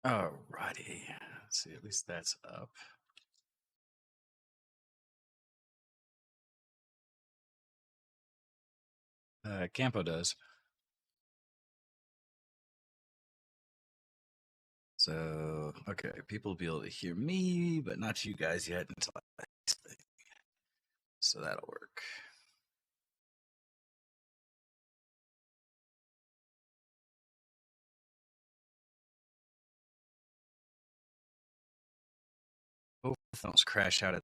Alrighty. Let's see, at least that's up. Campo does. So, okay, people will be able to hear me, but not you guys yet until I so that'll work. Both phones crash out at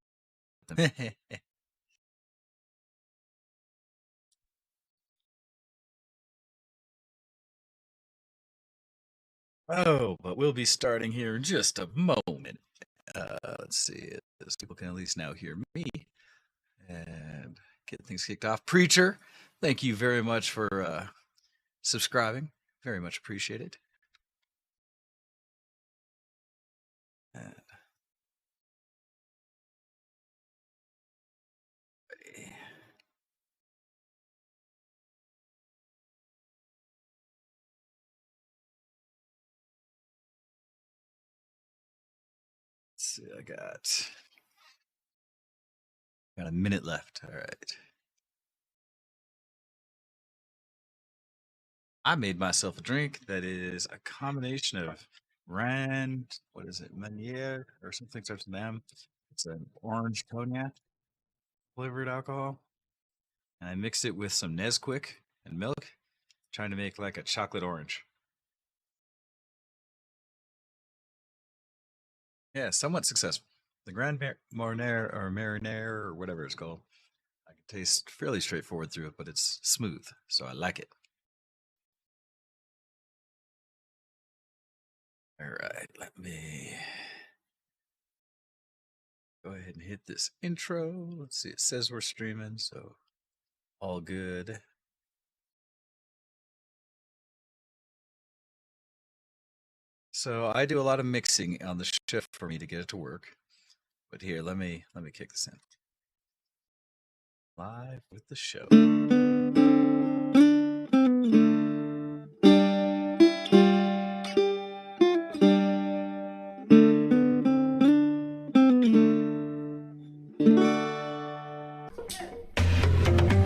the Oh, but we'll be starting here in just a moment. Let's see, as people can at least now hear me and get things kicked off. Preacher, thank you very much for subscribing. Very much appreciated. And let's see, I got a minute left. All right. I made myself a drink that is a combination of Rand, what is it, Meunier or something starts with an M. It's an orange cognac flavored alcohol. And I mixed it with some Nesquik and milk, trying to make like a chocolate orange. Yeah, somewhat successful. The Marnier or Marinaire or whatever it's called. I can taste fairly straightforward through it, but it's smooth, so I like it. All right, let me go ahead and hit this intro. Let's see, it says we're streaming, so all good. So I do a lot of mixing on the shift for me to get it to work. But here, let me kick this in. Live with the show.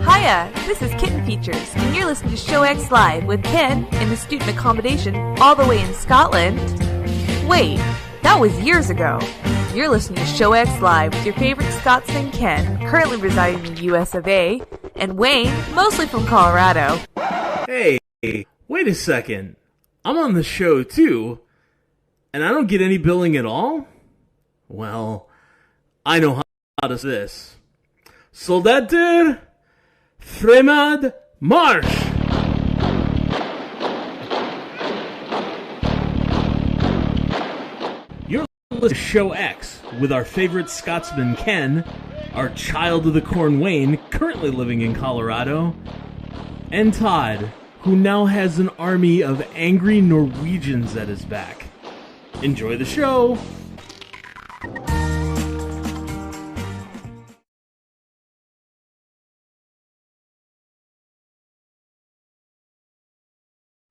Hiya, this is Kitten Features, and you're listening to Show X Live with Ken in the student accommodation all the way in Scotland. Wait, that was years ago. You're listening to Show X Live with your favorite Scotsman Ken, currently residing in the US of A, and Wayne, mostly from Colorado. Hey, wait a second. I'm on the show too, and I don't get any billing at all? Well, I know how to this. Soldater, Fremad, March! You're listening to Show X with our favorite Scotsman Ken, our child of the corn Wayne, currently living in Colorado, and Todd, who now has an army of angry Norwegians at his back. Enjoy the show!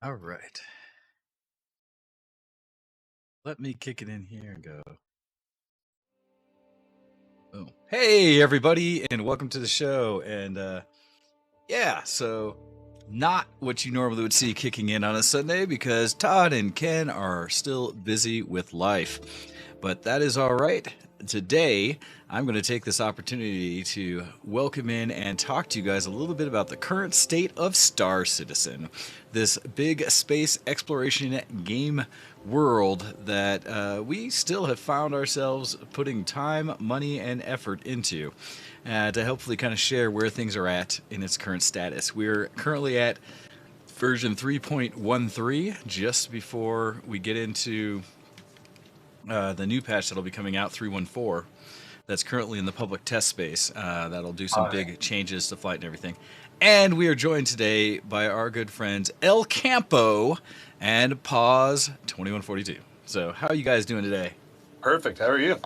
All right. Let me kick it in here and go. Boom. Hey, everybody, and welcome to the show. And yeah, so not what you normally would see kicking in on a Sunday because Todd and Ken are still busy with life. But that is all right. Today, I'm going to take this opportunity to welcome in and talk to you guys a little bit about the current state of Star Citizen, this big space exploration game world that we still have found ourselves putting time, money, and effort into to hopefully kind of share where things are at in its current status. We're currently at version 3.13, just before we get into the new patch that'll be coming out, 3.14, that's currently in the public test space. That'll do some big changes to flight and everything. And we are joined today by our good friends El Campo and Pause 2142. So how are you guys doing today? Perfect. How are you?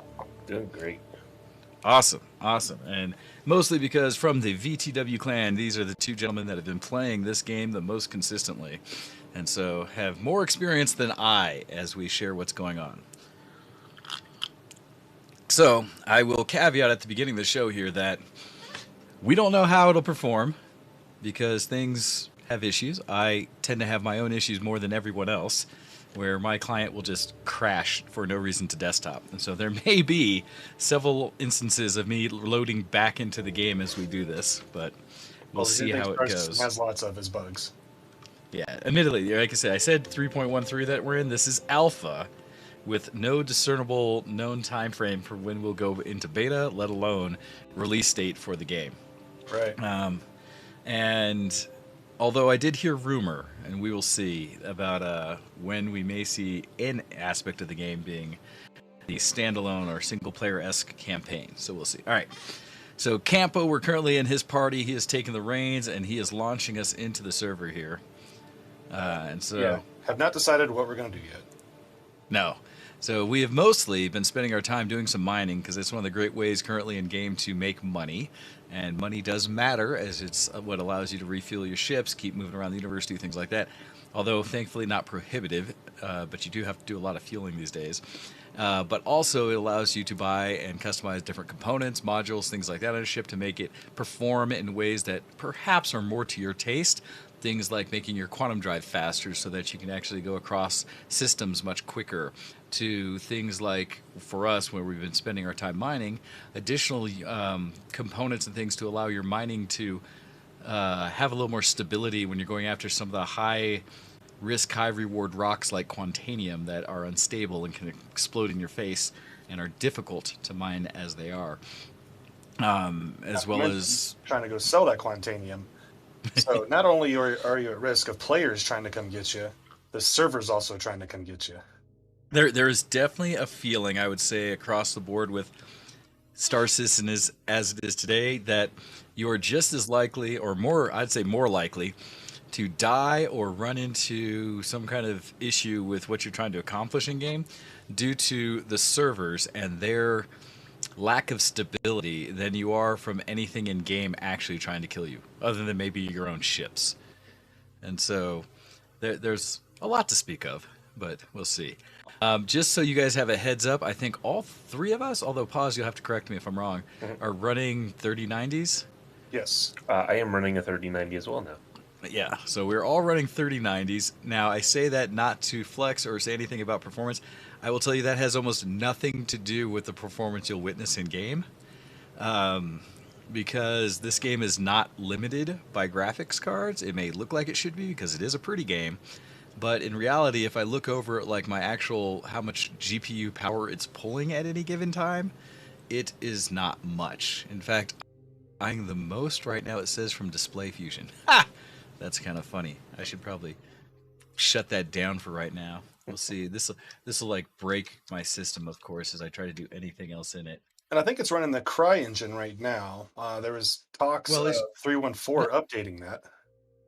Doing great. Awesome. And mostly because from the VTW clan, these are the two gentlemen that have been playing this game the most consistently. and so have more experience than I as we share what's going on. So I will caveat at the beginning of the show here that we don't know how it'll perform because things have issues. I tend to have my own issues more than everyone else, where my client will just crash for no reason to desktop. And so there may be several instances of me loading back into the game as we do this, but we'll see how it goes. Has lots of his bugs. Yeah, admittedly, like I said 3.13 that we're in. This is alpha with no discernible known time frame for when we'll go into beta, let alone release date for the game. Right. And although I did hear rumor, and we will see, about when we may see an aspect of the game being the standalone or single-player-esque campaign. So we'll see. All right. So Campo, we're currently in his party. He has taken the reins, and he is launching us into the server here. And so... Yeah. Have not decided what we're going to do yet. No. So we have mostly been spending our time doing some mining because it's one of the great ways currently in game to make money. And money does matter as it's what allows you to refuel your ships, keep moving around the universe, do things like that. Although thankfully not prohibitive, but you do have to do a lot of fueling these days. But also it allows you to buy and customize different components, modules, things like that on a ship to make it perform in ways that perhaps are more to your taste. Things like making your quantum drive faster so that you can actually go across systems much quicker, to things like, for us, where we've been spending our time mining, additional components and things to allow your mining to have a little more stability when you're going after some of the high risk, high reward rocks like Quantanium that are unstable and can explode in your face and are difficult to mine as they are. As well as trying to go sell that Quantanium. So not only are you at risk of players trying to come get you, the server's also trying to come get you. There is definitely a feeling, I would say, across the board with Star Citizen as it is today, that you are just as likely, or more, I'd say more likely, to die or run into some kind of issue with what you're trying to accomplish in game due to the servers and their lack of stability than you are from anything in game actually trying to kill you, other than maybe your own ships. And so there's a lot to speak of, but we'll see. Just so you guys have a heads up, I think all three of us, although pause, you'll have to correct me if I'm wrong, are running 3090s. Yes. I am running a 3090 as well now. Yeah, so we're all running 3090s. Now, I say that not to flex or say anything about performance. I will tell you that has almost nothing to do with the performance you'll witness in game. Because this game is not limited by graphics cards. It may look like it should be because it is a pretty game. But in reality, if I look over at like my actual, how much GPU power it's pulling at any given time, it is not much. In fact, I'm the most right now, it says, from Display Fusion. Ha! That's kind of funny. I should probably shut that down for right now. We'll see. This will like break my system, of course, as I try to do anything else in it. And I think it's running the Cry engine right now. There was talks of 314 updating that.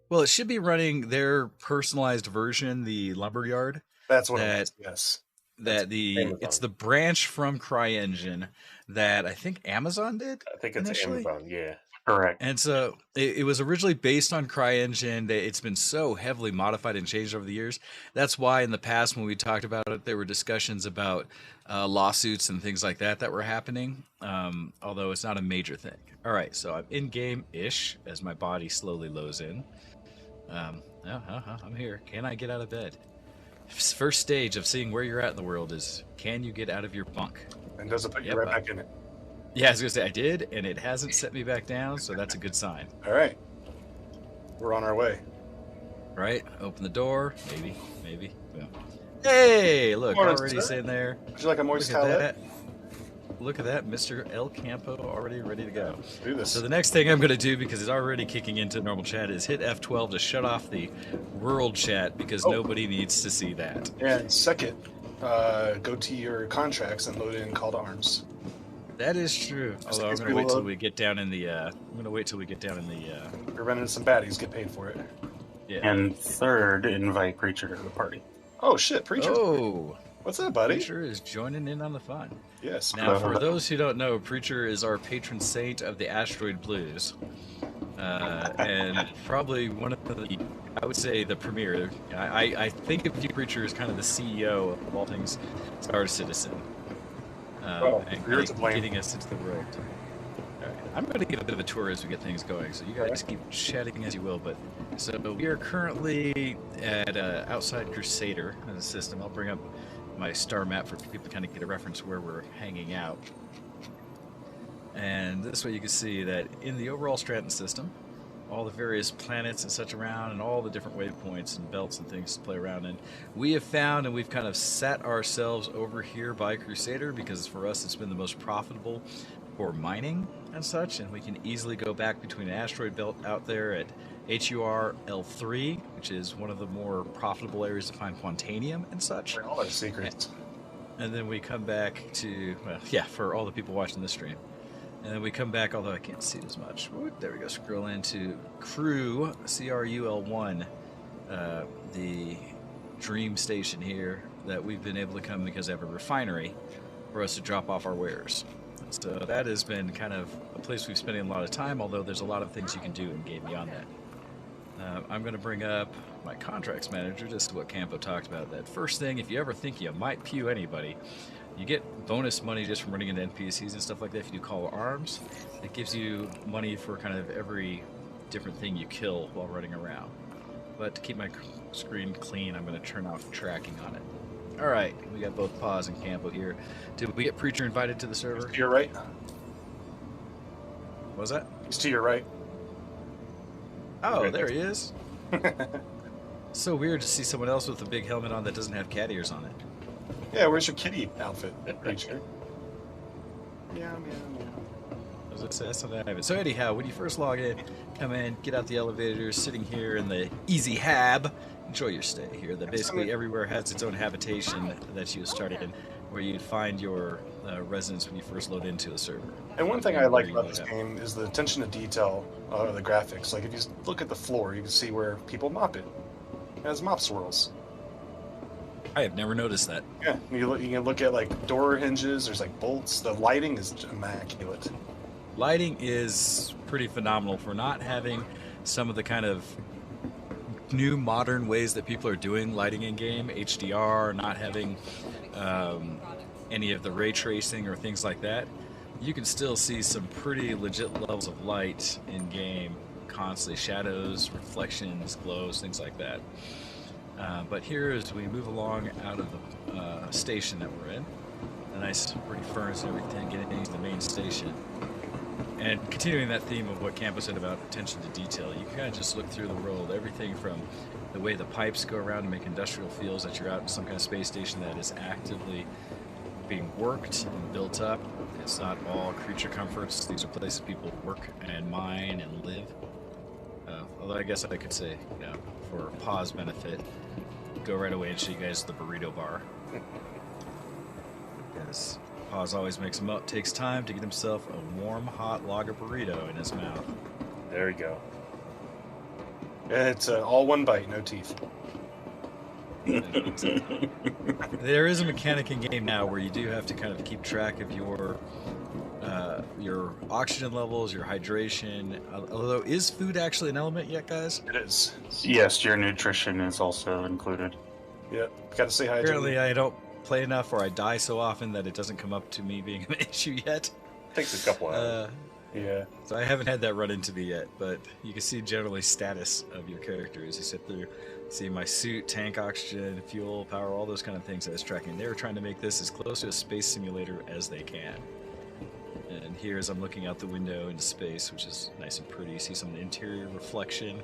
Well, it should be running their personalized version, the Lumberyard. That's what it is, yes. It's the branch from CryEngine that I think Amazon did. I think it's initially. Amazon, yeah. Correct. And so it was originally based on CryEngine. It's been so heavily modified and changed over the years. That's why in the past when we talked about it, there were discussions about lawsuits and things like that were happening, although it's not a major thing. All right, so I'm in-game-ish as my body slowly loads in. I'm here. Can I get out of bed? First stage of seeing where you're at in the world is, can you get out of your bunk? And does it put you right back in it? Yeah, I was going to say I did, and it hasn't set me back down, so that's a good sign. All right. We're on our way. Right? Open the door. Maybe. Boom. Hey, look, already sitting there. Would you like a moist towelette? Look at that, Mr. El Campo already ready to go. Let's do this. So the next thing I'm going to do, because it's already kicking into normal chat, is hit F12 to shut off the world chat, because nobody needs to see that. And second, go to your contracts and load in Call to Arms. That is true. Although I'm going to wait till we get down in the. We're running some baddies. Get paid for it. Yeah. And third, invite Preacher to the party. Oh shit, Preacher! Oh, what's up, buddy? Preacher is joining in on the fun. Yes. Now, for those who don't know, Preacher is our patron saint of the Asteroid Blues, and probably one of the I would say the premier. I think of View Preacher as kind of the CEO of all things Star Citizen. And you're to blame. getting us into the world. I'm going to get a bit of a tour as we get things going, so you guys keep chatting as you will. But so we are currently at outside Crusader as a system. I'll bring up my star map for people to kind of get a reference where we're hanging out. And this way you can see that in the overall Stratton system, all the various planets and such around, and all the different waypoints and belts and things to play around in. We have found, and we've kind of set ourselves over here by Crusader because for us it's been the most profitable for mining and such, and we can easily go back between an asteroid belt out there at HUR L3, which is one of the more profitable areas to find quantanium and such. All our secrets. And then we come back to, well, yeah, for all the people watching this stream. And then we come back, although I can't see it as much. Ooh, there we go. Scroll into Crew, CRUL1, the dream station here that we've been able to come because they have a refinery for us to drop off our wares. So that has been kind of a place we've spent a lot of time, although there's a lot of things you can do in game beyond that. I'm going to bring up my contracts manager, just what Campo talked about. That first thing, if you ever think you might pew anybody, you get bonus money just from running into NPCs and stuff like that if you do call arms. It gives you money for kind of every different thing you kill while running around. But to keep my screen clean, I'm going to turn off tracking on it. Alright, we got both Paz and Campo here. Did we get Preacher invited to the server? To your right. What was that? He's to your right. Oh, there he is. So weird to see someone else with a big helmet on that doesn't have cat ears on it. Yeah, where's your kitty outfit, Preacher? Meow, meow, meow. That's something I haven't. So anyhow, when you first log in, come in, get out the elevator, sitting here in the Easy Hab. Enjoy your stay here. That basically everywhere has its own habitation that you start in, where you'd find your residence when you first load into a server. And one thing I like about this game is the attention to detail of the graphics. Like if you look at the floor, you can see where people mop it. It has mop swirls. I have never noticed that. Yeah, you can look at like door hinges. There's like bolts. The lighting is immaculate. Lighting is pretty phenomenal for not having some of the kind of new modern ways that people are doing lighting in game, HDR, not having any of the ray tracing or things like that. You can still see some pretty legit levels of light in game constantly, shadows, reflections, glows, things like that. But here as we move along out of the station that we're in, a nice pretty furnace and everything, getting into the main station. And continuing that theme of what Campo said about attention to detail, you can kind of just look through the world, everything from the way the pipes go around to make industrial feels that you're out in some kind of space station that is actively being worked and built up. It's not all creature comforts. These are places people work and mine and live. Although I guess I could say, you know, for Paw's benefit, go right away and show you guys the burrito bar. Yes. Paz always takes time to get himself a warm, hot lager burrito in his mouth. There you go. It's all one bite, no teeth. There is a mechanic in game now where you do have to kind of keep track of your oxygen levels, your hydration. Although, is food actually an element yet, guys? It is. Yes, your nutrition is also included. Yep. Got to say hi. Apparently, I don't play enough, or I die so often that it doesn't come up to me being an issue yet. Takes a couple hours. Yeah. So I haven't had that run into me yet, but you can see generally status of your character as you sit through. See my suit, tank oxygen, fuel, power, all those kind of things that it's tracking. They were trying to make this as close to a space simulator as they can. And here as I'm looking out the window into space, which is nice and pretty, you see some interior reflection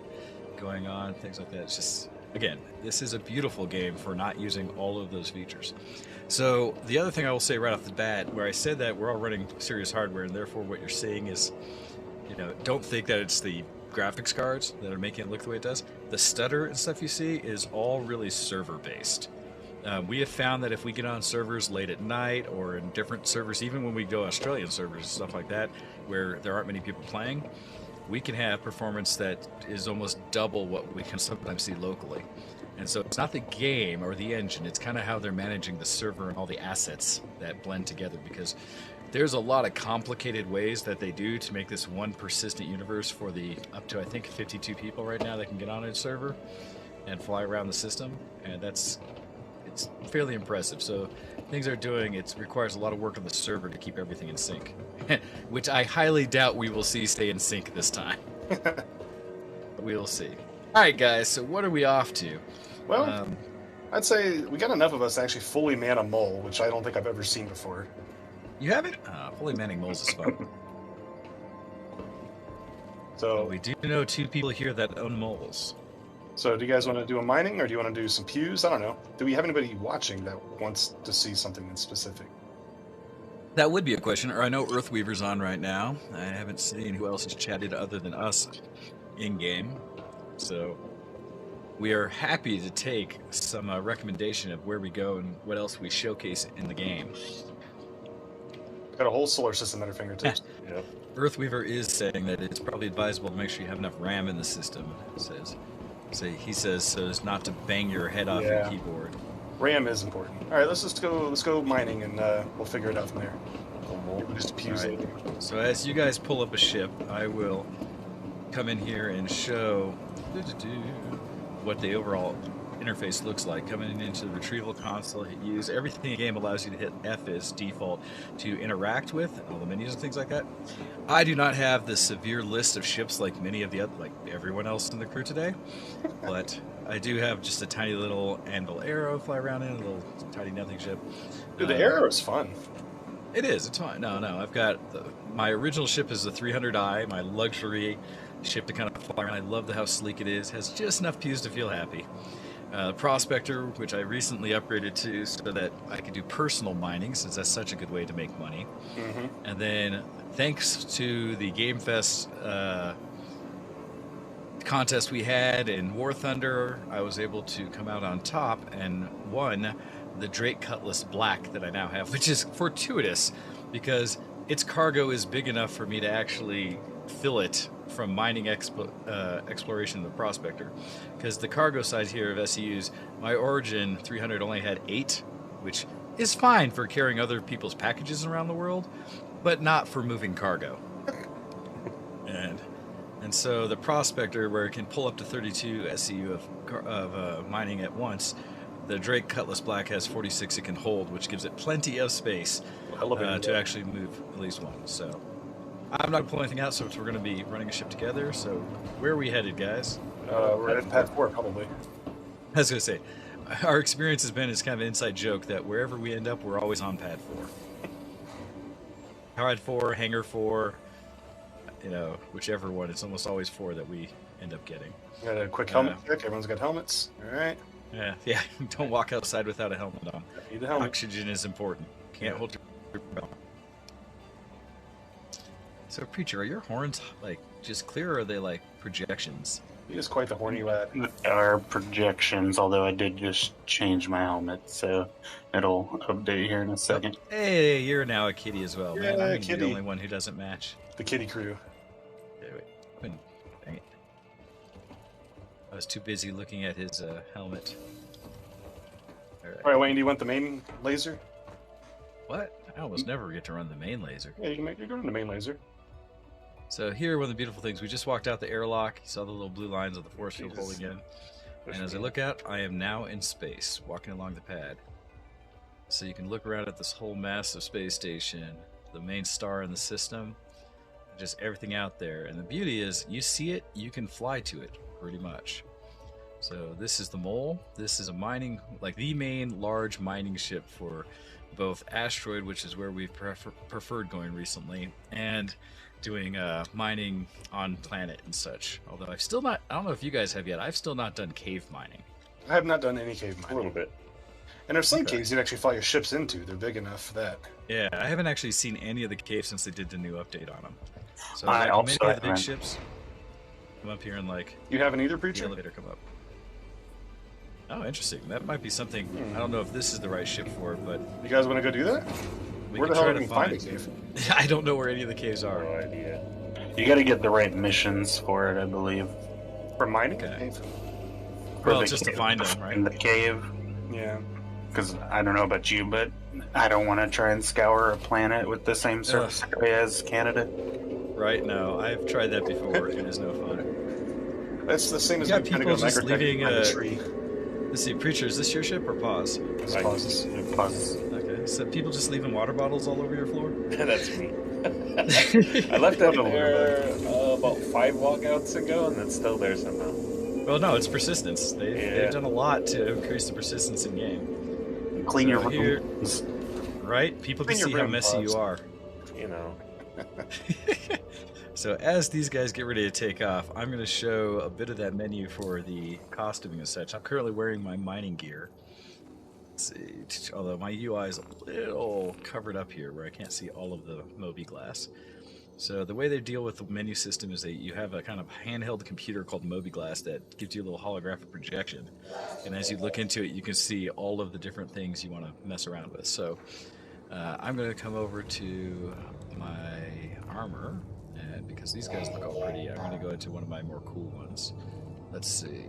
going on, things like that. It's just, again, this is a beautiful game for not using all of those features. So the other thing I will say right off the bat, where I said that we're all running serious hardware, and therefore what you're seeing is, you know, don't think that it's the graphics cards that are making it look the way it does. The stutter and stuff you see is all really server based. We have found that if we get on servers late at night or in different servers, even when we go Australian servers and stuff like that, where there aren't many people playing, we can have performance that is almost double what we can sometimes see locally. And so it's not the game or the engine, it's kind of how they're managing the server and all the assets that blend together, because there's a lot of complicated ways that they do to make this one persistent universe for the up to, I think, 52 people right now that can get on a server and fly around the system, and it's fairly impressive. So things they're doing, it requires a lot of work on the server to keep everything in sync, which I highly doubt we will see stay in sync this time. But we'll see. All right, guys, so what are we off to? Well, I'd say we got enough of us to actually fully man a mole, which I don't think I've ever seen before. You haven't? Fully manning moles is fun. So We do know 2 people here that own moles. So do you guys want to do a mining, or do you want to do some pews? I don't know. Do we have anybody watching that wants to see something in specific? That would be a question. Or I know Earthweaver's on right now. I haven't seen who else has chatted other than us in-game. So we are happy to take some recommendation of where we go and what else we showcase in the game. Got a whole solar system at our fingertips. Yep. Earthweaver is saying that it's probably advisable to make sure you have enough RAM in the system, he says so as not to bang your head off your keyboard. RAM is important. All right, let's go mining, and we'll figure it out from there. Just pews. All right. So as you guys pull up a ship, I will come in here and show what the overall interface looks like. Coming into the retrieval console, hit use. Everything in the game allows you to hit F as default to interact with, all the menus and things like that. I do not have the severe list of ships like many of the other, like everyone else in the crew today, but I do have just a tiny little anvil arrow fly around in, a little tiny nothing ship. Dude, the arrow is fun. It is. It's fine. No. I've got my original ship is the 300i, my luxury ship to kind of fly around. I love how sleek it is. Has just enough pews to feel happy. Prospector, which I recently upgraded to so that I could do personal mining, since that's such a good way to make money. Mm-hmm. And then, thanks to the Game Fest contest we had in War Thunder, I was able to come out on top and won the Drake Cutlass Black that I now have, which is fortuitous because its cargo is big enough for me to actually fill it from mining exploration of the Prospector. Because the cargo size here of SEUs, my Origin 300 only had 8, which is fine for carrying other people's packages around the world, but not for moving cargo. And so the Prospector, where it can pull up to 32 SEU of mining at once, the Drake Cutlass Black has 46 it can hold, which gives it plenty of space to actually move at least one. So I'm not pulling anything out, so we're going to be running a ship together. So where are we headed, guys? We're at Pad 4, probably. I was going to say, our experience has been, it's kind of an inside joke that wherever we end up, we're always on Pad 4. Pad 4, Hangar 4, whichever one. It's almost always 4 that we end up getting. Got a quick helmet check. Everyone's got helmets. All right. Yeah. Don't walk outside without a helmet on. Need a helmet. Oxygen is important. Can't hold your breath. So, Preacher, are your horns just clear, or are they like projections? He is quite the horny lad. There are projections, although I did just change my helmet, so it'll update here in a second. Hey, you're now a kitty as well, man. Yeah, I'm kitty. the only one who doesn't match. The kitty crew. Wait. Dang it. I was too busy looking at his helmet. All right, Wayne, do you want the main laser? What? I almost never get to run the main laser. Yeah, you're going to the main laser. So here, one of the beautiful things, we just walked out the airlock. You saw the little blue lines of the force field holding in. And as I look out, I am now in space, walking along the pad. So you can look around at this whole massive space station, the main star in the system, just everything out there. And the beauty is, you see it, you can fly to it, pretty much. So this is the Mole. This is a mining, the main large mining ship for both Asteroid, which is where we've preferred going recently, and doing mining on planet and such. Although I've still not, I don't know if you guys have yet, I've still not done cave mining. I have not done any cave mining. A little bit. And there's some caves you can actually fly your ships into. They're big enough for that. Yeah, I haven't actually seen any of the caves since they did the new update on them. So I also many of the big haven't. ships come up here and You haven't either, the Preacher? elevator come up. Oh, interesting. That might be something. I don't know if this is the right ship for it, but You guys want to go do that? we Where can the hell try are we to find a find cave? I don't know where any of the caves are. No idea. You gotta get the right missions for it, I believe. For mining? Okay. Cave? For Well, the just to cave. find them, right? In the cave. Yeah. Because I don't know about you, but I don't want to try and scour a planet with the same surface area as Canada. Right? No, I've tried that before. It is no fun. That's the same as You me got trying to people go just leaving, behind a tree. Let's see, Preacher, is this your ship or pause? Just pauses. Plus, Okay, so people just leaving water bottles all over your floor? That's me. I left that in there about 5 walkouts ago, and it's still there somehow. Well, no, it's persistence. They've done a lot to increase the persistence in game. clean your Here- rooms. Right? People can Clean your see how room, messy Pause. you are. You know. So as these guys get ready to take off, I'm going to show a bit of that menu for the costuming and such. I'm currently wearing my mining gear. Let's see, although my UI is a little covered up here where I can't see all of the Moby glass. So the way they deal with the menu system is that you have a kind of handheld computer called Moby Glass that gives you a little holographic projection. And as you look into it, you can see all of the different things you want to mess around with. So I'm going to come over to my armor. And because these guys look all pretty, I'm going to go into one of my more cool ones. Let's see.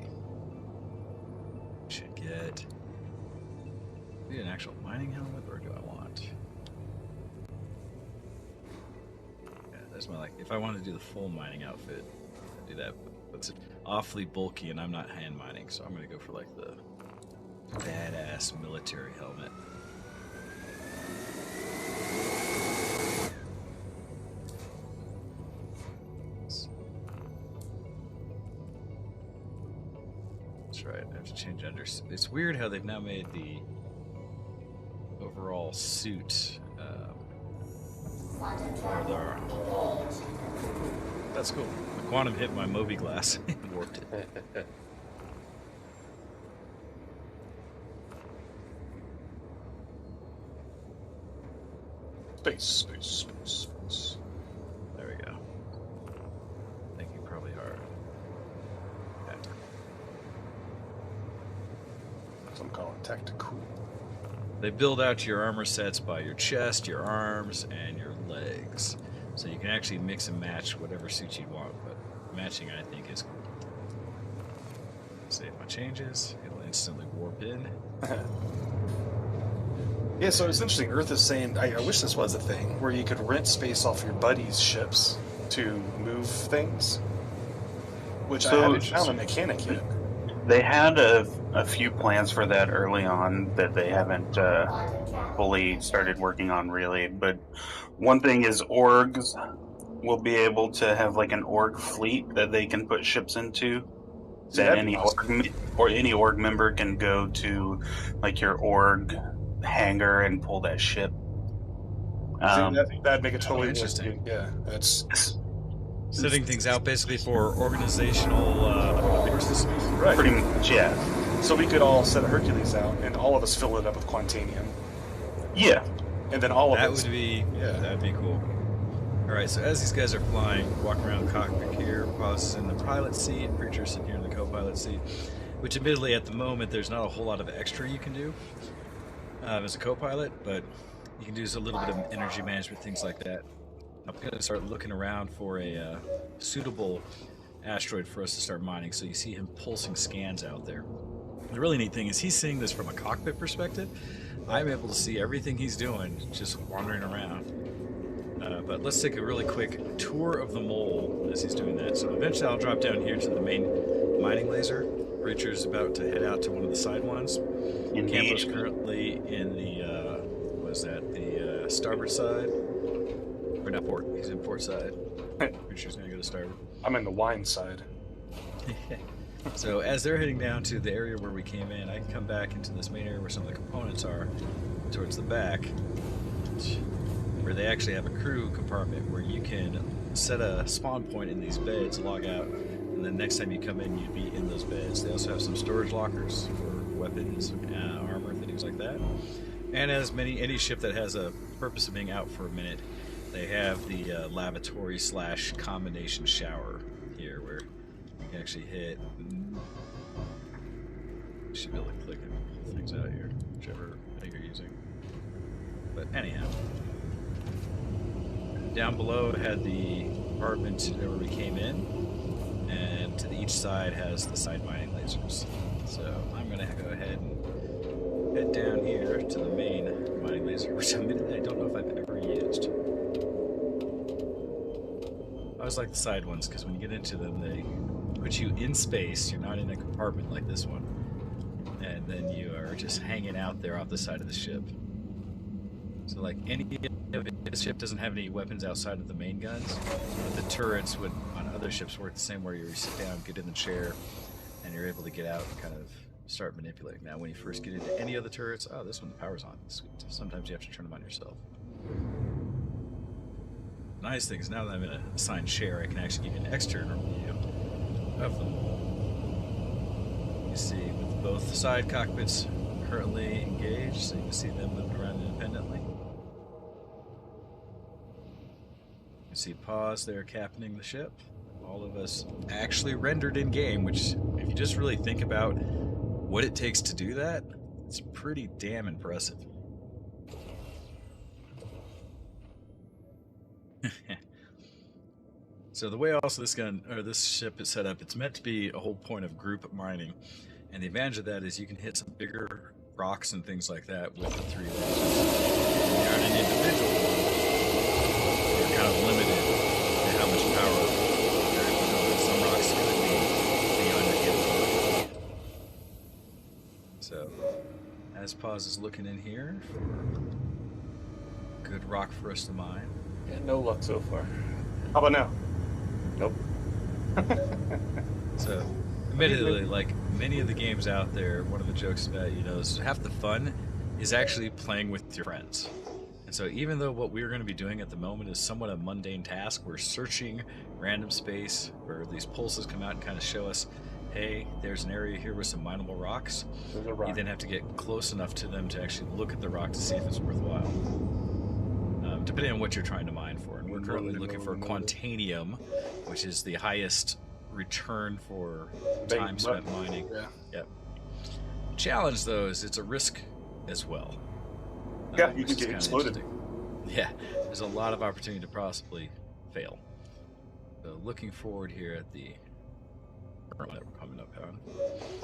Should get an actual mining helmet, or do I want? Yeah, that's my if I want to do the full mining outfit, I'd do that. But it's awfully bulky, and I'm not hand mining, so I'm going to go for like the badass military helmet. That's right, I have to change under. It's weird how they've now made the overall suit. That's cool. The quantum hit my Moby glass and warped it. Space. There we go. Thinking probably hard. Yeah. Some call it tactical. They build out your armor sets by your chest, your arms, and your legs. So you can actually mix and match whatever suit you want, but matching I think is cool. Save my changes, it'll instantly warp in. Yeah, so it's interesting. Earth is saying, I wish this was a thing, where you could rent space off your buddies' ships to move things. Which I So haven't found a mechanic yet. They had a few plans for that early on that they haven't fully started working on, really. But one thing is orgs will be able to have like an org fleet that they can put ships into. See, That that'd be any org member can go to like your org hangar and pull that ship. That'd make it totally interesting. Yeah, that's Setting things out basically for organizational resources. right. Pretty much, yeah. So we could all set a Hercules out, and all of us fill it up with Quantanium, Yeah. and then all of That us. would be, Yeah. that'd be cool. All right, so as these guys are flying, walk around the cockpit here, Pause is in the pilot seat, Preacher's sitting here in the co-pilot seat, which admittedly at the moment there's not a whole lot of extra you can do as a co-pilot, but you can do a little bit of energy management, things like that. I'm going to start looking around for a suitable asteroid for us to start mining, so you see him pulsing scans out there. The really neat thing is he's seeing this from a cockpit perspective. I'm able to see everything he's doing, just wandering around. But let's take a really quick tour of the mole as he's doing that. So eventually I'll drop down here to the main mining laser. Richard's about to head out to one of the side ones. Campo's currently in the, the starboard side. Or not port, he's in port side. Richard's gonna go to starboard. I'm in the wine side. So as they're heading down to the area where we came in, I can come back into this main area where some of the components are, towards the back, where they actually have a crew compartment where you can set a spawn point in these beds, log out, and then next time you come in, you'd be in those beds. They also have some storage lockers for weapons, armor, things like that. And as any ship that has a purpose of being out for a minute, they have the lavatory / combination shower here, where you can actually hit. You should be able to click and pull things out here, whichever thing you're using. But anyhow, down below it had the apartment where we came in, and to each side has the side mining lasers. So I'm gonna go ahead and head down here to the main mining laser, which admittedly I don't know if I've ever used. I always like the side ones because when you get into them, they put you in space. You're not in a compartment like this one, and then you are just hanging out there off the side of the ship. So like any of this ship doesn't have any weapons outside of the main guns, but the turrets would on other ships work the same way. You sit down, get in the chair, and you're able to get out and kind of start manipulating. Now when you first get into any of the turrets, oh, this one the power's on. Sweet. Sometimes you have to turn them on yourself. Nice thing is now that I'm in a assigned chair, I can actually give you an external view of them. You see with both side cockpits currently engaged, so you can see them moving around independently. You can see pause there captaining the ship. All of us actually rendered in game, which if you just really think about what it takes to do that, it's pretty damn impressive. So the way also this ship is set up, it's meant to be a whole point of group mining, and the advantage of that is you can hit some bigger rocks and things like that with the 3 lasers. When you're on an individual one, you're kind of limited to how much power you're able to go with. Some rocks could be beyond your capability. So, as Paz is looking in here for good rock for us to mine. Yeah, no luck so far. How about now? Nope. So, admittedly, like many of the games out there, one of the jokes about, is half the fun is actually playing with your friends. And so even though what we're going to be doing at the moment is somewhat a mundane task, we're searching random space where these pulses come out and kind of show us, hey, there's an area here with some mineable rocks. There's a rock. You then have to get close enough to them to actually look at the rock to see if it's worthwhile. Depending on what you're trying to mine for. And we're currently looking for Quantanium, which is the highest return for time spent mining. Yeah. Yep. Challenge though is it's a risk as well. Yeah, you which can is get kinda exploded. interesting. Yeah, there's a lot of opportunity to possibly fail. So looking forward here at the that we're coming up on.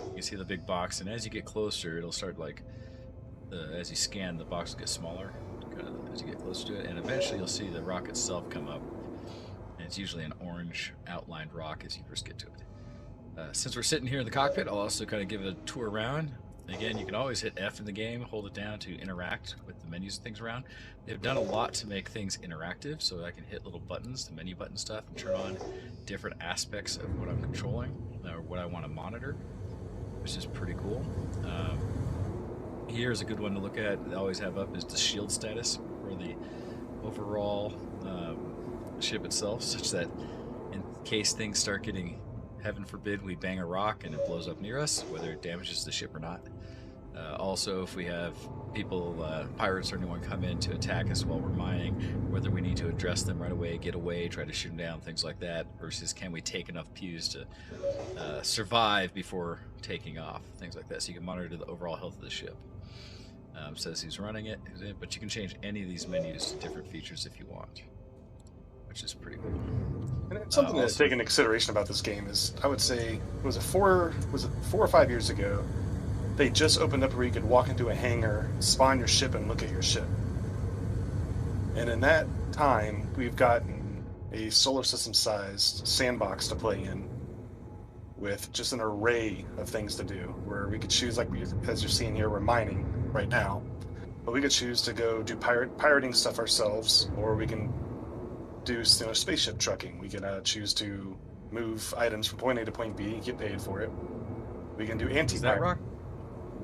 You can see the big box, and as you get closer, it'll start like as you scan, the box will get smaller. As you get closer to it, and eventually you'll see the rock itself come up, and it's usually an orange outlined rock as you first get to it. Since we're sitting here in the cockpit, I'll also kind of give it a tour around. Again, you can always hit F in the game, hold it down to interact with the menus and things around. They've done a lot to make things interactive, so I can hit little buttons, the menu button stuff, and turn on different aspects of what I'm controlling, or what I want to monitor, which is pretty cool. Here's a good one to look at. They always have up is the shield status for the overall ship itself, such that in case things start getting, heaven forbid, we bang a rock and it blows up near us, whether it damages the ship or not. Also, if we have people, pirates or anyone come in to attack us while we're mining, whether we need to address them right away, get away, try to shoot them down, things like that, versus can we take enough pews to survive before taking off, things like that. So you can monitor the overall health of the ship. Says he's running it, but you can change any of these menus to different features if you want, which is pretty cool. And something to take into consideration about this game is, I would say, was it 4 or 5 years ago, they just opened up where you could walk into a hangar, spawn your ship, and look at your ship. And in that time, we've gotten a solar system-sized sandbox to play in, with just an array of things to do, where we could choose, like as you're seeing here, we're mining right now, but we could choose to go do pirating stuff ourselves, or we can do spaceship trucking. We can choose to move items from point A to point B and get paid for it. We can do anti-pirate. Is that rock?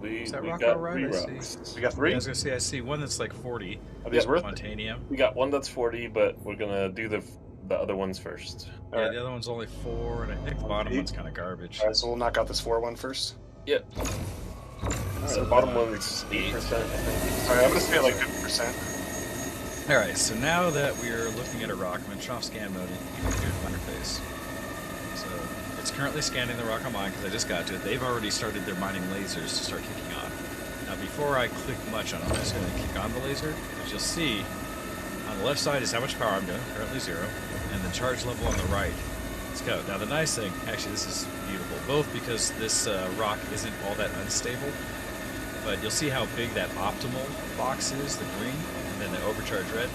We rock got all right? 3 I see. rocks. We got 3? I was gonna say I see one that's like 40. Are these worth it? Quantanium. We got one that's 40, but we're gonna do the other ones first. Yeah, Alright. the other one's only 4, and I think the bottom one's kind of garbage. Alright, so we'll knock out this 4 one first. Yep. So the bottom one one's is 8%, I think. Alright, I'm gonna stay at like 50%. Alright, so now that we're looking at a rock, I'm in turn off scan mode, and you can hear the interface. So it's currently scanning the rock on mine because I just got to it. They've already started their mining lasers to start kicking on. Now before I click much on it, I'm just going to kick on the laser, which you'll see on the left side is how much power I'm doing, currently 0, and the charge level on the right. Let's go. Now the nice thing, actually this is beautiful, both because this rock isn't all that unstable, but you'll see how big that optimal box is, the green, and then the overcharged red.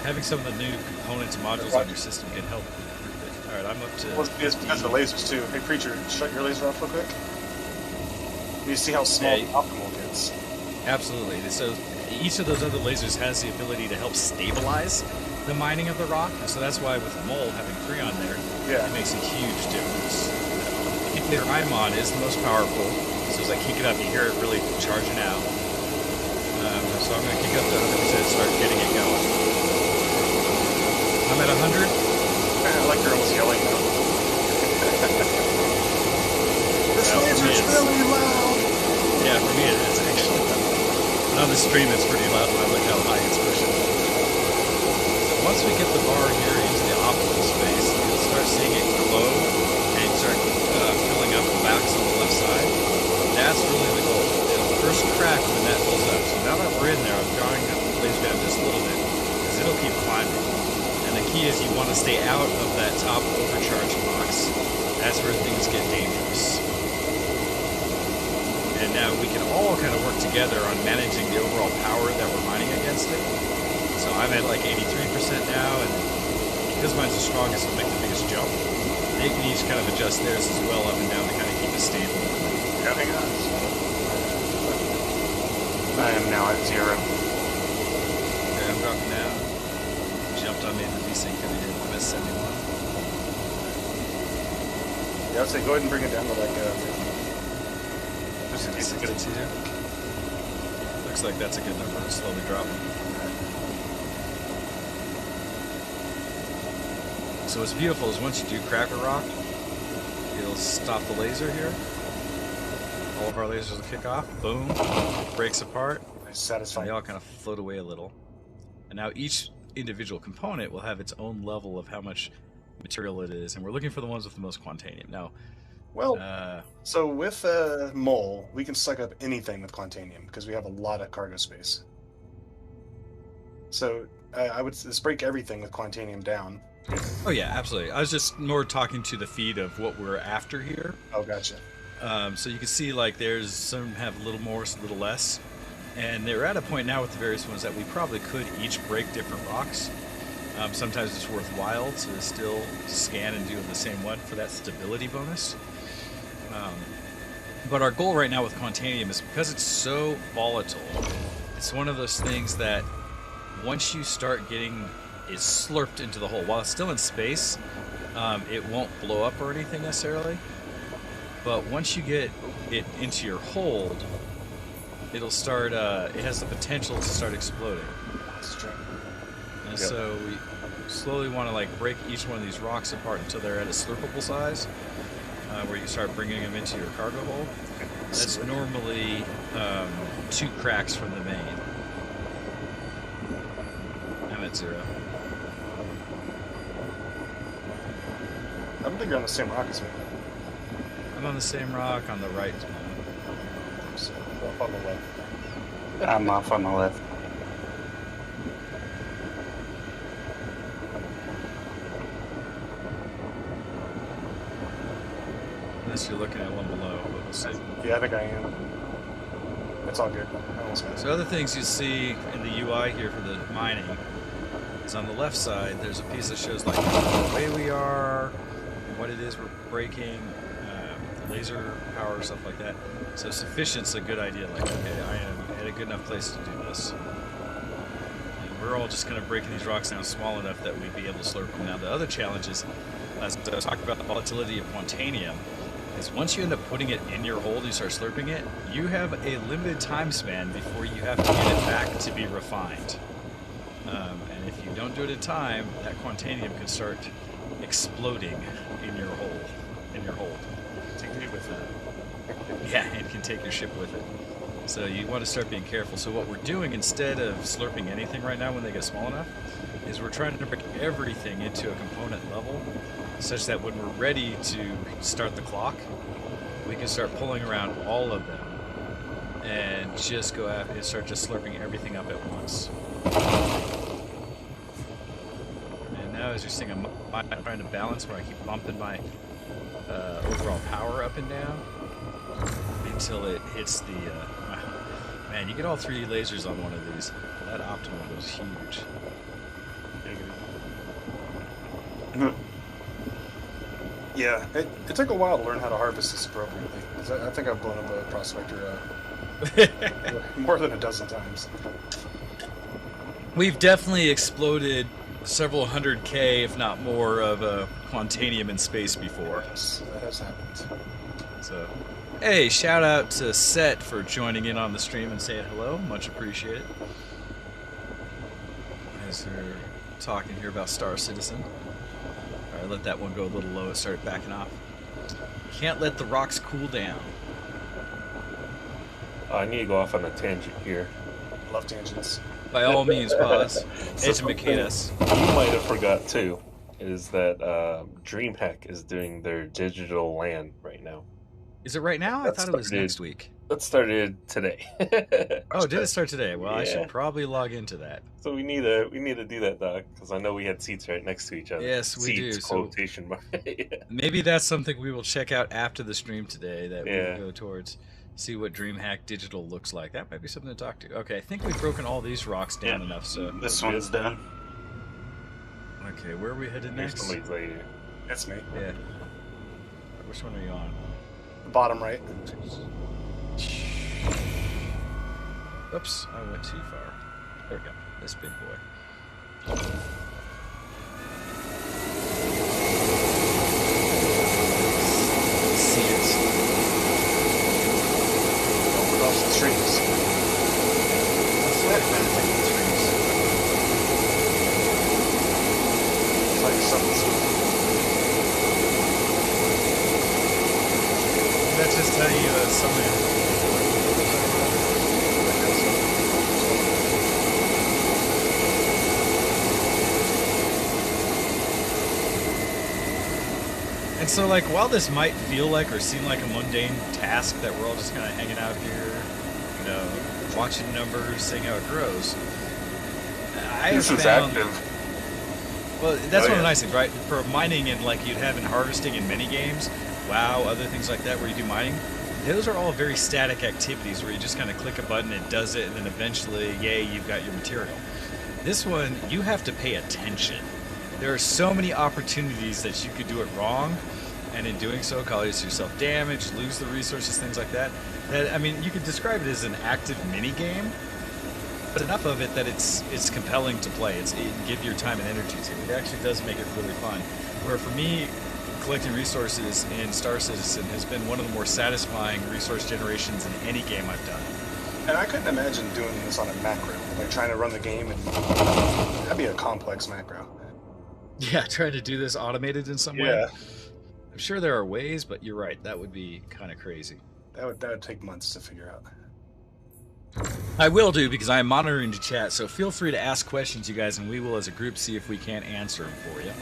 Having some of the new components and modules on your system can help improve it. Alright, I'm up to... Well, it's because of the lasers, too. Hey, Preacher, shut your laser off real quick. You see how small the optimal gets. Absolutely. So each of those other lasers has the ability to help stabilize the mining of the rock, and so that's why with Mole having 3 on there, it makes a huge difference. The laser I'm on is the most powerful, so as I kick it up, you hear it really charging out. So I'm going to kick up to 100% and start getting it going. I'm at 100. I like you're almost yelling now. This laser's really loud! Yeah, for me it is actually. And on the stream it's pretty loud when I look how high it's pushing. So once we get the bar here into the optimal space, you'll start seeing it glow and start filling up the backs on the left side. That's really the goal. It'll first crack when that fills up. So now that we're in there, I'm drawing up the laser down just a little bit, because it'll keep climbing. And the key is you want to stay out of that top overcharge box. That's where things get dangerous. And now we can all kind of work together on managing the overall power that we're mining against it. So I'm at like 83% now, and because mine's the strongest, it'll make the biggest jump. They can each kind of adjust theirs as well up and down to kind of keep it stable. Yeah, hang on. I am now at 0. Okay, I'm dropping down. Jumped on me in the desync and we did MS 71. Yeah, I'd say go ahead and bring it down to like 50. Just in case it gets 62. Looks like that's a good number to slowly drop. So what's beautiful is once you do crack a rock, it'll stop the laser here. All of our lasers will kick off. Boom. Breaks apart. Satisfying. They all kind of float away a little. And now each individual component will have its own level of how much material it is. And we're looking for the ones with the most quantanium. Now, well, so with Mole, we can suck up anything with quantanium because we have a lot of cargo space. So I would just break everything with quantanium down. Oh yeah, absolutely. I was just more talking to the feed of what we're after here. Oh, gotcha. So you can see like there's some have a little more, some a little less. And they're at a point now with the various ones that we probably could each break different rocks. Sometimes it's worthwhile to still scan and do the same one for that stability bonus. But our goal right now with quantanium is because it's so volatile, it's one of those things that once you start getting it slurped into the hole, while it's still in space, it won't blow up or anything necessarily. But once you get it into your hold, it'll start, it has the potential to start exploding. And so we slowly want to like break each one of these rocks apart until they're at a slurpable size, where you start bringing them into your cargo hold. That's normally 2 cracks from the main. I'm at 0. I don't think you're on the same rock as me. I'm on the same rock on the right. So, off on the left. I'm off on the left. Unless you're looking at one below, but we'll see. Yeah, I think I am. It's all good. I almost got it. So other things you see in the UI here for the mining is on the left side, there's a piece that shows like the way we are, what it is we're breaking, laser power, stuff like that. So sufficient's a good idea, like, okay, I am at a good enough place to do this. And we're all just kind of breaking these rocks down small enough that we'd be able to slurp them. Now the other challenge is, as I talked about the volatility of quantanium, is once you end up putting it in your hold and you start slurping it, you have a limited time span before you have to get it back to be refined. And if you don't do it in time, that quantanium can start exploding in your hold. Take me with that. Yeah, and can take your ship with it. So you want to start being careful. So what we're doing instead of slurping anything right now when they get small enough, is we're trying to break everything into a component level, such that when we're ready to start the clock, we can start pulling around all of them and just go after and start just slurping everything up at once. And now as you're seeing, I'm trying to balance where I keep bumping my overall power up and down until it hits the Man, you get all 3 lasers on one of these. That optimal goes huge. Yeah, it took a while to learn how to harvest this appropriately. 'Cause I think I've blown up a prospector more than a dozen times. We've definitely exploded several 100K, if not more, of quantanium in space before. Yes, that has happened. So, hey, shout out to Set for joining in on the stream and saying hello. Much appreciated. As we're talking here about Star Citizen. Alright, let that one go a little low. It started backing off. Can't let the rocks cool down. I need to go off on a tangent here. Love tangents. By all means, pause. Educate us. You might have forgot too, is that DreamHack is doing their digital LAN right now. Is it right now? I thought it was next week. That started today. Oh, did it start today? Well, yeah. I should probably log into that. So we need to do that, Doc, because I know we had seats right next to each other. Yes, we do. Quotation mark. Yeah. Maybe that's something we will check out after the stream today. That we'll go towards. See what DreamHack Digital looks like. That might be something to talk to. Okay, I think we've broken all these rocks down enough. So this one's done. Okay, where are we headed next? Somebody's later. That's me. Yeah. Which one are you on? The bottom right. Oops, I went too far. There we go. This big boy. See it. Across the trees. It's like something's... That's just how you summon. And so, like, while this might feel like or seem like a mundane task that we're all just kind of hanging out here, you know, watching numbers, seeing how it grows, I have This is found, active. well, that's one of the nice things, right? For mining and like you'd have in harvesting in many games, WoW, other things like that where you do mining, those are all very static activities where you just kind of click a button, it does it, and then eventually, yay, you've got your material. This one, you have to pay attention. There are so many opportunities that you could do it wrong, and in doing so, cause yourself damage, lose the resources, things like that. That, I mean, you could describe it as an active mini game, but enough of it that it's compelling to play. It give your time and energy to. It actually does make it really fun. Where for me, collecting resources in Star Citizen has been one of the more satisfying resource generations in any game I've done. And I couldn't imagine doing this on a macro, like trying to run the game, and that'd be a complex macro. Yeah, trying to do this automated in some way. Yeah. I'm sure there are ways, but you're right. That would be kind of crazy. That would take months to figure out. I will do, because I am monitoring the chat, so feel free to ask questions, you guys, and we will, as a group, see if we can't answer them for you.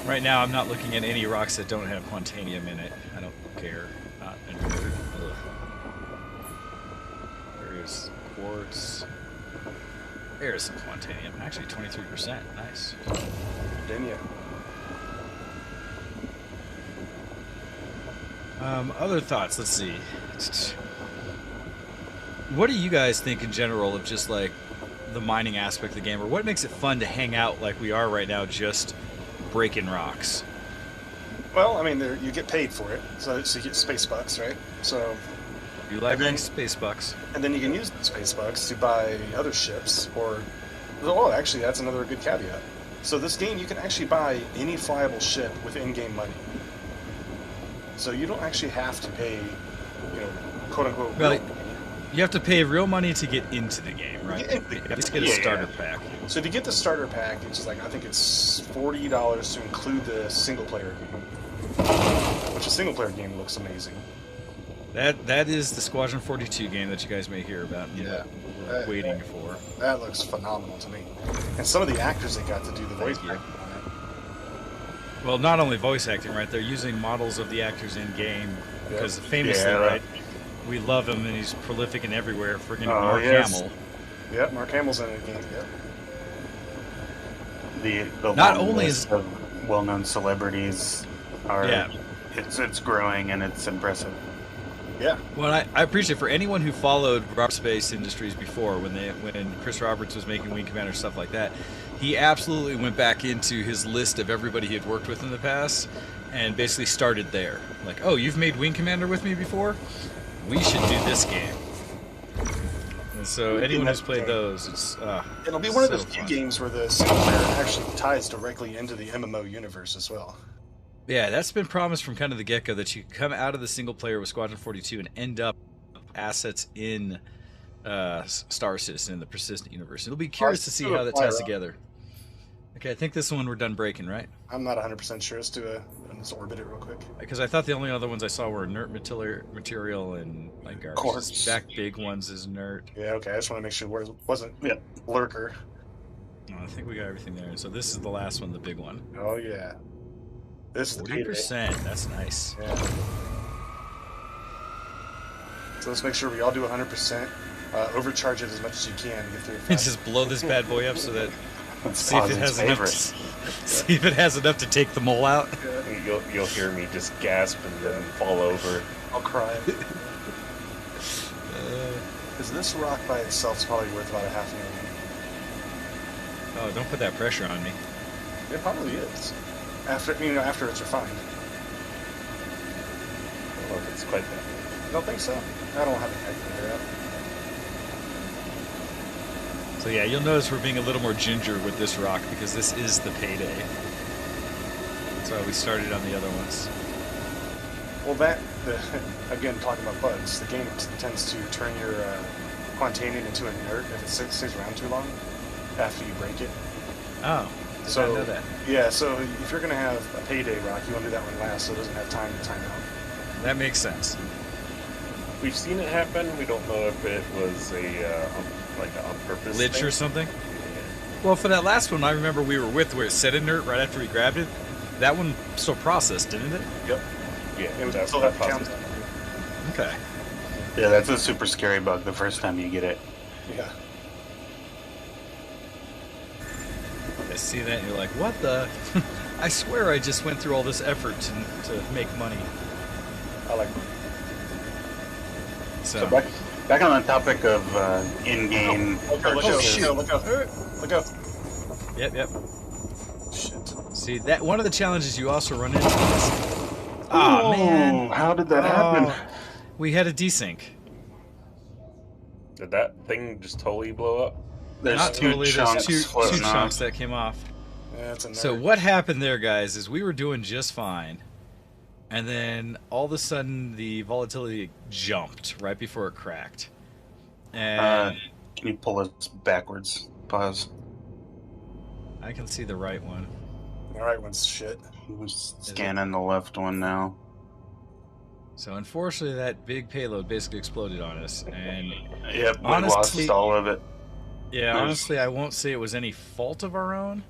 Right now, I'm not looking at any rocks that don't have quantanium in it. I don't care. Not a nerd. Ugh. There's quartz. There's some quantanium. Actually, 23%. Nice. Didn't you? Other thoughts. Let's see. What do you guys think in general of just like the mining aspect of the game, or what makes it fun to hang out like we are right now, just breaking rocks? Well, I mean, you get paid for it, so you get space bucks, right? So You like these space bucks. And then you can use the space bucks to buy other ships, or... Oh, actually, that's another good caveat. So this game, you can actually buy any flyable ship with in-game money. So you don't actually have to pay, quote-unquote... Well, you have to pay real money to get into the game, right? You have to get a starter pack. So if you get the starter pack, it's like, I think it's $40 to include the single-player game. Which a single-player game looks amazing. That is the Squadron 42 game that you guys may hear about. Yeah. We're waiting for. That looks phenomenal to me. And some of the actors they got to do the voice acting on it. Well, not only voice acting, right? They're using models of the actors in game because famously, right? We love him and he's prolific and everywhere. Friggin' Mark Hamill. Yeah, Mark Hamill's in the game. Yeah. The not only is well-known celebrities are it's growing and it's impressive. Yeah. Well, I appreciate for anyone who followed Rob Space Industries before, when Chris Roberts was making Wing Commander stuff like that, he absolutely went back into his list of everybody he had worked with in the past, and basically started there. Like, oh, you've made Wing Commander with me before? We should do this game. And so anyone who's played those, it'll be one of the so few fun. games where the single player actually ties directly into the MMO universe as well. Yeah, that's been promised from kind of the get-go, that you come out of the single player with Squadron 42 and end up assets in Star Citizen in the Persistent universe. It'll be curious to see how that ties together. Okay, I think this one we're done breaking, right? I'm not 100% sure. Let's orbit it real quick. Because I thought the only other ones I saw were inert material and like our back big ones is inert. Yeah, okay. I just want to make sure it wasn't lurker. No, I think we got everything there. So this is the last one, the big one. Oh yeah. This is 40%. That's nice. Yeah. So let's make sure we all do 100%. Overcharge it as much as you can to get through it fast. Just blow this bad boy up so that see if it has enough to take the mole out. Yeah. You'll hear me just gasp and then fall over. I'll cry. Because this rock by itself is probably worth about $500,000. Oh, don't put that pressure on me. It probably is. After it's refined. I don't know if it's quite that. I don't think so. I don't have a calculator out. So yeah, you'll notice we're being a little more ginger with this rock because this is the payday. That's why we started on the other ones. Well, again, talking about bugs, the game tends to turn your Quantanium into inert if it stays around too long after you break it. Oh, I know that. Yeah, so if you're going to have a payday rock, you want to do that one last so it doesn't have time to time out. That makes sense. We've seen it happen. We don't know if it was like an on-purpose Glitch thing. or something? Well, for that last one, I remember we were with where it said inert right after we grabbed it. That one still processed, didn't it? Yep. Yeah, It was that's still that have process. count. Okay. Yeah, that's a super scary bug the first time you get it. Yeah. I see that and you're like, what the? I swear I just went through all this effort to make money. I like money. So back on the topic of in-game purchases. Look out. Look out. Yep. Shit. See, that one of the challenges you also run into is... Oh, man. How did that happen? We had a desync. Did that thing just totally blow up? There's Not two totally, chunks there's two floating off. chunks that came off. Yeah, it's a nerd. So what happened there, guys, is we were doing just fine. And then all of a sudden the volatility jumped right before it cracked. And Can you pull us backwards? Pause. I can see the right one. The right one's shit. I'm scanning the left one now. So unfortunately that big payload basically exploded on us. And Yep, we honestly, lost all of it. yeah, honestly, I won't say it was any fault of our own.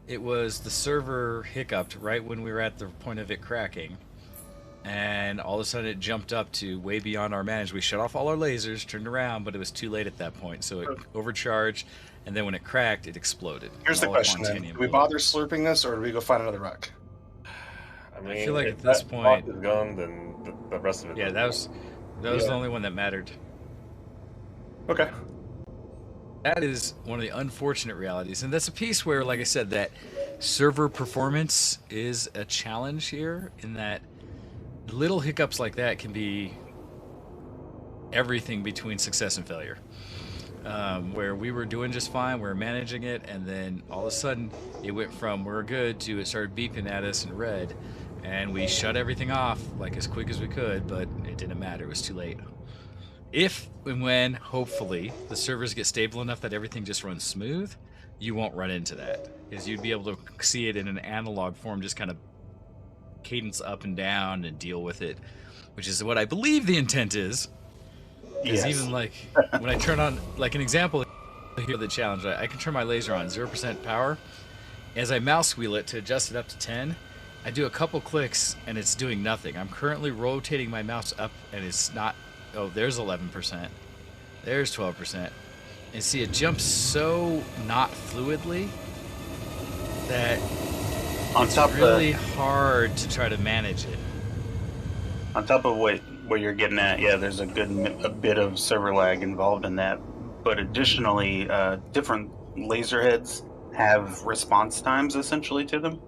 It was the server hiccuped right when we were at the point of it cracking. And all of a sudden it jumped up to way beyond our manage. We shut off all our lasers, turned around, but it was too late at that point. So it overcharged, and then when it cracked, it exploded. Here's the All the question then. Quantanium Do we blew up. bother slurping this, or do we go find another rock? I mean, feel like if at this that point- rock is gone, then the rest of it. Yeah, that was the only one that mattered. Okay. That is one of the unfortunate realities. And that's a piece where, like I said, that server performance is a challenge here in that little hiccups like that can be everything between success and failure. Where we were doing just fine, we were managing it, and then all of a sudden it went from we're good to it started beeping at us in red, and we shut everything off like as quick as we could, but it didn't matter, it was too late. If and when, hopefully, the servers get stable enough that everything just runs smooth, you won't run into that, because you'd be able to see it in an analog form, just kind of cadence up and down and deal with it, which is what I believe the intent is. Because even like when I turn on, like an example here of the challenge, I can turn my laser on 0% power. As I mouse wheel it to adjust it up to 10, I do a couple clicks and it's doing nothing. I'm currently rotating my mouse up and it's not. Oh, there's 11%. There's 12%. And see, it jumps so not fluidly that On it's top really hard to try to manage it. on top of what what you're getting at. Yeah, there's a bit of server lag involved in that. But additionally, different laser heads have response times essentially to them.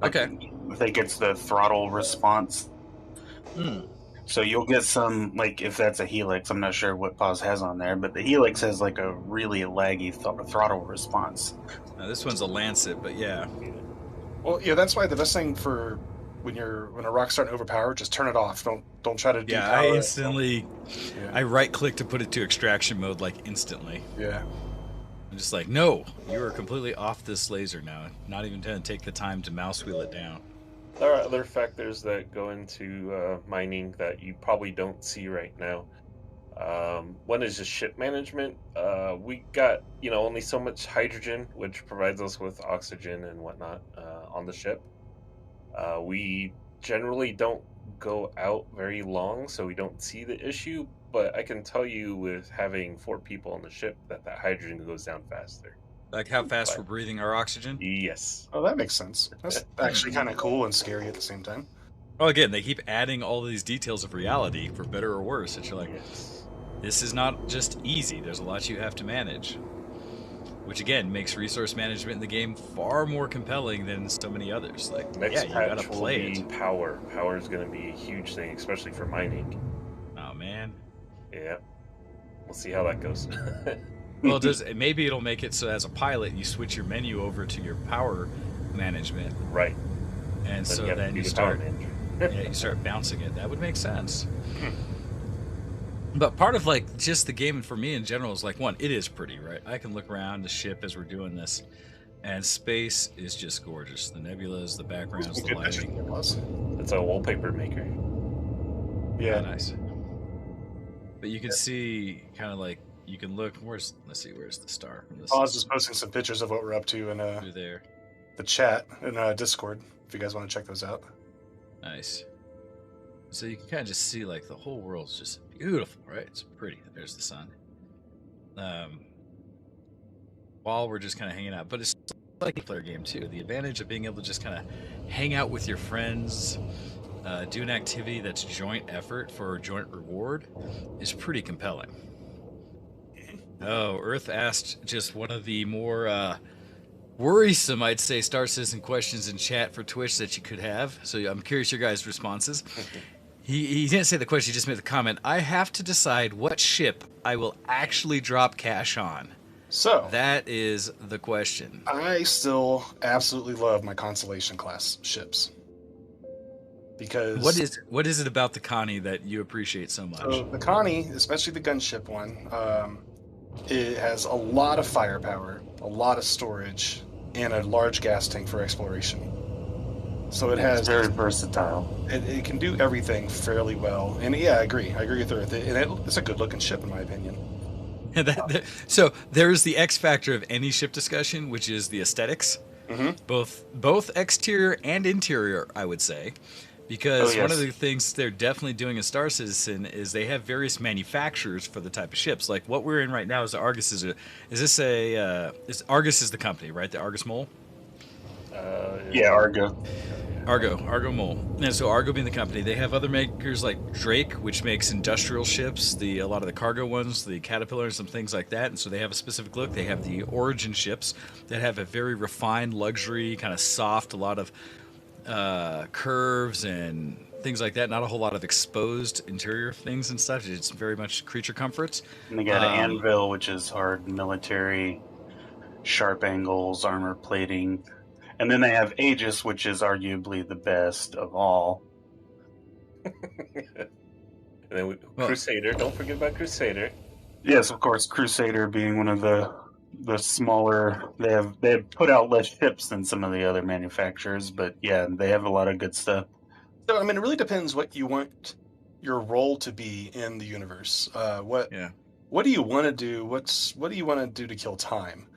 Like, Okay. I think it's the throttle response. So you'll get some, like, if that's a Helix, I'm not sure what Paz has on there, but the Helix has like a really laggy throttle response. Now, this one's a Lancet, but yeah. Well, yeah, that's why the best thing for when a rock's starting to overpower, just turn it off. Don't try to Yeah, depower I it. instantly, Yeah. I right-click to put it to extraction mode, like, instantly. Yeah. I'm just like, no, you are completely off this laser now. Not even going to take the time to mouse wheel it down. There are other factors that go into mining that you probably don't see right now. One is just ship management. We got only so much hydrogen, which provides us with oxygen and whatnot on the ship. We generally don't go out very long, so we don't see the issue. But I can tell you, with having 4 people on the ship, that hydrogen goes down faster. Like how fast we're breathing our oxygen? Yes. Oh, that makes sense. That's actually kind of cool and scary at the same time. Oh, again, they keep adding all these details of reality, for better or worse. And you're like, Yes. this is not just easy. There's a lot you have to manage. Which, again, makes resource management in the game far more compelling than so many others. Like, Next yeah, you gotta patch will play be it. power. Power is going to be a huge thing, especially for mining. Oh, man. Yeah. We'll see how that goes. Well, maybe it'll make it so as a pilot, you switch your menu over to your power management. Right. And Then so you have to then be you the power start... manager. Yeah, you start bouncing it. That would make sense. But part of like just the game for me in general is like, one, it is pretty, right? I can look around the ship as we're doing this, and space is just gorgeous. The nebulas, the backgrounds, the Good picture lighting. it was. It's a wallpaper maker. Yeah. Oh, nice. But you can see kind of like you can look. Where's the star? From this Oz is posting some pictures of what we're up to in through there. the chat in Discord. If you guys want to check those out. Nice. So you can kind of just see like the whole world's just beautiful, right? It's pretty. There's the sun. While we're just kind of hanging out, but it's like a player game too. The advantage of being able to just kind of hang out with your friends, do an activity that's joint effort for joint reward is pretty compelling. Oh, Earth asked just one of the more worrisome, I'd say, Star Citizen questions in chat for Twitch that you could have. So I'm curious your guys' responses. He didn't say the question, he just made the comment. I have to decide what ship I will actually drop cash on. So That is the question. I still absolutely love my Constellation class ships. Because What is it about the Connie that you appreciate so much? so the Connie, especially the gunship one, it has a lot of firepower, a lot of storage, and a large gas tank for exploration. So it has It's very versatile. it can do everything fairly well. And yeah, I agree with Earth. It's a good looking ship in my opinion. So there's the X factor of any ship discussion, which is the aesthetics, both exterior and interior, I would say, because one of the things they're definitely doing in Star Citizen is they have various manufacturers for the type of ships. Like what we're in right now is the Argus. Is Argus is the company, right? The Argus Mole. Yeah, Argo. Argo Mole. And so Argo being the company, they have other makers like Drake, which makes industrial ships, a lot of the cargo ones, the Caterpillar and some things like that. And so they have a specific look. They have the Origin ships that have a very refined, luxury, kind of soft, a lot of curves and things like that. Not a whole lot of exposed interior things and stuff. It's very much creature comforts. And they got an Anvil, which is hard military, sharp angles, armor plating. And then they have Aegis, which is arguably the best of all. And then Crusader. Don't forget about Crusader. Yes, of course, Crusader being one of the smaller. They have put out less ships than some of the other manufacturers, but yeah, they have a lot of good stuff. So I mean, it really depends what you want your role to be in the universe. What do you want to do? What do you want to do to kill time?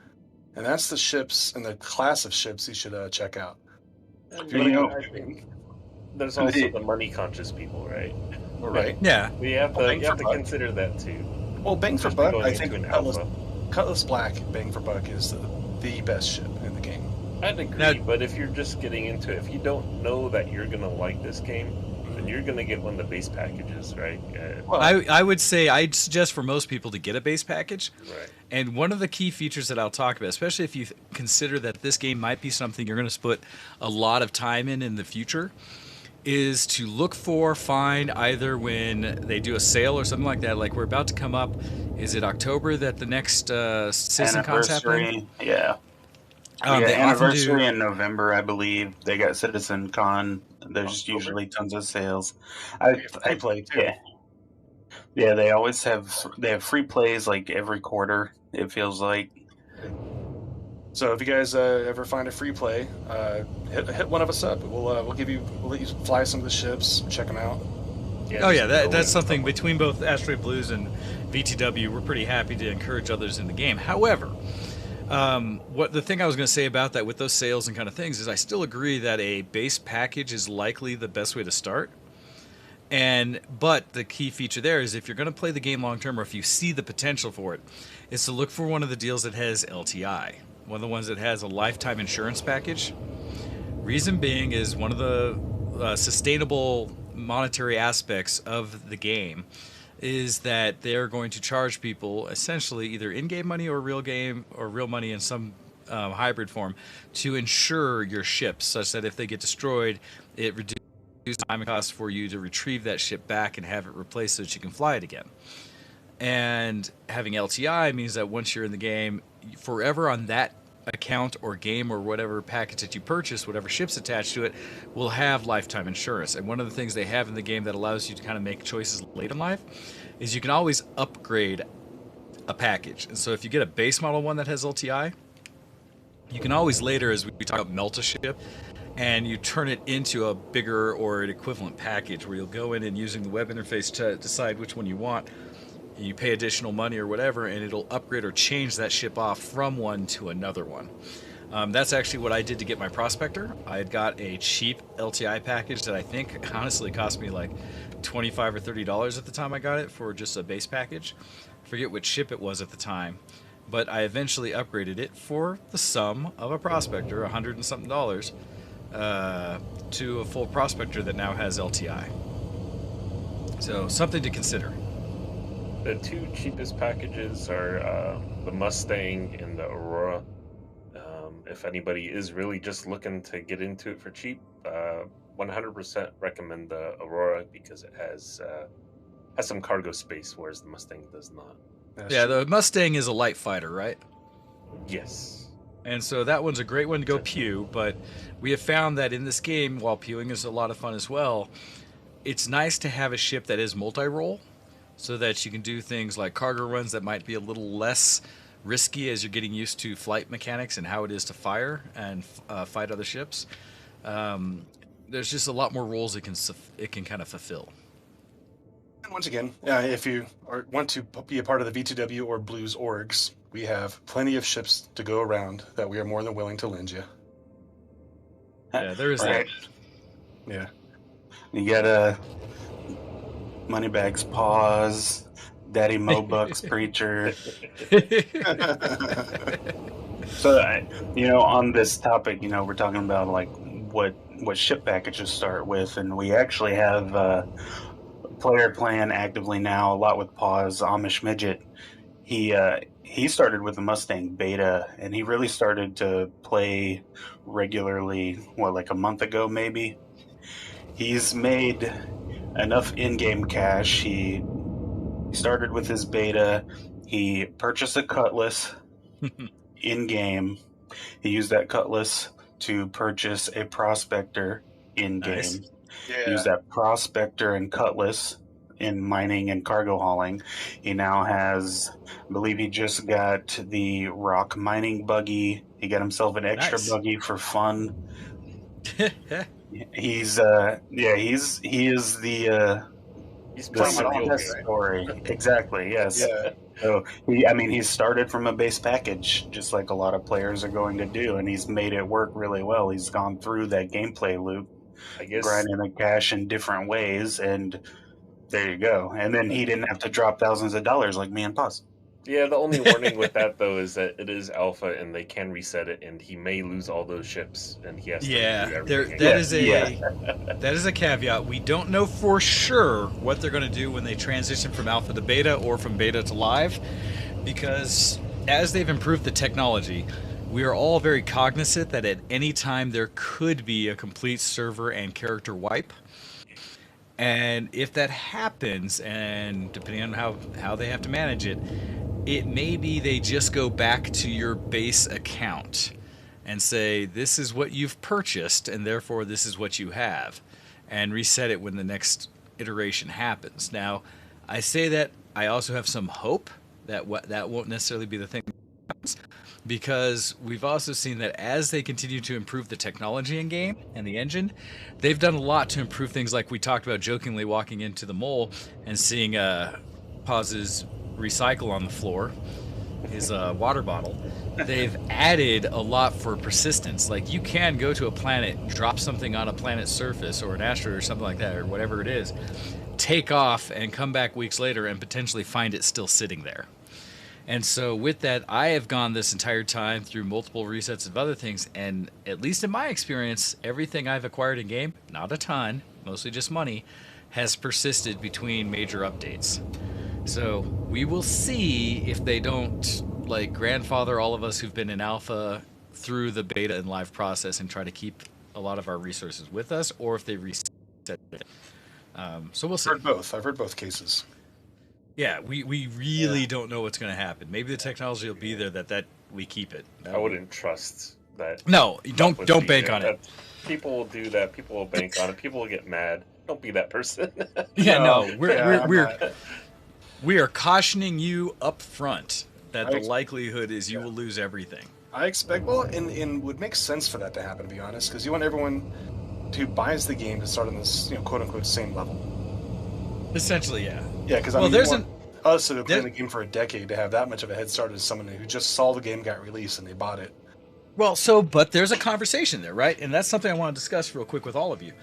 And that's the ships and the class of ships you should check out. I think there's also the money-conscious people, right? Right. Yeah. You have to consider that too. Well, bang for buck, I think Alpha. Cutlass Black bang for buck is the best ship in the game. I'd agree, but if you're just getting into it, if you don't know that you're gonna like this game, then you're going to get one of the base packages, right? Well, I would say I'd suggest for most people to get a base package. Right. And one of the key features that I'll talk about, especially if you consider that this game might be something you're going to put a lot of time in the future, is to find either when they do a sale or something like that. Like we're about to come up. Is it October that the next CitizenCon's happening? Yeah. They anniversary in November, I believe. They got CitizenCon. There's October? usually tons of sales. I play too. Yeah. Yeah, they have free plays like every quarter, it feels like. So if you guys ever find a free play, hit one of us up. We'll let you fly some of the ships, check them out. That's something between both Asteroid Blues and VTW. We're pretty happy to encourage others in the game. However, what the thing I was going to say about that with those sales and kind of things is I still agree that a base package is likely the best way to start. But the key feature there is if you're going to play the game long term, or if you see the potential for it, is to look for one of the deals that has LTI, one of the ones that has a lifetime insurance package. Reason being is one of the sustainable monetary aspects of the game is that they're going to charge people essentially either in-game money or real money in some hybrid form to insure your ships, such that if they get destroyed, it reduces the time it costs for you to retrieve that ship back and have it replaced so that you can fly it again. And having LTI means that once you're in the game, forever on that account or game or whatever package that you purchase, whatever ship's attached to it, will have lifetime insurance. And one of the things they have in the game that allows you to kind of make choices late in life is you can always upgrade a package. And so if you get a base model one that has LTI, you can always later, as we talk about, melt a ship and you turn it into a bigger or an equivalent package where you'll go in and using the web interface to decide which one you want. You pay additional money or whatever, and it'll upgrade or change that ship off from one to another one. That's actually what I did to get my Prospector. I had got a cheap LTI package that I think honestly cost me like $25 or $30 at the time I got it for just a base package. I forget which ship it was at the time, but I eventually upgraded it for the sum of a Prospector, $100 and something, to a full Prospector that now has LTI. So something to consider. The two cheapest packages are the Mustang and the Aurora. If anybody is really just looking to get into it for cheap, 100% recommend the Aurora because it has some cargo space, whereas the Mustang does not. The Mustang is a light fighter, right? Yes. And so that one's a great one to go pew, but we have found that in this game, while pewing is a lot of fun as well, it's nice to have a ship that is multi-role, so that you can do things like cargo runs that might be a little less risky as you're getting used to flight mechanics and how it is to fire and fight other ships. There's just a lot more roles it can kind of fulfill. And once again, if you want to be a part of the VTW or Blues orgs, we have plenty of ships to go around that we are more than willing to lend you. Yeah, there is that. Yeah. You got Moneybags Paws, Daddy Mobucks Preacher. So, on this topic, we're talking about like what ship packages start with, and we actually have a player playing actively now a lot with Paws, Amish Midget. He started with the Mustang beta, and he really started to play regularly, like a month ago maybe. He's made enough in-game cash. He started with his beta. He purchased a cutlass in-game. He used that cutlass to purchase a Prospector in-game. Nice. Yeah. Used that Prospector and cutlass in mining and cargo hauling. He now has, I believe he just got the rock mining buggy. He got himself an extra buggy for fun. He is the success story. Exactly. Yes. Yeah. So he started from a base package, just like a lot of players are going to do, and he's made it work really well. He's gone through that gameplay loop, grinding the cash in different ways, and there you go. And then he didn't have to drop thousands of dollars like me and Paz. Yeah, the only warning with that though is that it is alpha and they can reset it, and he may lose all those ships, and he has to Yeah, do there everything that again. is that is a caveat. We don't know for sure what they're going to do when they transition from alpha to beta or from beta to live, because as they've improved the technology, we are all very cognizant that at any time there could be a complete server and character wipe. And if that happens, and depending on how they have to manage it, it may be they just go back to your base account and say, this is what you've purchased, and therefore this is what you have, and reset it when the next iteration happens. Now, I say that I also have some hope that that won't necessarily be the thing, because we've also seen that as they continue to improve the technology in game and the engine, they've done a lot to improve things like we talked about jokingly walking into the mole and seeing Paz's recycle on the floor, his water bottle. They've added a lot for persistence. Like, you can go to a planet, drop something on a planet's surface or an asteroid or something like that, or whatever it is, take off and come back weeks later and potentially find it still sitting there. And so with that, I have gone this entire time through multiple resets of other things, and at least in my experience, everything I've acquired in game, not a ton, mostly just money, has persisted between major updates. So we will see if they don't like grandfather all of us who've been in alpha through the beta and live process and try to keep a lot of our resources with us, or if they reset it. So we'll see. I've heard both cases. Yeah, we really don't know what's going to happen. Maybe the technology will be there that we keep it. I wouldn't trust that. No, don't bank on it. People will do that. People will bank on it. People will get mad. Don't be that person. Yeah, no, we are cautioning you up front that the likelihood is you will lose everything. I expect, well, and would make sense for that to happen, to be honest, because you want everyone who buys the game to start on this, quote unquote, same level. Essentially, yeah. Yeah, because us that have been playing the game for a decade to have that much of a head start as someone who just saw the game got released and they bought it. Well, but there's a conversation there, right? And that's something I want to discuss real quick with all of you.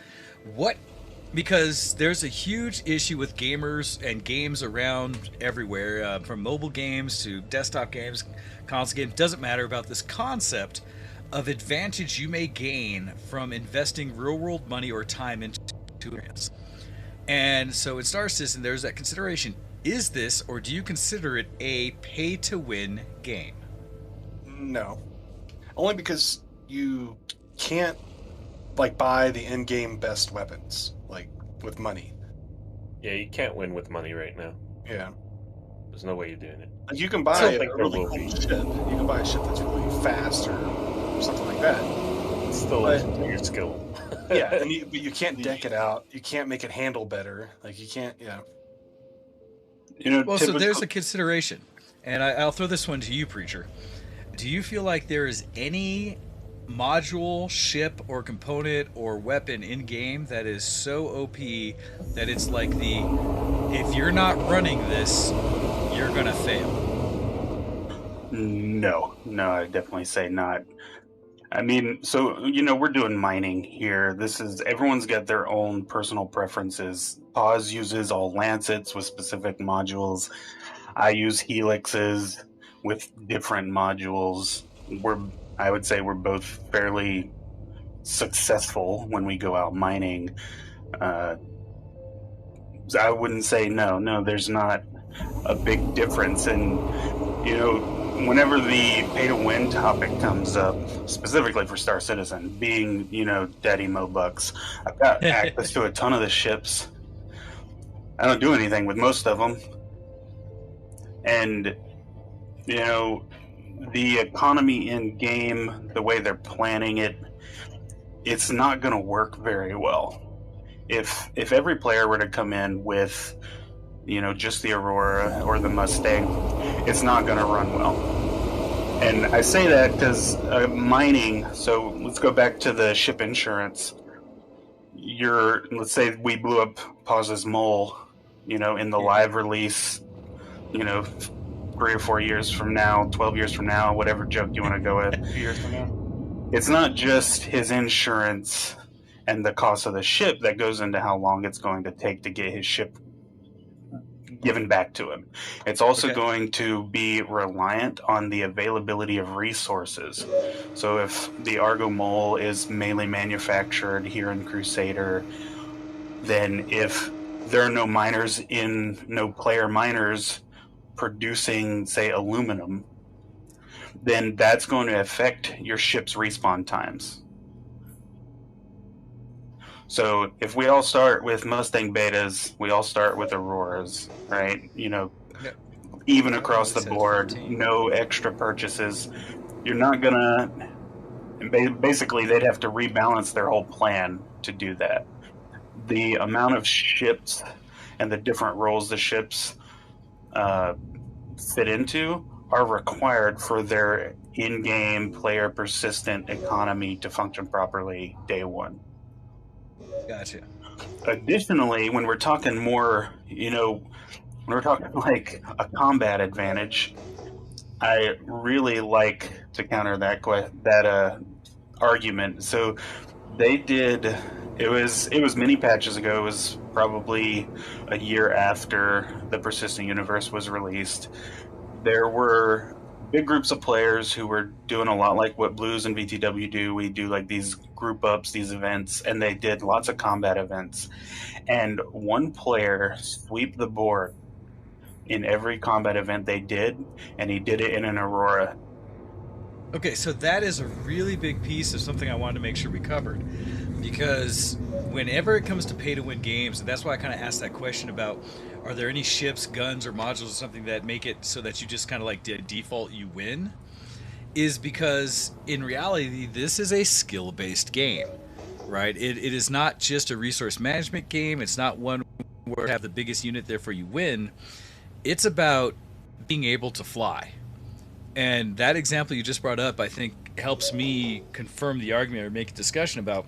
Because there's a huge issue with gamers and games around everywhere, from mobile games to desktop games, console games, doesn't matter, about this concept of advantage you may gain from investing real-world money or time into experience. And so in Star Citizen, there's that consideration. Is this, or do you consider it, a pay-to-win game? No. Only because you can't, buy the in-game best weapons, with money. Yeah, you can't win with money right now. Yeah. There's no way you're doing it. You can buy a really cool ship. You can buy a ship that's really fast or something like that. It's still your skill. Yeah, but you can't deck it out. You can't make it handle better. You can't, yeah. So there's a consideration. And I'll throw this one to you, Preacher. Do you feel like there is any module, ship, or component or weapon in game that is so OP that it's like if you're not running this, you're gonna fail? No, I definitely say not. I mean, so we're doing mining here. Everyone's got their own personal preferences. Paz uses all lancets with specific modules. I use helixes with different modules. I would say we're both fairly successful when we go out mining. I wouldn't say no, there's not a big difference. And, whenever the pay-to-win topic comes up, specifically for Star Citizen, being, Daddy Mobucks, I've got access to a ton of the ships. I don't do anything with most of them. And, the economy in game, the way they're planning it, it's not going to work very well. If every player were to come in with, just the Aurora or the Mustang, it's not going to run well. And I say that because mining, so let's go back to the ship insurance. Let's say we blew up Paz's Mole, in the live release, 3 or 4 years from now, 12 years from now, whatever joke you want to go with. 2 years from now. It's not just his insurance and the cost of the ship that goes into how long it's going to take to get his ship given back to him. It's also Okay. going to be reliant on the availability of resources. So if the Argo Mole is mainly manufactured here in Crusader, then if there are no player miners producing, say, aluminum, then that's going to affect your ship's respawn times. So if we all start with Mustang Betas, we all start with Auroras, right? Yep. Even across the This has board, 15. no extra purchases. You're not gonna. Basically, they'd have to rebalance their whole plan to do that. The amount of ships and the different roles the ships fit into are required for their in-game player persistent economy to function properly day one. Gotcha. Additionally, when we're talking more, when we're talking like a combat advantage, I really like to counter that argument. So they did. It was many patches ago. It was probably a year after the Persistent Universe was released. There were big groups of players who were doing a lot like what Blues and VTW do. We do like these group ups, these events, and they did lots of combat events. And one player swept the board in every combat event they did, and he did it in an Aurora. Okay, so that is a really big piece of something I wanted to make sure we covered. Because whenever it comes to pay-to-win games, and that's why I kind of asked that question about, are there any ships, guns, or modules or something that make it so that you just kind of like default you win? Is because in reality, this is a skill-based game, right? It is not just a resource management game. It's not one where you have the biggest unit, therefore you win. It's about being able to fly. And that example you just brought up, I think, helps me confirm the argument or make a discussion about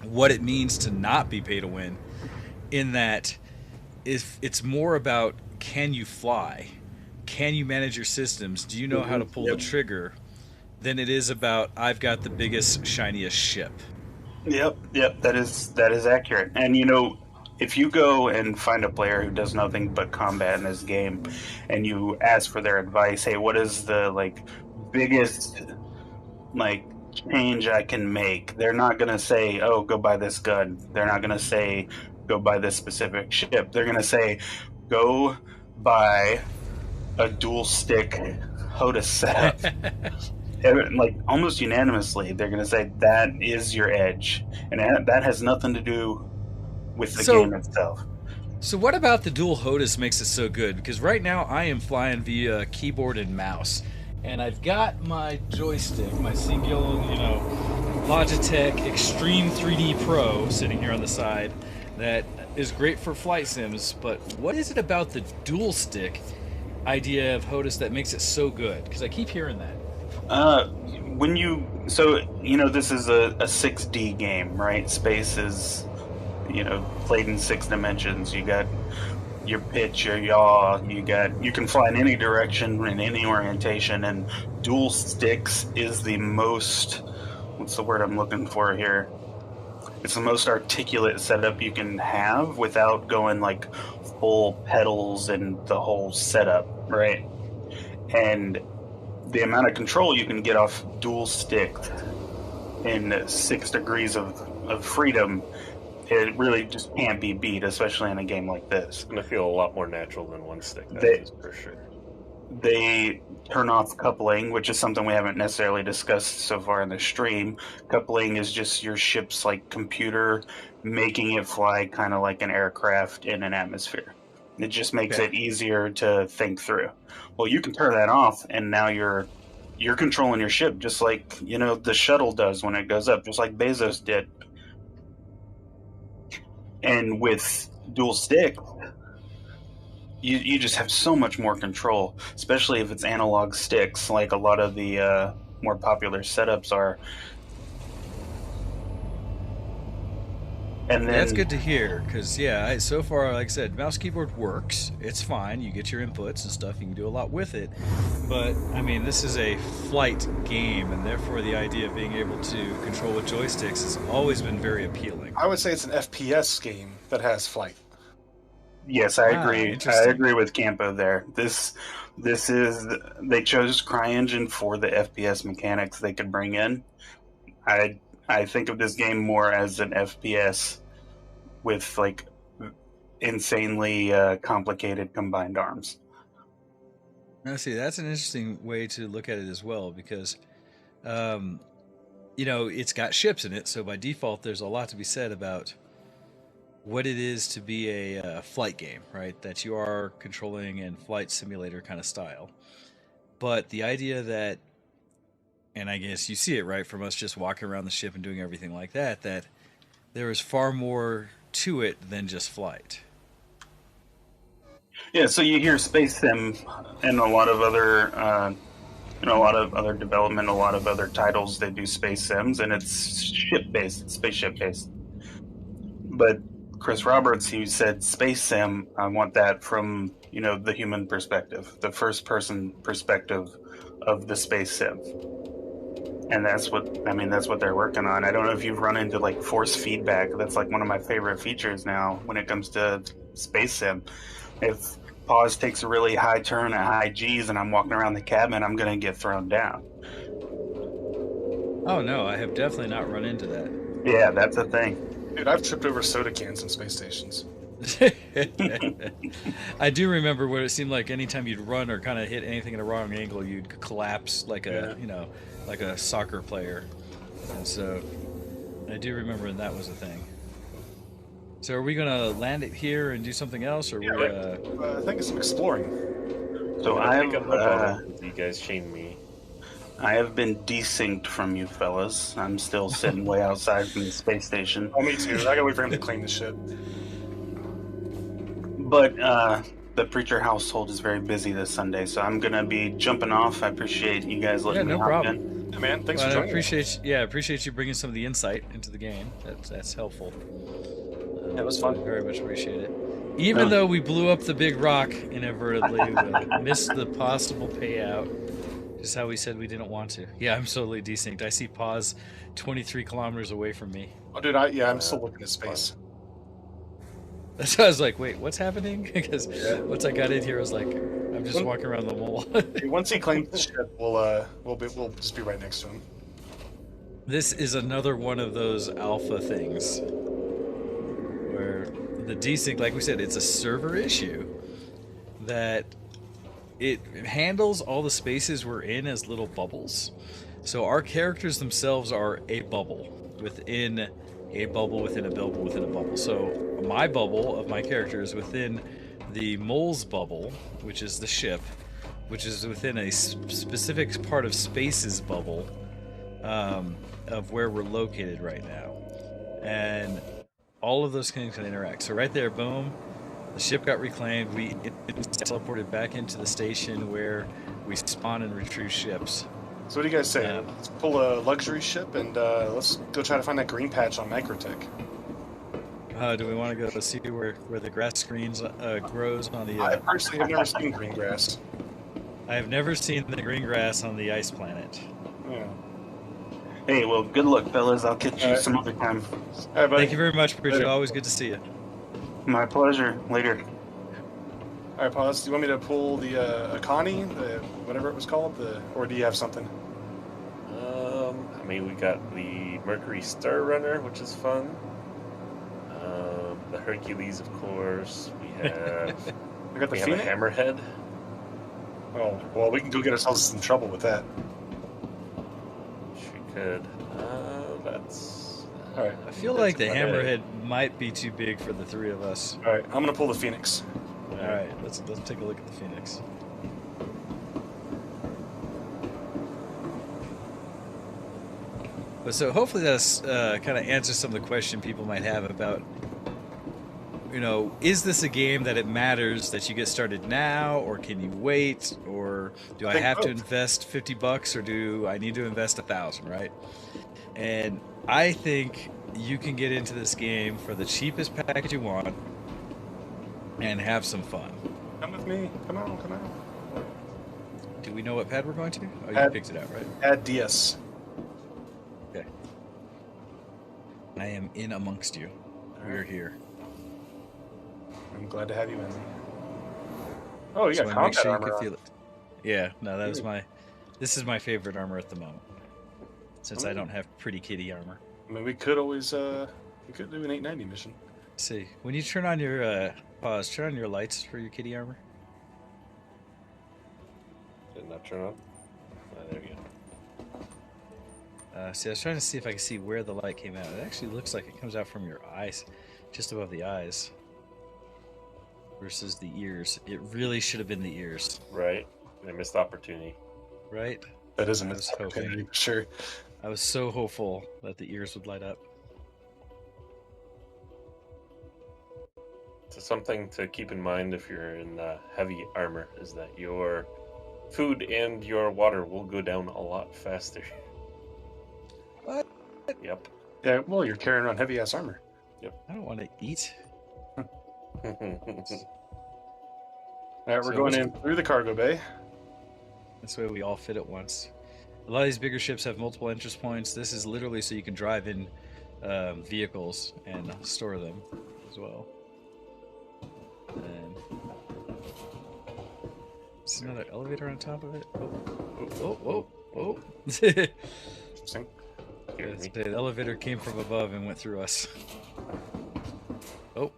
what it means to not be pay to win, in that if it's more about, can you fly? Can you manage your systems? Do you know how to pull the trigger? Than it is about, I've got the biggest, shiniest ship. Yep, that is accurate. And if you go and find a player who does nothing but combat in this game, and you ask for their advice, hey, what is the biggest change I can make? They're not gonna say, oh, go buy this gun. They're not gonna say, go buy this specific ship. They're gonna say, go buy a dual stick HOTAS setup. Almost unanimously, they're gonna say that is your edge, and that has nothing to do with the game itself. So what about the dual HOTAS makes it so good? Because right now I am flying via keyboard and mouse, and I've got my joystick, my singular, Logitech Extreme 3D Pro sitting here on the side that is great for flight sims, but what is it about the dual stick idea of HOTAS that makes it so good? Because I keep hearing that. This is a 6D game, right? Space is played in 6 dimensions. You got your pitch, your yaw, you can fly in any direction, in any orientation, and dual sticks is the most, what's the word I'm looking for here? It's the most articulate setup you can have without going full pedals and the whole setup, right? And the amount of control you can get off dual stick in 6 degrees of freedom, it really just can't be beat, especially in a game like this. It's going to feel a lot more natural than one stick, that is for sure. They turn off coupling, which is something we haven't necessarily discussed so far in the stream. Coupling is just your ship's computer making it fly kind of like an aircraft in an atmosphere. It just makes it easier to think through. Well, you can turn that off, and now you're controlling your ship just like the shuttle does when it goes up, just like Bezos did. And with dual stick, you just have so much more control, especially if it's analog sticks, like a lot of the more popular setups are. And then, that's good to hear, because so far, like I said, mouse keyboard works. It's fine. You get your inputs and stuff. You can do a lot with it. But I mean, this is a flight game, and therefore the idea of being able to control with joysticks has always been very appealing. I would say it's an FPS game that has flight. Yes, I agree. I Interesting. agree with Campo there. This is they chose CryEngine for the FPS mechanics they could bring in. I think of this game more as an FPS with like insanely complicated combined arms. Now, see, that's an interesting way to look at it as well, because, it's got ships in it, so by default, there's a lot to be said about what it is to be a flight game, right? That you are controlling in flight simulator kind of style. But the idea that, and I guess you see it, right, from us just walking around the ship and doing everything like that, that there is far more to it than just flight. Yeah, so you hear space sim and a lot of other, a lot of other development, a lot of other titles. They do space sims, and it's ship based, spaceship based. But Chris Roberts, he said space sim. I want that from the human perspective, the first person perspective of the space sim. And that's what they're working on. I don't know if you've run into like force feedback. That's like one of my favorite features now when it comes to space sim. If pause takes a really high turn at high G's and I'm walking around the cabin, I'm going to get thrown down. Oh, no, I have definitely not run into that. Yeah, that's a thing. Dude, I've tripped over soda cans in space stations. I do remember what it seemed like anytime you'd run or kind of hit anything at a wrong angle, you'd collapse like like a soccer player. And so I do remember when that was a thing. So are we going to land it here and do something else, or I think it's some exploring. So you guys chain me. I have been desynced from you fellas. I'm still sitting way outside from the space station. Oh, me too. I gotta wait for him to clean the ship. But the Preacher household is very busy this Sunday, so I'm gonna be jumping off. I appreciate you guys letting me hop in. Yeah, man. Thanks for I joining. appreciate you bringing some of the insight into the game. That's helpful. Yeah, it was fun. Very much appreciate it. Even though we blew up the big rock inadvertently, we missed the possible payout. Just how we said we didn't want to. Yeah, I'm totally desynced. I see pause 23 kilometers away from me. Oh, dude, I'm still looking at space. That's why I was like, wait, what's happening? Because once I got in here, I was like, I'm just walking around the mole. Once he claims the ship, we'll just be right next to him. This is another one of those alpha things where the desync, like we said, it's a server issue that it handles all the spaces we're in as little bubbles. So our characters themselves are a bubble within a bubble within a bubble within a bubble. So my bubble of my character is within the mole's bubble, which is the ship, which is within a specific part of space's bubble of where we're located right now. And all of those things can interact. So right there, boom, the ship got reclaimed. We teleported back into the station where we spawn and retrieve ships. So what do you guys say? Let's pull a luxury ship and let's go try to find that green patch on Microtech. Do we want to go see where the grass grows on the... I personally have never seen green grass. I have never seen the green grass on the ice planet. Yeah. Hey, well, good luck, fellas. I'll catch you some other time. All right, buddy. Thank you very much, Bridget. Always good to see you. My pleasure. Later. All right, pause. Do you want me to pull the Akani, whatever it was called, or do you have something? We got the Mercury Star Runner, which is fun. The Hercules, of course. We have. We got the have a Hammerhead. Oh, well, we can go get ourselves in trouble with that. We could. That's. All right. I feel like the Hammerhead might be too big for the three of us. All right, I'm gonna pull the Phoenix. All right, let's take a look at the Phoenix. But so hopefully that's kind of answers some of the question people might have about, is this a game that it matters that you get started now, or can you wait, or do I have to invest $50, or do I need to invest 1,000, right? And I think you can get into this game for the cheapest package you want and have some fun. Come with me. Come on. Do we know what pad we're going to? Oh, you picked it out, right? Add DS. Okay. I am in amongst you. We're here. I'm glad to have you in. Oh, you So got I make combat sure you armor can on. feel it. Yeah, no, that is this is my favorite armor at the moment. Since I don't have pretty kitty armor. I mean, we could always, we could do an 890 mission. Let's see, when you turn on your, turn on your lights for your kitty armor. Did not turn on. There you go. See, I was trying to see if I can see where the light came out. It actually looks like it comes out from your eyes, just above the eyes. Versus the ears. It really should have been the ears. Right. I missed opportunity. Right? That is a I was missed opportunity, hoping. for sure. I was so hopeful that the ears would light up. So something to keep in mind if you're in heavy armor is that your food and your water will go down a lot faster. What? Yep. Yeah, well, you're carrying around heavy-ass armor. I don't want to eat. All right, we're going in through the cargo bay. This way we all fit at once. A lot of these bigger ships have multiple entrance points. This is literally so you can drive in vehicles and store them as well. And there's another elevator on top of it. Oh. Interesting. The elevator came from above and went through us. Oh.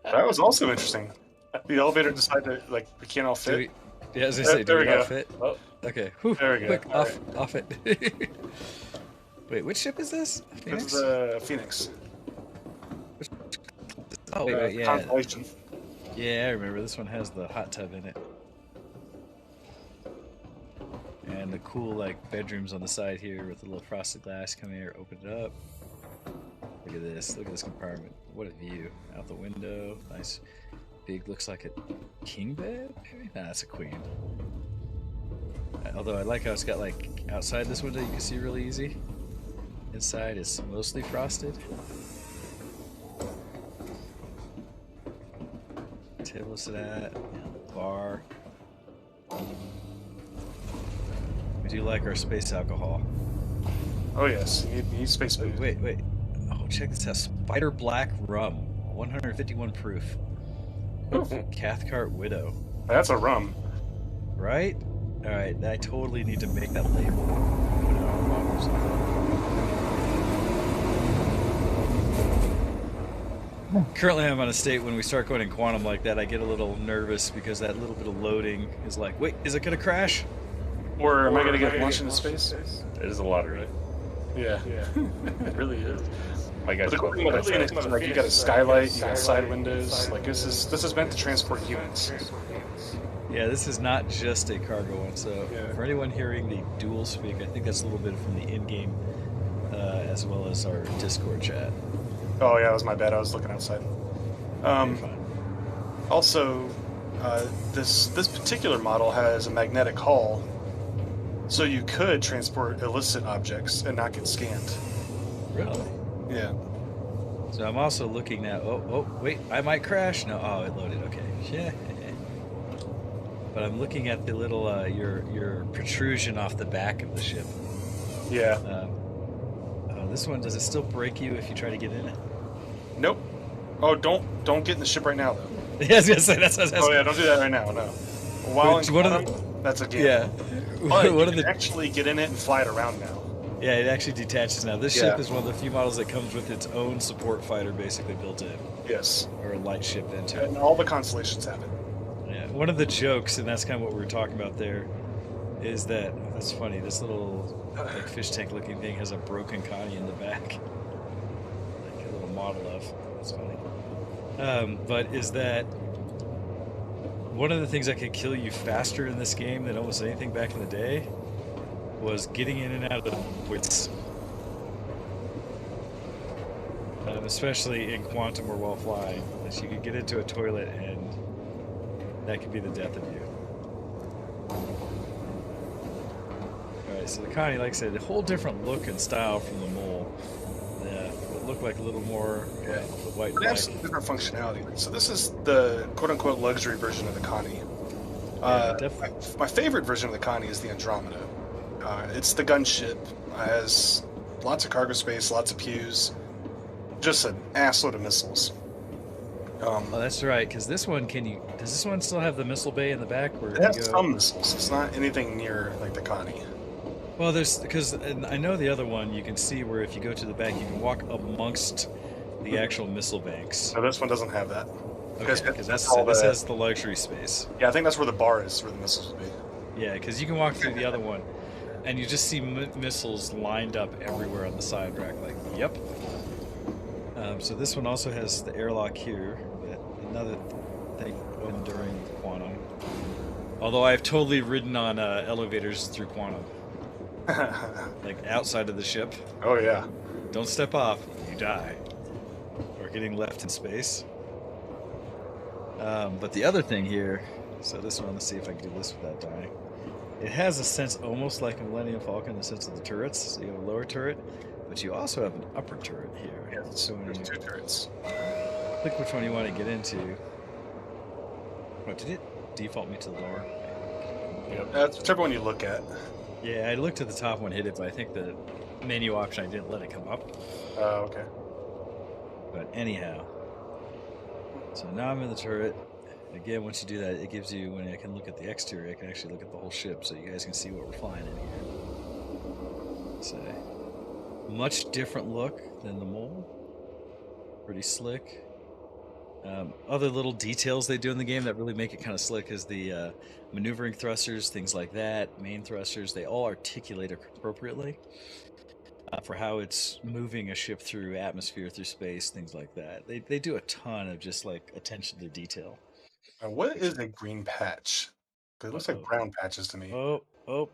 That was also interesting. The elevator decided, like, we can't all fit. Yeah, as I say, There do we we all go. fit? Oh, Okay. Whew, There we go. quick, All off it. Wait, which ship is this? Phoenix? This is Phoenix. Oh, wait, yeah. Constellation. Yeah, I remember. This one has the hot tub in it. And the cool, like, bedrooms on the side here with the little frosted glass. Come here, open it up. Look at this. Look at this compartment. What a view. Out the window. Nice. Big, looks like a king bed, maybe? Nah, that's a queen. Although I like how it's got, like, outside this window you can see really easy. Inside it's mostly frosted. Table to that. Bar. We do like our space alcohol. Oh, yes. You need space food. Wait. Oh, check this out. Spider Black Rum. 151 proof. Cathcart Widow. That's a rum. Right? Alright, I totally need to make that label. Put it on a bottle or something. Currently I'm on a state when we start going in quantum like that, I get a little nervous because that little bit of loading is like, wait, is it going to crash? Or am I going to get launched into space? it is a lottery. Yeah. It really is. My guys But the cool thing about Phoenix is, like, you got a skylight, you got side windows. Like, this is meant to transport humans. Yeah, this is not just a cargo one, so Yeah. for anyone hearing the dual speak, I think that's a little bit from the in-game as well as our Discord chat. Oh, yeah, that was my bad. I was looking outside. You're fine. Also, this particular model has a magnetic hull, so you could transport illicit objects and not get scanned. Really? Yeah. So I'm also looking at, wait, I might crash. No, oh, it loaded, okay. Yeah. But I'm looking at the little, your protrusion off the back of the ship. Yeah. This one, does it still break you if you try to get in it? Nope. Oh, don't get in the ship right now, though. Yeah, I was gonna say, that's Oh, yeah, don't do that right now, no. While Which in one of quantum, that's a game. Yeah. But One you of can the actually get in it and fly it around now. Yeah, it actually detaches now. This Yeah. ship is one of the few models that comes with its own support fighter basically built in, Yes. or a light ship into it. And all the constellations have it. Yeah, one of the jokes, and that's kind of what we were talking about there, is that that's funny. This little like fish tank looking thing has a broken Connie in the back, like a little model of. That's funny. But is that one of the things that could kill you faster in this game than almost anything back in the day was getting in and out of the voids. Especially in quantum or while flying, as you could get into a toilet and that could be the death of you. Alright, so the Connie, like I said, a whole different look and style from the Mole. Yeah, it looked like a little more the white and But black. absolutely different functionality. So this is the quote-unquote luxury version of the Connie. definitely. My favorite version of the Connie is the Andromeda. It's the gunship. Has lots of cargo space, lots of pews, just an assload of missiles. Oh, that's right. Because this one, does this one still have the missile bay in the back? Where It has some missiles. It's not anything near like the Connie. Well, because I know the other one, you can see where if you go to the back, you can walk amongst the actual missile banks. So this one doesn't have that. Because this has the luxury space. Yeah, I think that's where the bar is, where the missiles would be. Yeah, because you can walk through the other one, and you just see missiles lined up everywhere on the side rack. Like, yep. So this one also has the airlock here. Another thing when during Quantum. Although I've totally ridden on elevators through Quantum. Like outside of the ship. Oh yeah. Don't step off, you die. Or getting left in space. But the other thing here, so this one, let's see if I can do this without dying. It has a sense almost like a Millennium Falcon in the sense of the turrets. So you have a lower turret, but you also have an upper turret here. Yeah, so when there's you 2 turrets. click which one you want to get into. What, did it default me to the lower? Yep. That's whichever one you look at. Yeah, I looked at the top one, hit it, but I think the menu option, I didn't let it come up. Oh, okay. But anyhow, so now I'm in the turret. Again, once you do that, it gives you, when I can look at the exterior, I can actually look at the whole ship, so you guys can see what we're flying in here. So, much different look than the mole. Pretty slick. Other little details they do in the game that really make it kind of slick is the maneuvering thrusters, things like that, main thrusters, they all articulate appropriately for how it's moving a ship through atmosphere, through space, things like that. They do a ton of just like attention to detail. What is a green patch? Because it looks like brown patches to me. Oh.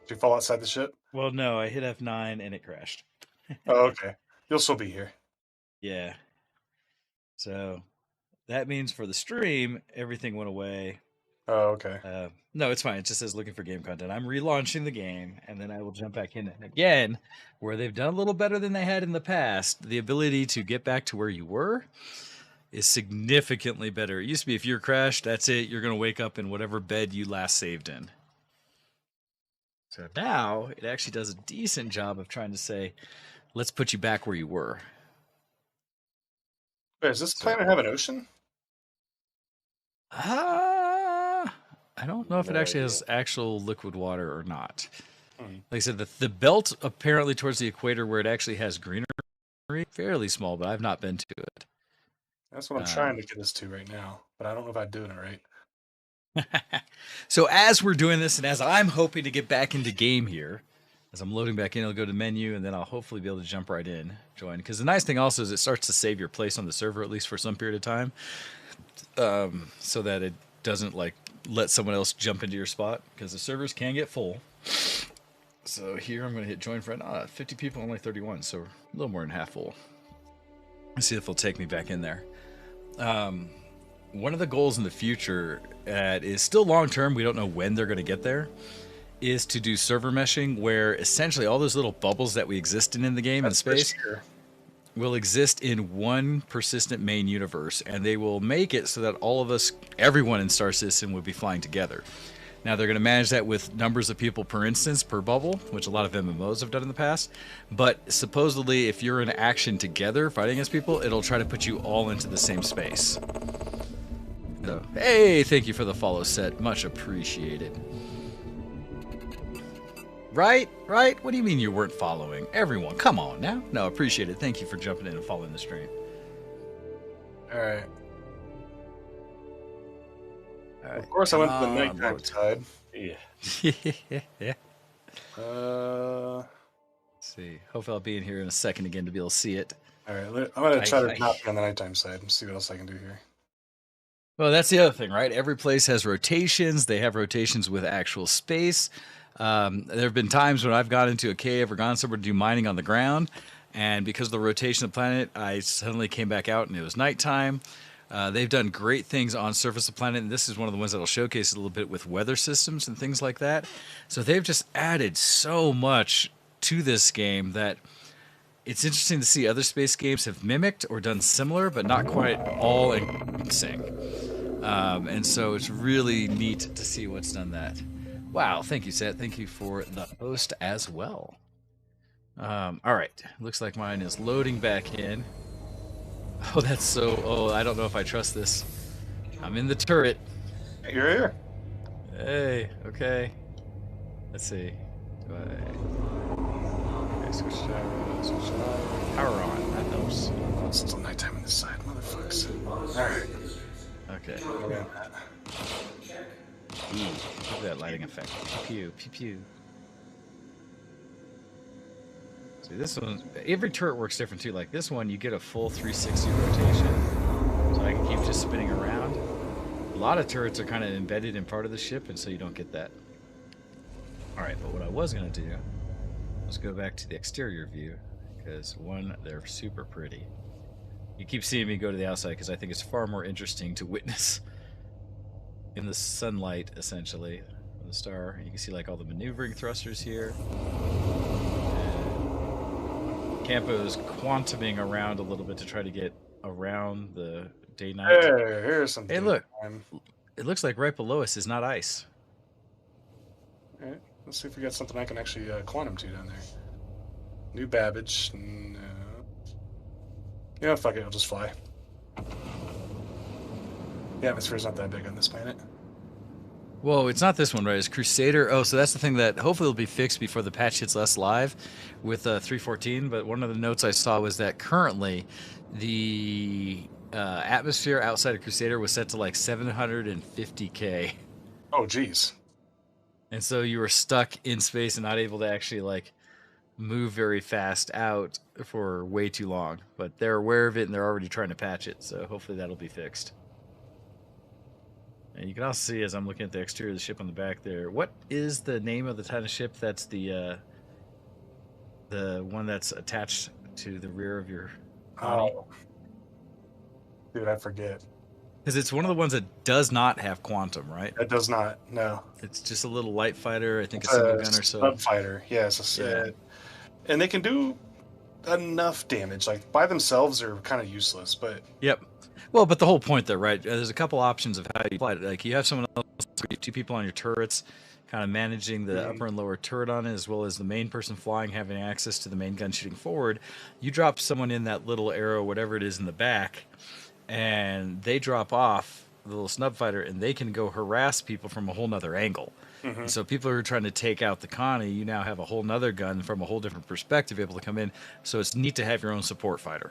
Did you fall outside the ship? Well, no, I hit F9 and it crashed. Oh, okay. You'll still be here. Yeah. So that means for the stream, everything went away. Oh, okay. No, it's fine. It just says looking for game content. I'm relaunching the game, and then I will jump back in. And again, where they've done a little better than they had in the past, the ability to get back to where you were is significantly better. It used to be if you're crashed, that's it. You're going to wake up in whatever bed you last saved in. So now it actually does a decent job of trying to say, let's put you back where you were. Wait, does this planet have an ocean? I don't know if it actually has actual liquid water or not. Hmm. Like I said, the belt apparently towards the equator where it actually has greenery, fairly small, but I've not been to it. That's what I'm trying to get us to right now, but I don't know if I'm doing it right. So as we're doing this, and as I'm hoping to get back into game here, as I'm loading back in, I'll go to menu, and then I'll hopefully be able to jump right in, join. Because the nice thing also is it starts to save your place on the server, at least for some period of time, so that it doesn't like let someone else jump into your spot, because the servers can get full. So here I'm going to hit join friend. 50 people, only 31, so a little more than half full. Let's see if they'll take me back in there. One of the goals in the future that is still long term, we don't know when they're going to get there, is to do server meshing, where essentially all those little bubbles that we exist in the game in space will exist in one persistent main universe, and they will make it so that all of us, everyone in Star Citizen, would be flying together. Now, they're going to manage that with numbers of people per instance, per bubble, which a lot of MMOs have done in the past. But supposedly, if you're in action together fighting against people, it'll try to put you all into the same space. So, hey, thank you for the follow set. Much appreciated. Right? What do you mean you weren't following? Everyone, come on now. No, appreciate it. Thank you for jumping in and following the stream. All right. Of course, I went to the nighttime side. Yeah. Yeah. Let's see. Hopefully I'll be in here in a second again to be able to see it. All right. I'm going to try to not be on the nighttime side and see what else I can do here. Well, that's the other thing, right? Every place has rotations. They have rotations with actual space. There have been times when I've gone into a cave or gone somewhere to do mining on the ground, and because of the rotation of the planet, I suddenly came back out and it was nighttime. They've done great things on surface of the planet, and this is one of the ones that I'll showcase a little bit with weather systems and things like that. So they've just added so much to this game that it's interesting to see other space games have mimicked or done similar, but not quite all in sync. And so it's really neat to see what's done that. Wow, thank you, Seth. Thank you for the host as well. All right, looks like mine is loading back in. Oh, that's so... Oh, I don't know if I trust this. I'm in the turret. You're here. Hey, okay. Let's see. Do I... Okay, switch it on. Power on. That helps. It's still nighttime on this side, motherfuckers. Alright. Okay. Yeah. E. Look at that lighting effect. Pew, pew, pew. See, this one, every turret works different too. Like this one, you get a full 360 rotation. So I can keep just spinning around. A lot of turrets are kind of embedded in part of the ship, and so you don't get that. Alright, but what I was going to do was go back to the exterior view, because one, they're super pretty. You keep seeing me go to the outside because I think it's far more interesting to witness in the sunlight, essentially, of the star. You can see like all the maneuvering thrusters here. And Campo's quantuming around a little bit to try to get around the day-night. Hey, here's some. Hey, look. It looks like right below us is not ice. Alright, let's see if we got something I can actually quantum to down there. New Babbage. No. Yeah, fuck it, I'll just fly. The atmosphere's not that big on this planet. Whoa, it's not this one, right? It's Crusader. Oh, so that's the thing that hopefully will be fixed before the patch hits us live with 3.14. But one of the notes I saw was that currently the atmosphere outside of Crusader was set to like 750K. Oh, geez. And so you were stuck in space and not able to actually like move very fast out for way too long. But they're aware of it and they're already trying to patch it. So hopefully that'll be fixed. And you can also see as I'm looking at the exterior of the ship on the back there. What is the name of the kind of ship that's the one that's attached to the rear of your Connie? Oh. Dude, I forget. Because it's one of the ones that does not have quantum, right? It does not, no. It's just a little light fighter, I think a single gun or so. Sub fighter, yes. Yeah. And they can do enough damage. Like, by themselves, they're kind of useless, but... Yep. Well, but the whole point, though, right? There's a couple options of how you fly it. Like, you have someone else, two people on your turrets, kind of managing the upper and lower turret on it, as well as the main person flying having access to the main gun shooting forward. You drop someone in that little arrow, whatever it is in the back, and they drop off the little snub fighter, and they can go harass people from a whole nother angle. And so people who are trying to take out the Connie, you now have a whole nother gun from a whole different perspective able to come in. So it's neat to have your own support fighter.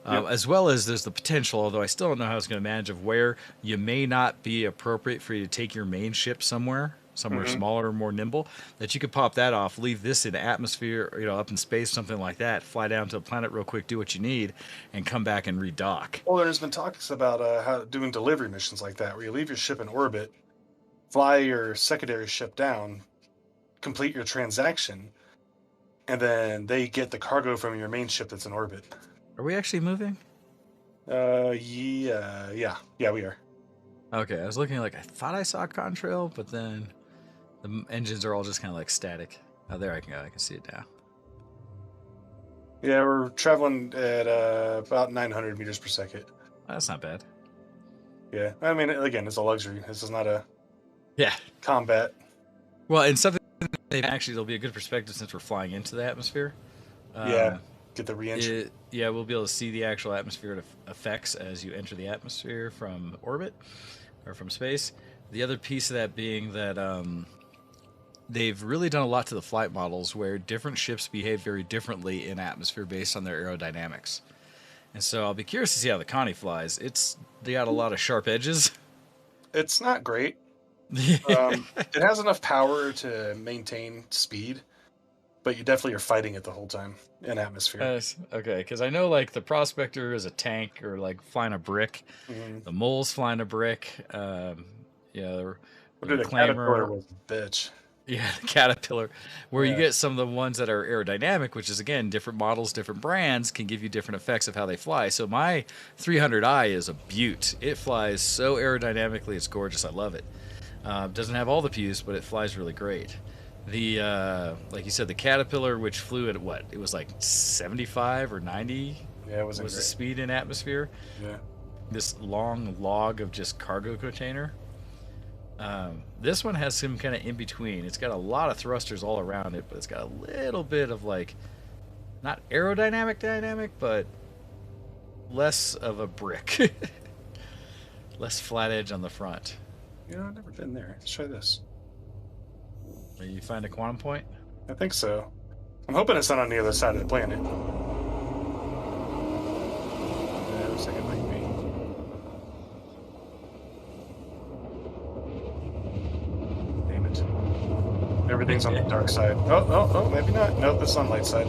As well as there's the potential, although I still don't know how it's going to manage, of where you may not be appropriate for you to take your main ship somewhere smaller, more nimble, that you could pop that off, leave this in atmosphere, up in space, something like that, fly down to a planet real quick, do what you need, and come back and redock. Well, there's been talks about how doing delivery missions like that, where you leave your ship in orbit, fly your secondary ship down, complete your transaction, and then they get the cargo from your main ship that's in orbit. Are we actually moving? Yeah, we are. Okay, I was looking like I thought I saw a contrail, but then the engines are all just kind of like static. Oh, there I can go. I can see it now. Yeah, we're traveling at about 900 meters per second. That's not bad. Yeah, I mean, again, it's a luxury. This is not a Yeah. combat. Well, and something actually it'll be a good perspective since we're flying into the atmosphere. Yeah, get the re-entry. Yeah, we'll be able to see the actual atmospheric effects as you enter the atmosphere from orbit or from space. The other piece of that being that they've really done a lot to the flight models where different ships behave very differently in atmosphere based on their aerodynamics. And so I'll be curious to see how the Connie flies. They got a lot of sharp edges. It's not great. It has enough power to maintain speed, but you definitely are fighting it the whole time in atmosphere. Okay, because I know like the Prospector is a tank or like flying a brick. The Mole's flying a brick. The Caterpillar was a bitch. Yeah, the Caterpillar, where you get some of the ones that are aerodynamic, which is, again, different models, different brands, can give you different effects of how they fly. So my 300i is a beaut. It flies so aerodynamically, it's gorgeous. I love it. Doesn't have all the pews, but it flies really great. The, like you said, the Caterpillar, which flew at what? It was like 75 or 90 was the speed in atmosphere. Yeah. This long log of just cargo container. This one has some kind of in between. It's got a lot of thrusters all around it, but it's got a little bit of like, not aerodynamic, but less of a brick. Less flat edge on the front. You know, I've never been there. Let's try this. You find a quantum point? I think so. I'm hoping it's not on the other side of the planet. Yeah, looks like it might be. Damn it. Everything's on the dark side. Oh, maybe not. Nope, it's on light side.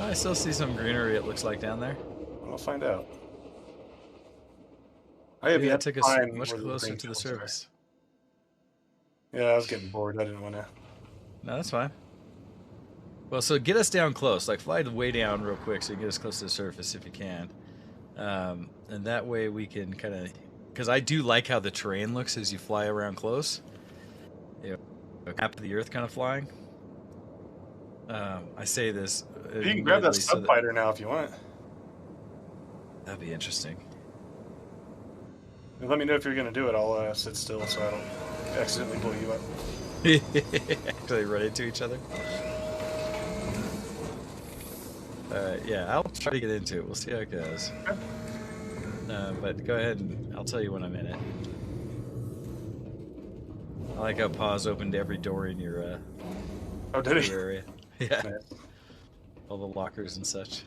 I still see some greenery, it looks like, down there. We'll find out. I have Maybe yet that took to us find much where closer green to the filters are. surface. Yeah, I was getting bored. I didn't want to. No, that's fine. Well, so get us down close. Like, fly way down real quick so you get us close to the surface if you can. And that way we can kind of... Because I do like how the terrain looks as you fly around close. You know, a map of the Earth kind of flying. I say this... You can grab that so sub-fighter now if you want. That'd be interesting. And let me know if you're going to do it. I'll sit still so I don't accidentally blow you up. Actually run into each other. Alright, yeah, I'll try to get into it. We'll see how it goes. But go ahead and I'll tell you when I'm in it. I like how Paws opened every door in your, Oh, did he? your area. Yeah. Nice. All the lockers and such.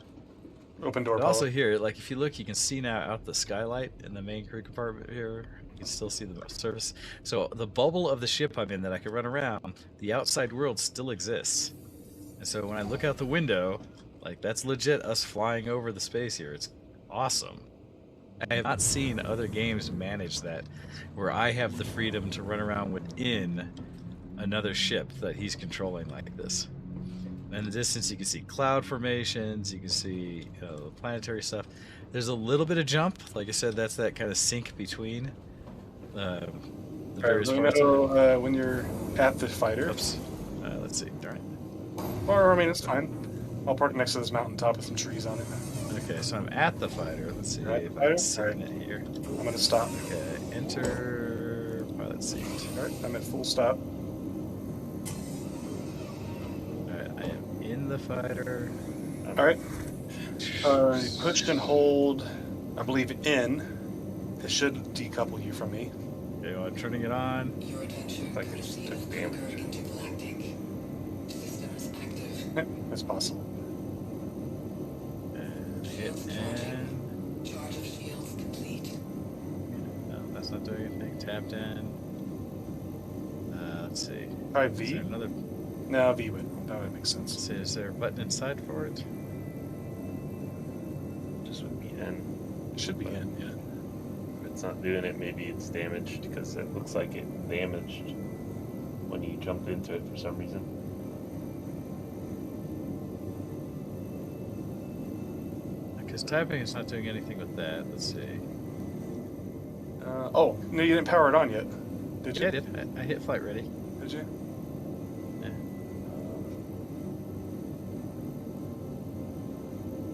Open door But also policy. here, like if you look, you can see now out the skylight in the main crew compartment here. You can still see the surface. So the bubble of the ship I'm in that I can run around, the outside world still exists. And so when I look out the window, like that's legit us flying over the space here. It's awesome. I have not seen other games manage that, where I have the freedom to run around within another ship that he's controlling like this. In the distance, you can see cloud formations. You can see, you know, planetary stuff. There's a little bit of jump. Like I said, that's that kind of sync between the various Let me parts. know when you're at the fighter. Oops. Let's see. Darn it. Or, I mean, it's fine. I'll park next to this mountaintop with some trees on it. Okay, so I'm at the fighter. Let's see Right, if fighter? I'm seeing it here. I'm going to stop. Okay, enter pilot seat. Alright, I'm at full stop. Alright, I am in the fighter. Alright. Push and hold, I believe, in. It should decouple you from me. Okay, well, I'm turning it on. Looks like it just took damage. That's possible. And hit and... No, that's not doing anything. Tapped in. Let's see. Try Is there V? another... No, V would. That would make Let's sense. see, is there a button inside for it? Just would be N. It should be in, yeah. If it's not doing it, maybe it's damaged because it looks like it damaged when you jumped into it for some reason. Because typing is not doing anything with that. Let's see. Oh, no, you didn't power it on yet. Did you? Yeah, I did. I hit flight ready. Did you? Yeah.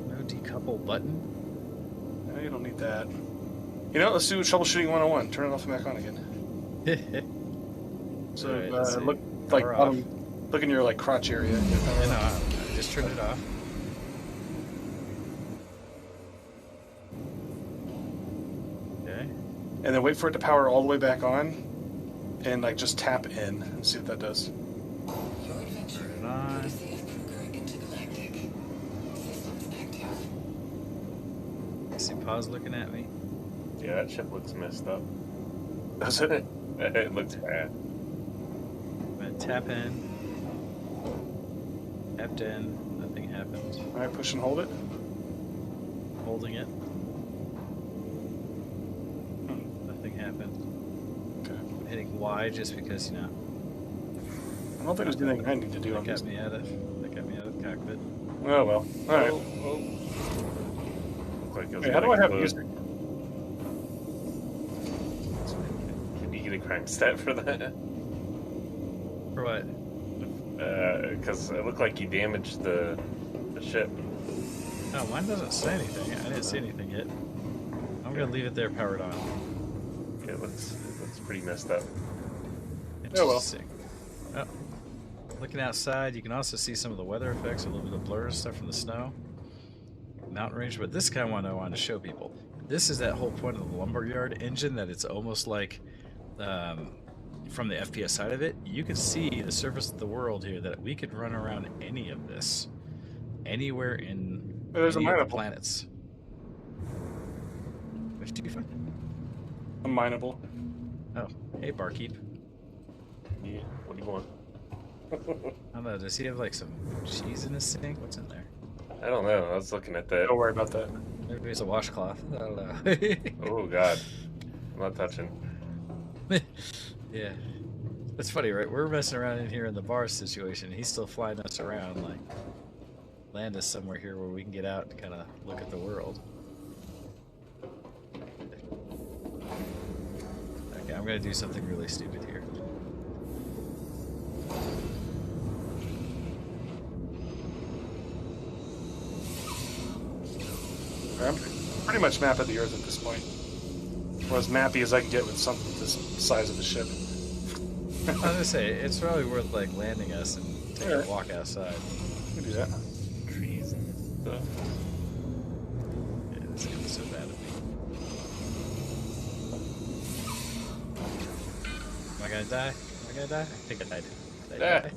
No decouple button? No, you don't need that. You know, let's do troubleshooting 101. Turn it off and back on again. So, Alright, let's see. look like Power off. look in your like crotch area. Yeah, no, I just turned it off. Okay. And then wait for it to power all the way back on, and like just tap in and see what that does. Turn it on. I see Paws looking at me. Yeah, that ship looks messed up. Does it? It looks bad. I'm gonna tap in. Tapped in. Nothing happened. All right, push and hold it. Holding it. Nothing happened. Okay. I'm hitting Y just because, you know, I don't think there's anything I need to do that on got this. me out of the cockpit. Oh well. All right. Looks like it was Hey, how do I gonna have explode. music? Can you get a crime stat for that? For what? Because it looked like you damaged the ship. No, mine doesn't say anything. I didn't see anything yet. I'm gonna leave it there powered on. Yeah, it looks pretty messed up. Oh, well. Interesting. Oh. Looking outside, you can also see some of the weather effects, a little bit of blur and stuff from the snow. mountain range, but this kind of one I wanted to show people. This is that whole point of the lumberyard engine, that it's almost like from the FPS side of it, you can see the surface of the world here, that we could run around any of this, anywhere in There's any a of the mineable. planets. Which do you find? A mineable. Oh, hey, barkeep. Yeah. What do you want? I don't know, does he have like some cheese in his sink? What's in there? I don't know. I was looking at that. Don't worry about that. Maybe it's a washcloth. I don't know. Oh God, I'm not touching. Yeah. It's funny, right? We're messing around in here in the bar situation. He's still flying us around, like, land us somewhere here where we can get out and kind of look at the world. Okay, I'm going to do something really stupid here. I'm pretty much map of the Earth at this point. Or as mappy as I can get with something this size of the ship. I was going to say, it's probably worth, like, landing us and taking a walk outside. We can do that. Trees and stuff. Yeah, this game is so bad at me. Am I going to die? Am I going to die? I think I died. Did I die?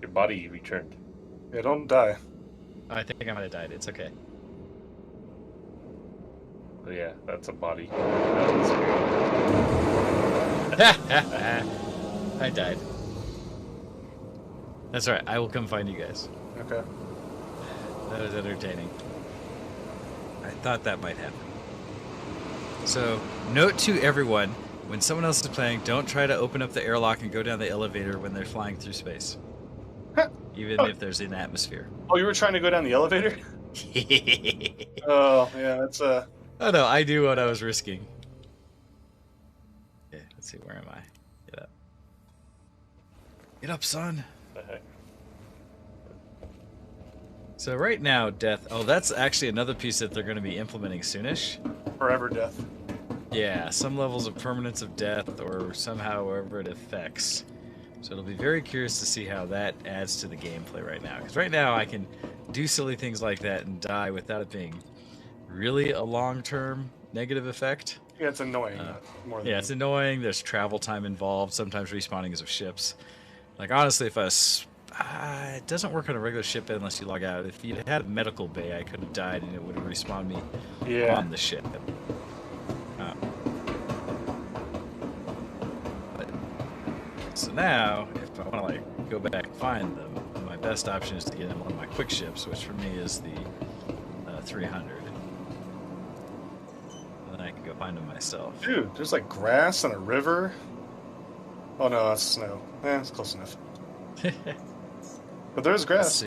Your body returned. Yeah, don't die. Oh, I think I might have died. It's okay. Oh, yeah, that's a body. That was weird. I died. That's alright, I will come find you guys. Okay. That was entertaining. I thought that might happen. So, note to everyone, when someone else is playing, don't try to open up the airlock and go down the elevator when they're flying through space. Even if there's an atmosphere. Oh, you were trying to go down the elevator? Oh, yeah, that's Oh no, I knew what I was risking. Yeah, let's see, where am I? Get up. Get up, son. The heck? So right now, death... Oh, that's actually another piece that they're going to be implementing soonish. forever death. Yeah, some levels of permanence of death, or somehow wherever it affects. So it'll be very curious to see how that adds to the gameplay right now. Because right now I can do silly things like that and die without it being really a long-term negative effect. Yeah, it's annoying. More than Yeah, it's annoying. There's travel time involved. Sometimes respawning is of ships. Like, honestly, if I was... it doesn't work on a regular ship unless you log out. If you had a medical bay, I could have died and it would have respawned me on the ship. So now, if I want to like go back and find them, my best option is to get in one of my quick ships, which for me is the 300. And then I can go find them myself. Dude, there's like grass and a river. Oh no, that's snow. It's close enough. But there's grass.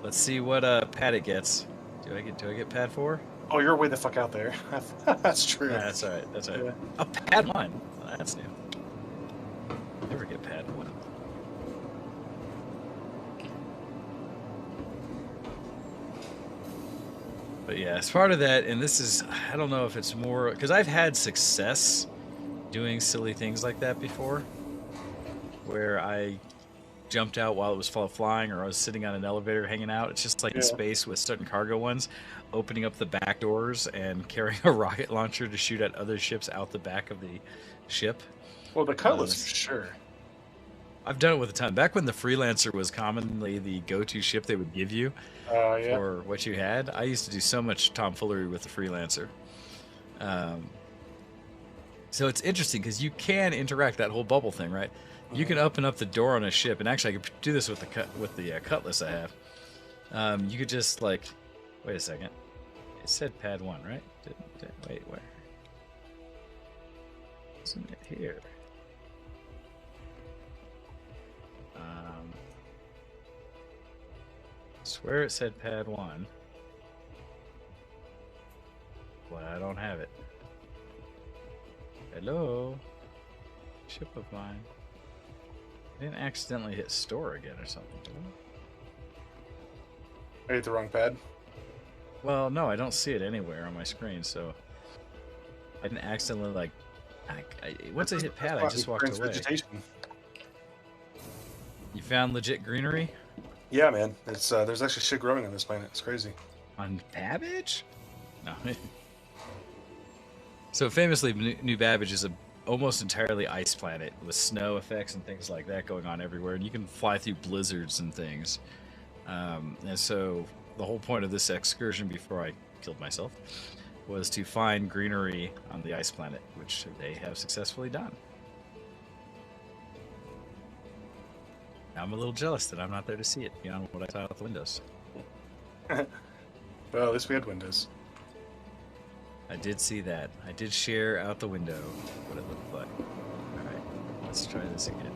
Let's see what pad it gets. Do I get pad 4? Oh, you're way the fuck out there. That's true. Nah, that's alright. That's alright. Yeah. Oh, pad 1. Well, that's new. Never get pad 1. But yeah, as part of that, and this is, I don't know if it's more, because I've had success doing silly things like that before, where I jumped out while it was flying, or I was sitting on an elevator hanging out. It's just like in space with certain cargo ones, opening up the back doors and carrying a rocket launcher to shoot at other ships out the back of the ship. Well, the Cutlass for sure. I've done it with a ton. Back when the Freelancer was commonly the go-to ship they would give you for what you had, I used to do so much tomfoolery with the Freelancer. So it's interesting because you can interact, that whole bubble thing, right? You can open up the door on a ship, and actually I could do this with the Cutlass I have. You could just like, wait a second. It said pad 1, right? Wait, where? Isn't it here? Swear it said pad 1. But I don't have it. Hello? Ship of mine. I didn't accidentally hit store again or something, did I? I hit the wrong pad. Well, no, I don't see it anywhere on my screen, so I didn't accidentally, like, once I hit pad, I just walked away. Vegetation. You found legit greenery? Yeah, man. It's there's actually shit growing on this planet. It's crazy. On Babbage? No. So famously, New Babbage is a almost entirely ice planet with snow effects and things like that going on everywhere, and you can fly through blizzards and things. And so the whole point of this excursion before I killed myself was to find greenery on the ice planet, which they have successfully done. I'm a little jealous that I'm not there to see it beyond what I saw out the windows. Well, at least we had windows. I did see that. I did share out the window what it looked like. Alright, let's try this again.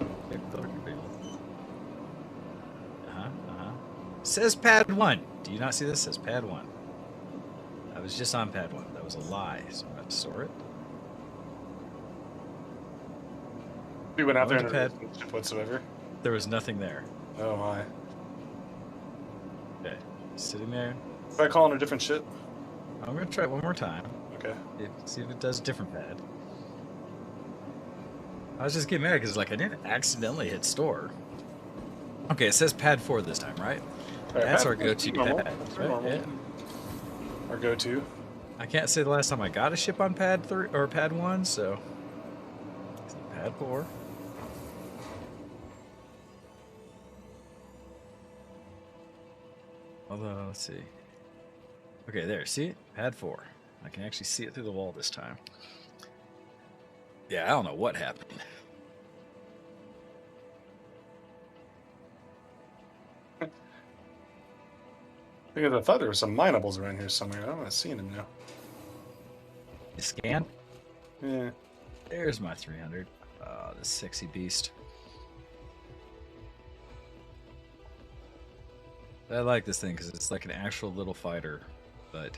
Says pad 1. Do you not see this? It says pad 1. I was just on pad 1. That was a lie, so I'm going to store it. We went out there Going and to no ship whatsoever. There was nothing there. Oh my. Okay, sitting there. Try calling a different ship. I'm going to try it one more time. Okay. See if it does a different pad. I was just getting mad because like I didn't accidentally hit store. Okay, it says pad 4 this time, right? Right, That's pad our 4 go-to normal. pad. That's Right? normal. Yeah. Our go-to. I can't say the last time I got a ship on pad 3 or pad 1, so pad 4. Although, let's see. Okay, there. See it? Pad 4. I can actually see it through the wall this time. Yeah, I don't know what happened. Because I thought there were some minables around here somewhere. I don't want to see them now. You scan? Yeah. There's my 300. Oh, this sexy beast. I like this thing because it's like an actual little fighter, but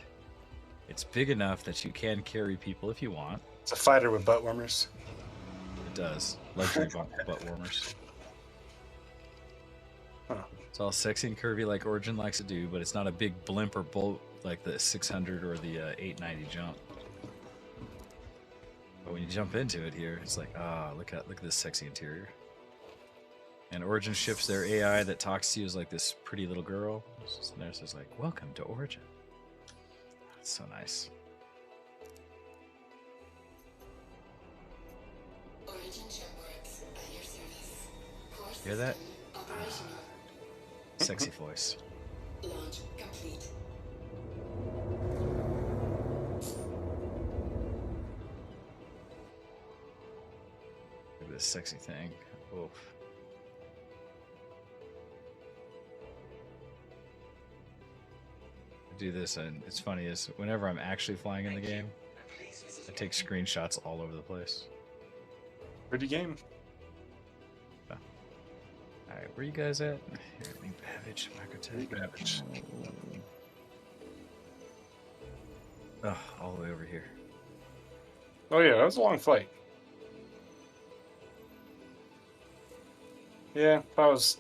it's big enough that you can carry people if you want. It's a fighter with butt warmers. It does. Luxury butt warmers. Huh. It's all sexy and curvy like Origin likes to do, but it's not a big blimp or boat like the 600 or the 890 jump. But when you jump into it here, it's like, look at this sexy interior. And Origin ships their AI that talks to you as like this pretty little girl. And there says like, "Welcome to Origin." It's so nice. Origin shipworks at your service. Course Hear that? operational. Sexy voice. Launch complete. Look at this sexy thing. Oof. I do this, and it's funny is whenever I'm actually flying in the game, I take screenshots all over the place. Pretty game. Alright, where you guys at? Here, New Babbage, Microtech. Babbage. Oh, all the way over here. Oh yeah, that was a long flight. Yeah, if I was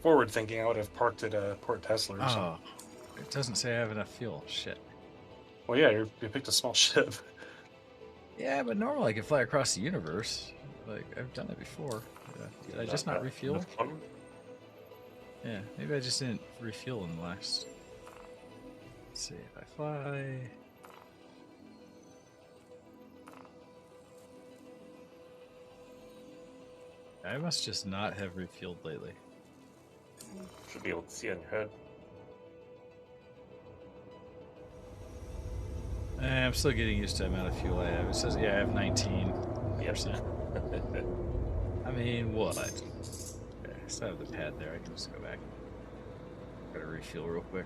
forward thinking, I would have parked at Port Tesla or something. Oh, it doesn't say I have enough fuel. Shit. Well, yeah, you picked a small ship. Yeah, but normally I can fly across the universe. Like, I've done it before. Did I just not refuel? Yeah, maybe I just didn't refuel in the last... Let's see, if I fly... I must just not have refueled lately. Should be able to see on your head. I'm still getting used to the amount of fuel I have. It says, yeah, I have 19%. I mean, what? Okay, I still have the pad there. I can just go back. Gotta refuel real quick.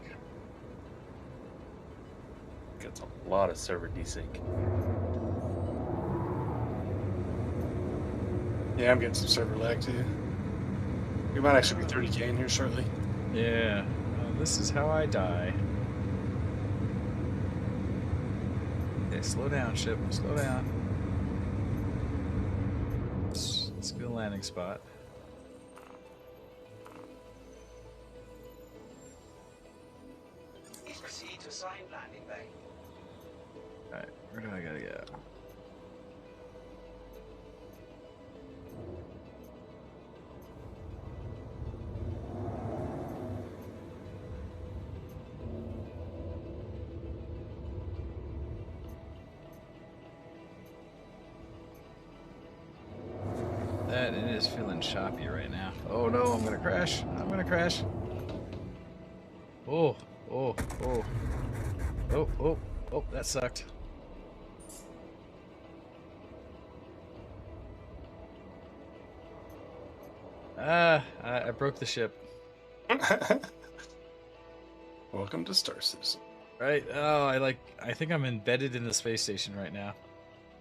Gets a lot of server desync. Yeah, I'm getting some server lag too. We might actually be 30k in here shortly. Yeah, this is how I die. Okay, slow down, ship. Slow down. Let's get a landing spot. Proceed to sign landing bay. Alright, where do I gotta go? it is feeling choppy right now. Oh no, I'm gonna crash. I'm gonna crash. Oh, oh, oh. Oh, oh, oh, that sucked. I broke the ship. Welcome to Star Citizen. Right? Oh, I think I'm embedded in the space station right now.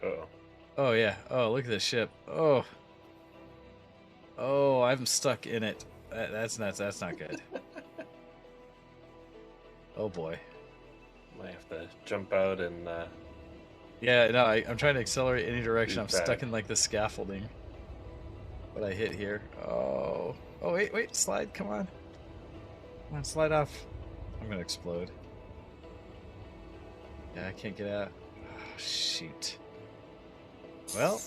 Uh-oh. Oh, yeah. Oh, look at this ship. Oh. Oh, I'm stuck in it. That's not good. Oh, boy. Might have to jump out and Yeah, no, I'm trying to accelerate any direction. I'm Too bad. stuck in, like, the scaffolding. What I hit here. Oh. Oh, wait, slide. Come on. Come on, slide off. I'm gonna explode. Yeah, I can't get out. Oh, shoot. Well.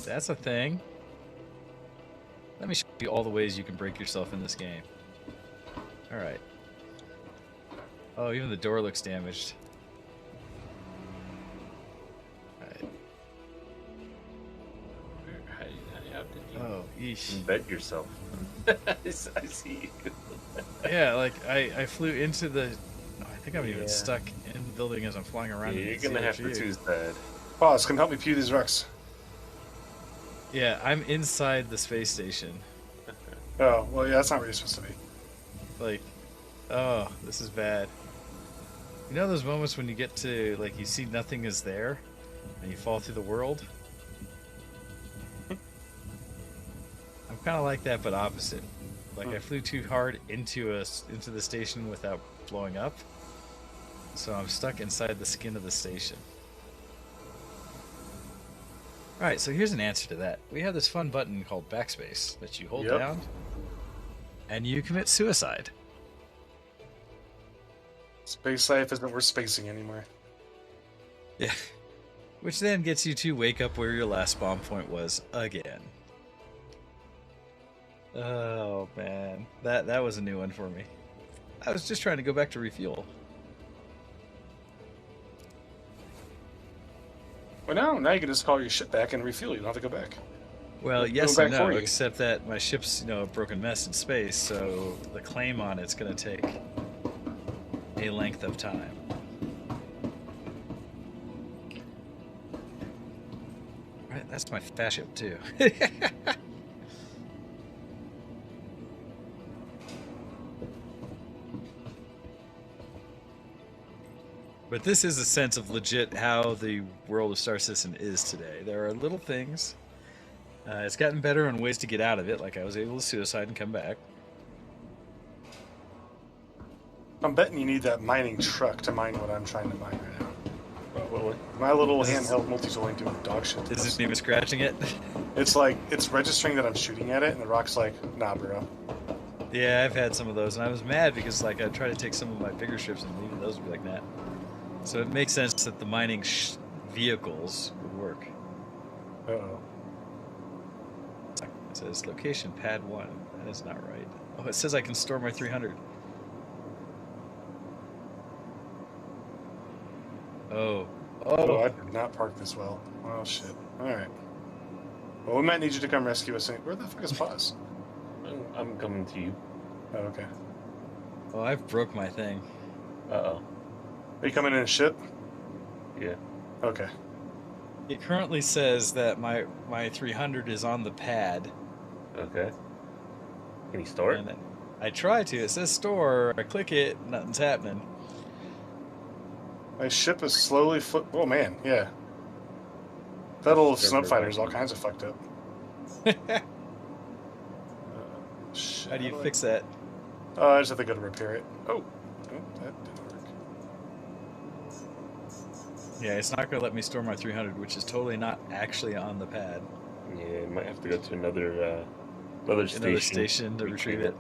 That's a thing. Let me show you all the ways you can break yourself in this game. Alright. Oh, even the door looks damaged. Alright. how did you Oh, yeesh. embed yourself? I see you. Yeah, like, I flew into the... I think I'm even Yeah. stuck in the building as I'm flying around. Yeah, in you're the gonna have to zero G. choose that. Pause, come help me pew these wrecks. Yeah, I'm inside the space station. Oh, well, yeah, that's not where you're supposed to be. Like, oh, this is bad. You know those moments when you get to, like, you see nothing is there, and you fall through the world? I'm kind of like that, but opposite. Like, I flew too hard into the station without blowing up, so I'm stuck inside the skin of the station. Alright, so here's an answer to that. We have this fun button called backspace that you hold Yep. down, and you commit suicide. Space life isn't worth spacing anymore. Yeah. Which then gets you to wake up where your last spawn point was again. Oh man, that was a new one for me. I was just trying to go back to refuel. Well, now you can just call your ship back and refuel. You don't have to go back. Well, It'll yes go and back no, for you. except that my ship's, a broken mess in space, so the claim on it's going to take a length of time. Right, that's my fast ship too. But this is a sense of legit how the world of Star Citizen is today. There are little things. It's gotten better on ways to get out of it, like I was able to suicide and come back. I'm betting you need that mining truck to mine what I'm trying to mine right now. Probably. My little This is- handheld multi-tooling doing dog shit. Is it even scratching it? It's like, it's registering that I'm shooting at it, and the rock's like, nah, bro. Yeah, I've had some of those, and I was mad because like I tried to take some of my bigger ships, and even those would be like that. So it makes sense that the mining vehicles would work. Uh-oh. It says location pad 1. That is not right. Oh, it says I can store my 300. Oh. Oh, Oh. I did not park this well. Oh, shit. Alright. Well, we might need you to come rescue us. Where the fuck is Paz? I'm coming to you. Oh, okay. Oh, I've broke my thing. Uh-oh. Are you coming in a ship? Yeah. Okay. It currently says that my 300 is on the pad. Okay. Can you store it? And I try to. It says store. I click it. Nothing's happening. My ship is slowly oh, man, yeah. That old snub fighter's all kinds of fucked up. Shit, How do you I- fix that? Oh, I just have to go to repair it. Oh, that didn't work. Yeah, it's not going to let me store my 300, which is totally not actually on the pad. Yeah, you might have to go to another station. Another station to retrieve it.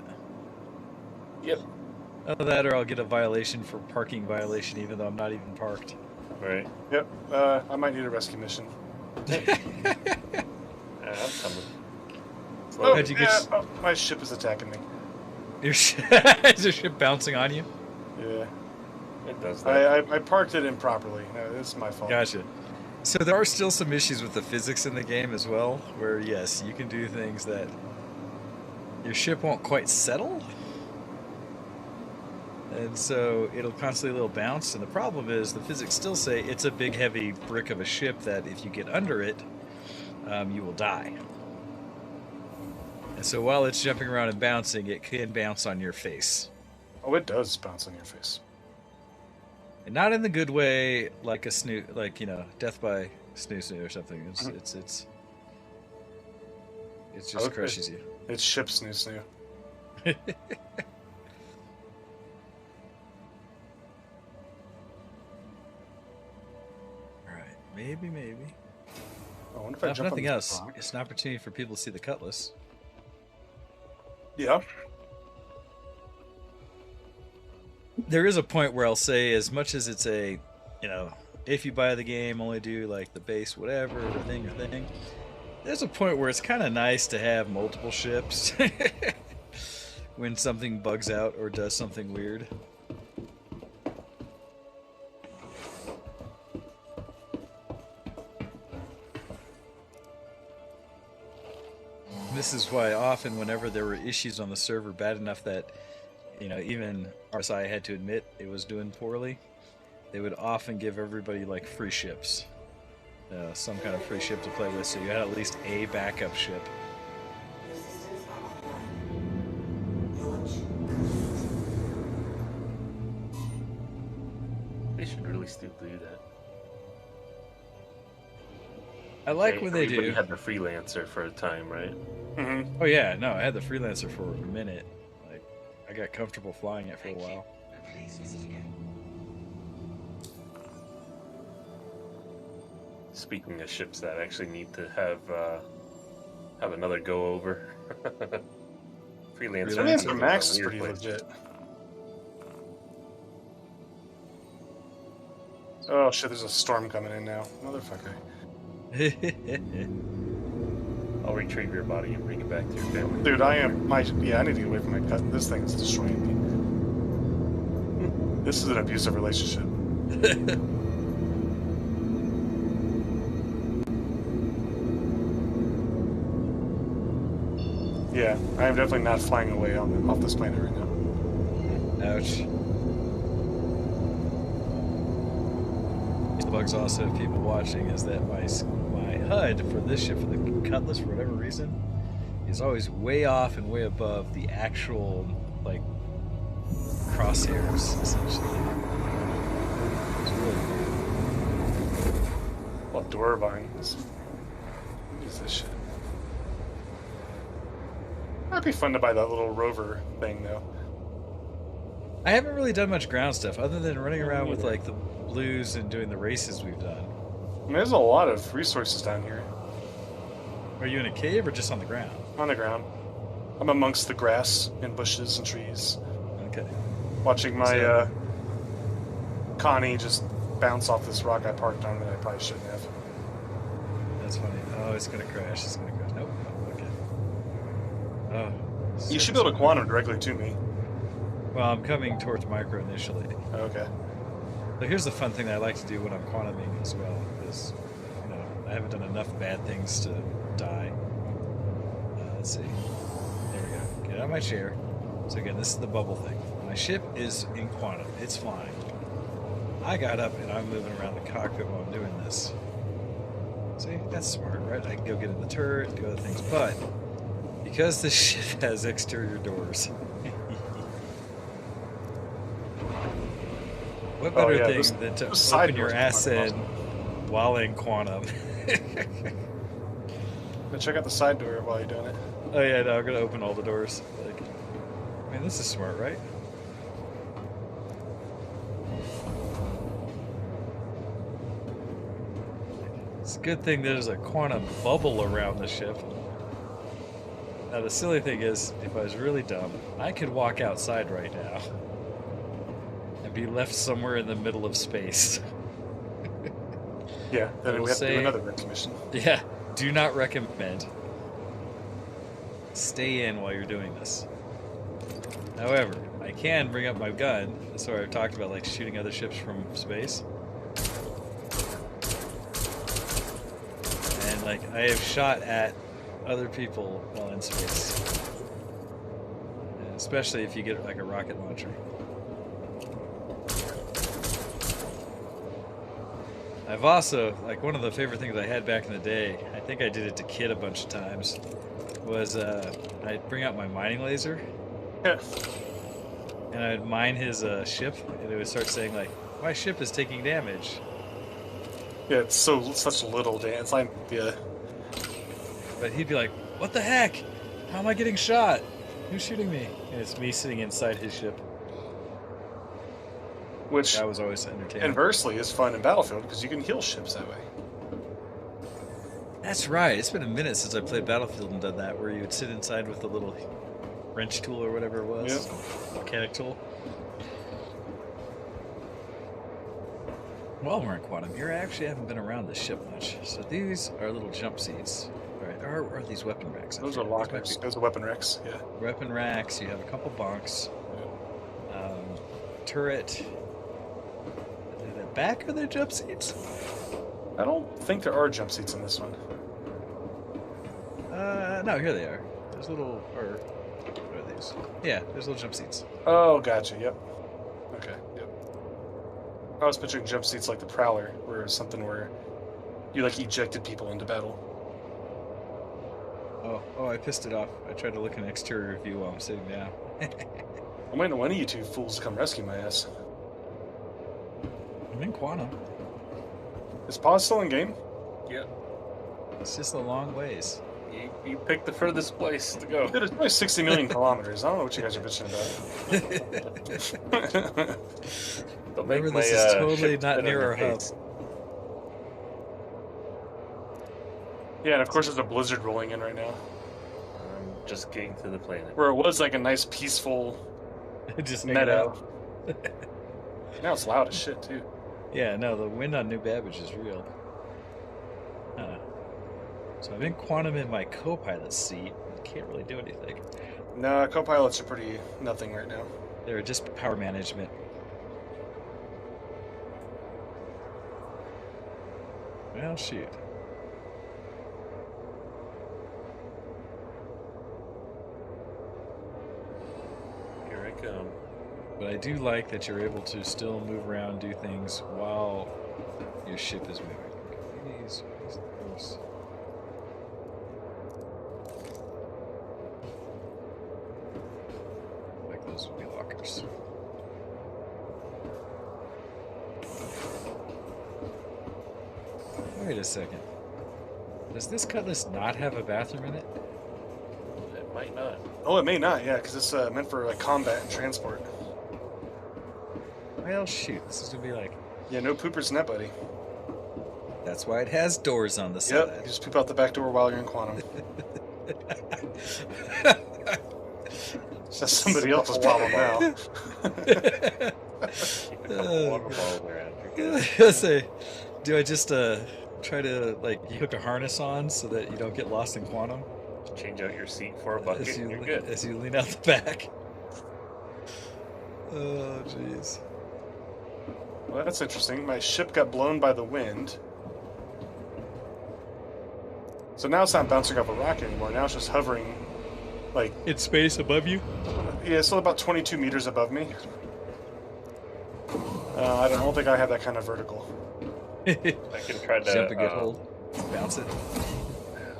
Yep. Either that, or I'll get a violation for parking violation, even though I'm not even parked. Right. Yep, I might need a rescue mission. I'm coming. Oh, How'd you get yeah, oh, my ship is attacking me. Your is your ship bouncing on you? Yeah. It does that. I parked it improperly. No, this is my fault. Gotcha. So there are still some issues with the physics in the game as well, where yes, you can do things that your ship won't quite settle, and so it'll constantly little bounce. And the problem is the physics still say it's a big heavy brick of a ship that if you get under it, you will die. And so while it's jumping around and bouncing, it can bounce on your face. Oh, it does bounce on your face. And not in the good way, like a snoo, like, you know, death by snoo or something. It's just crushes you. It's ship snoo. All right, maybe. I wonder if I If jump on nothing this else, rock. it's an opportunity for people to see the cutlass. Yeah. There is a point where I'll say, as much as it's a, you know, if you buy the game, only do like the base whatever or thing. There's a point where it's kind of nice to have multiple ships when something bugs out or does something weird. This is why often whenever there were issues on the server bad enough that, you know, even RSI had to admit it was doing poorly, they would often give everybody like free ships. Some kind of free ship to play with, so you had at least a backup ship. They should really still do that. I like when they Everybody do. had the freelancer for a time, right? Mm-hmm. Oh yeah, no, I had the freelancer for a minute. Like, I got comfortable flying it for a while. Speaking of ships that actually need to have another go over. Freelancer. Freelancer is Max a is weird pretty place. legit. Oh shit, there's a storm coming in now. Motherfucker. I'll retrieve your body and bring it back to your family. Dude, I need to get away from my cut. This thing is destroying me. This is an abusive relationship. Yeah, I am definitely not flying away off this planet right now. Ouch. The bugs also, if people watching, is that my HUD for this ship, for the Cutlass, for whatever reason, is always way off and way above the actual, like, crosshairs, essentially. It's really weird. Well, Dwarvine is... What is this shit? That'd be fun to buy that little rover thing, though. I haven't really done much ground stuff, other than running around with, like, the blues and doing the races we've done. I mean, there's a lot of resources down here. Are you in a cave or just on the ground? On the ground. I'm amongst the grass and bushes and trees. Okay. Watching my, So- Connie just bounce off this rock I parked on that I probably shouldn't have. That's funny. Oh, it's gonna crash. It's gonna crash. Nope. Okay. Oh. You should be able to quantum directly to me. Well, I'm coming towards micro initially. Okay. But here's the fun thing that I like to do when I'm quantuming as well, is, you know, I haven't done enough bad things to die. Let's see. There we go. Get out of my chair. So again, this is the bubble thing. My ship is in quantum. It's flying. I got up and I'm moving around the cockpit while I'm doing this. See, that's smart, right? I can go get in the turret, do other things, but because this ship has exterior doors, what better yeah, thing those- than to those side open your doors are ass fucking in while in quantum? But check out the side door while you're doing it. Oh yeah, no, I'm gonna open all the doors. Like, man, this is smart, right? It's a good thing there's a quantum bubble around the ship. Now the silly thing is, if I was really dumb, I could walk outside right now and be left somewhere in the middle of space. Yeah, then I will we have to say- do another red commission. Yeah, do not recommend. Stay in while you're doing this. However, I can bring up my gun. That's why I've talked about, like, shooting other ships from space. Like, I have shot at other people while in space. And especially if you get like a rocket launcher. I've also, like, one of the favorite things I had back in the day, I think I did it to Kid a bunch of times, was I'd bring out my mining laser. Yeah. And I'd mine his ship, and it would start saying, like, my ship is taking damage. Yeah, it's such little damage. It's like, yeah. But he'd be like, what the heck? How am I getting shot? Who's shooting me? And it's me sitting inside his ship. Which, That was always entertaining. inversely, is fun in Battlefield because you can heal ships that way. That's right. It's been a minute since I played Battlefield and done that, where you would sit inside with the little wrench tool or whatever it was. Mechanic tool. While we're in Quantum here, I actually haven't been around this ship much. So these are little jump seats. Right? Or are these weapon racks? I Those are forget. These might lockers. be Those are weapon racks. Yeah. weapon racks. You have a couple bunks. Turret. At the back are there jump seats? I don't think there are jump seats in this one. No, here they are. There's little, or what are these? Yeah, there's little jump seats. Oh, gotcha. Yep. Okay. Yep. I was picturing jump seats like the Prowler, where it was something where you like ejected people into battle. Oh, I pissed it off. I tried to look at an exterior view while I'm sitting down. I'm waiting on one of you two fools to come rescue my ass. I'm in Quantum. Is pause still in game? Yeah. It's just a long ways. You picked the furthest place to go. Dude, it's only 60 million kilometers. I don't know what you guys are bitching about. Don't make Remember, my, this is totally ship not spin near on our your hub. face. Yeah, and of course there's a blizzard rolling in right now. I'm just getting to the planet. Where it was like a nice peaceful Just hanging meadow. out. Now it's loud as shit too. Yeah, no, the wind on New Babbage is real. So I'm in Quantum in my co-pilot seat. Can't really do anything. No, co-pilots are pretty nothing right now. They're just power management. Well, shoot. Here I come. But I do like that you're able to still move around, do things while your ship is moving. These those. Like those would be lockers. Wait a second. Does this cutlass not have a bathroom in it? It might not. Oh, it may not, yeah, because it's meant for like combat and transport. Well, shoot. This is gonna be like. Yeah, no poopers in that, buddy. That's why it has doors on the Yep, side. you just poop out the back door while you're in Quantum. That's somebody else's problem now. Keep a couple water bottles around. You're good. I say, do I just try to like hook a harness on so that you don't get lost in Quantum? Change out your seat for a bucket and you're good. As you lean out the back. Oh, jeez. Well, that's interesting. My ship got blown by the wind. So now it's not bouncing off a rocket anymore. Now it's just hovering, like... In space above you? Yeah, it's still about 22 meters above me. I don't think I have that kind of vertical. I can try to Jump a good hold. Bounce it.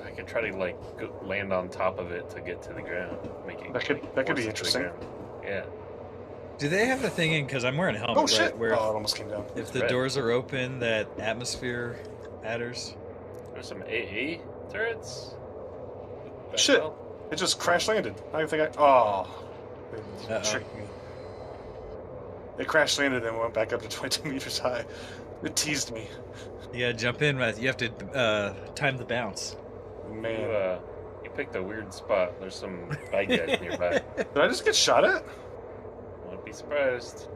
I can try to like land on top of it to get to the ground. Make it, That could like, be force it to the interesting. ground. Yeah. Do they have a thing in, because I'm wearing a helmet, Oh, shit! right, where Oh, it almost came down. if the Red. doors are open, that atmosphere matters? There's some AA turrets. What the Shit. hell? It just crash landed. I think I... Oh. It Uh-oh. tricked me. It crash landed and went back up to 22 meters high. It teased me. You gotta jump in, right? You have to time the bounce. Man. You picked a weird spot. There's some bad guys nearby. Did I just get shot at? Won't be surprised.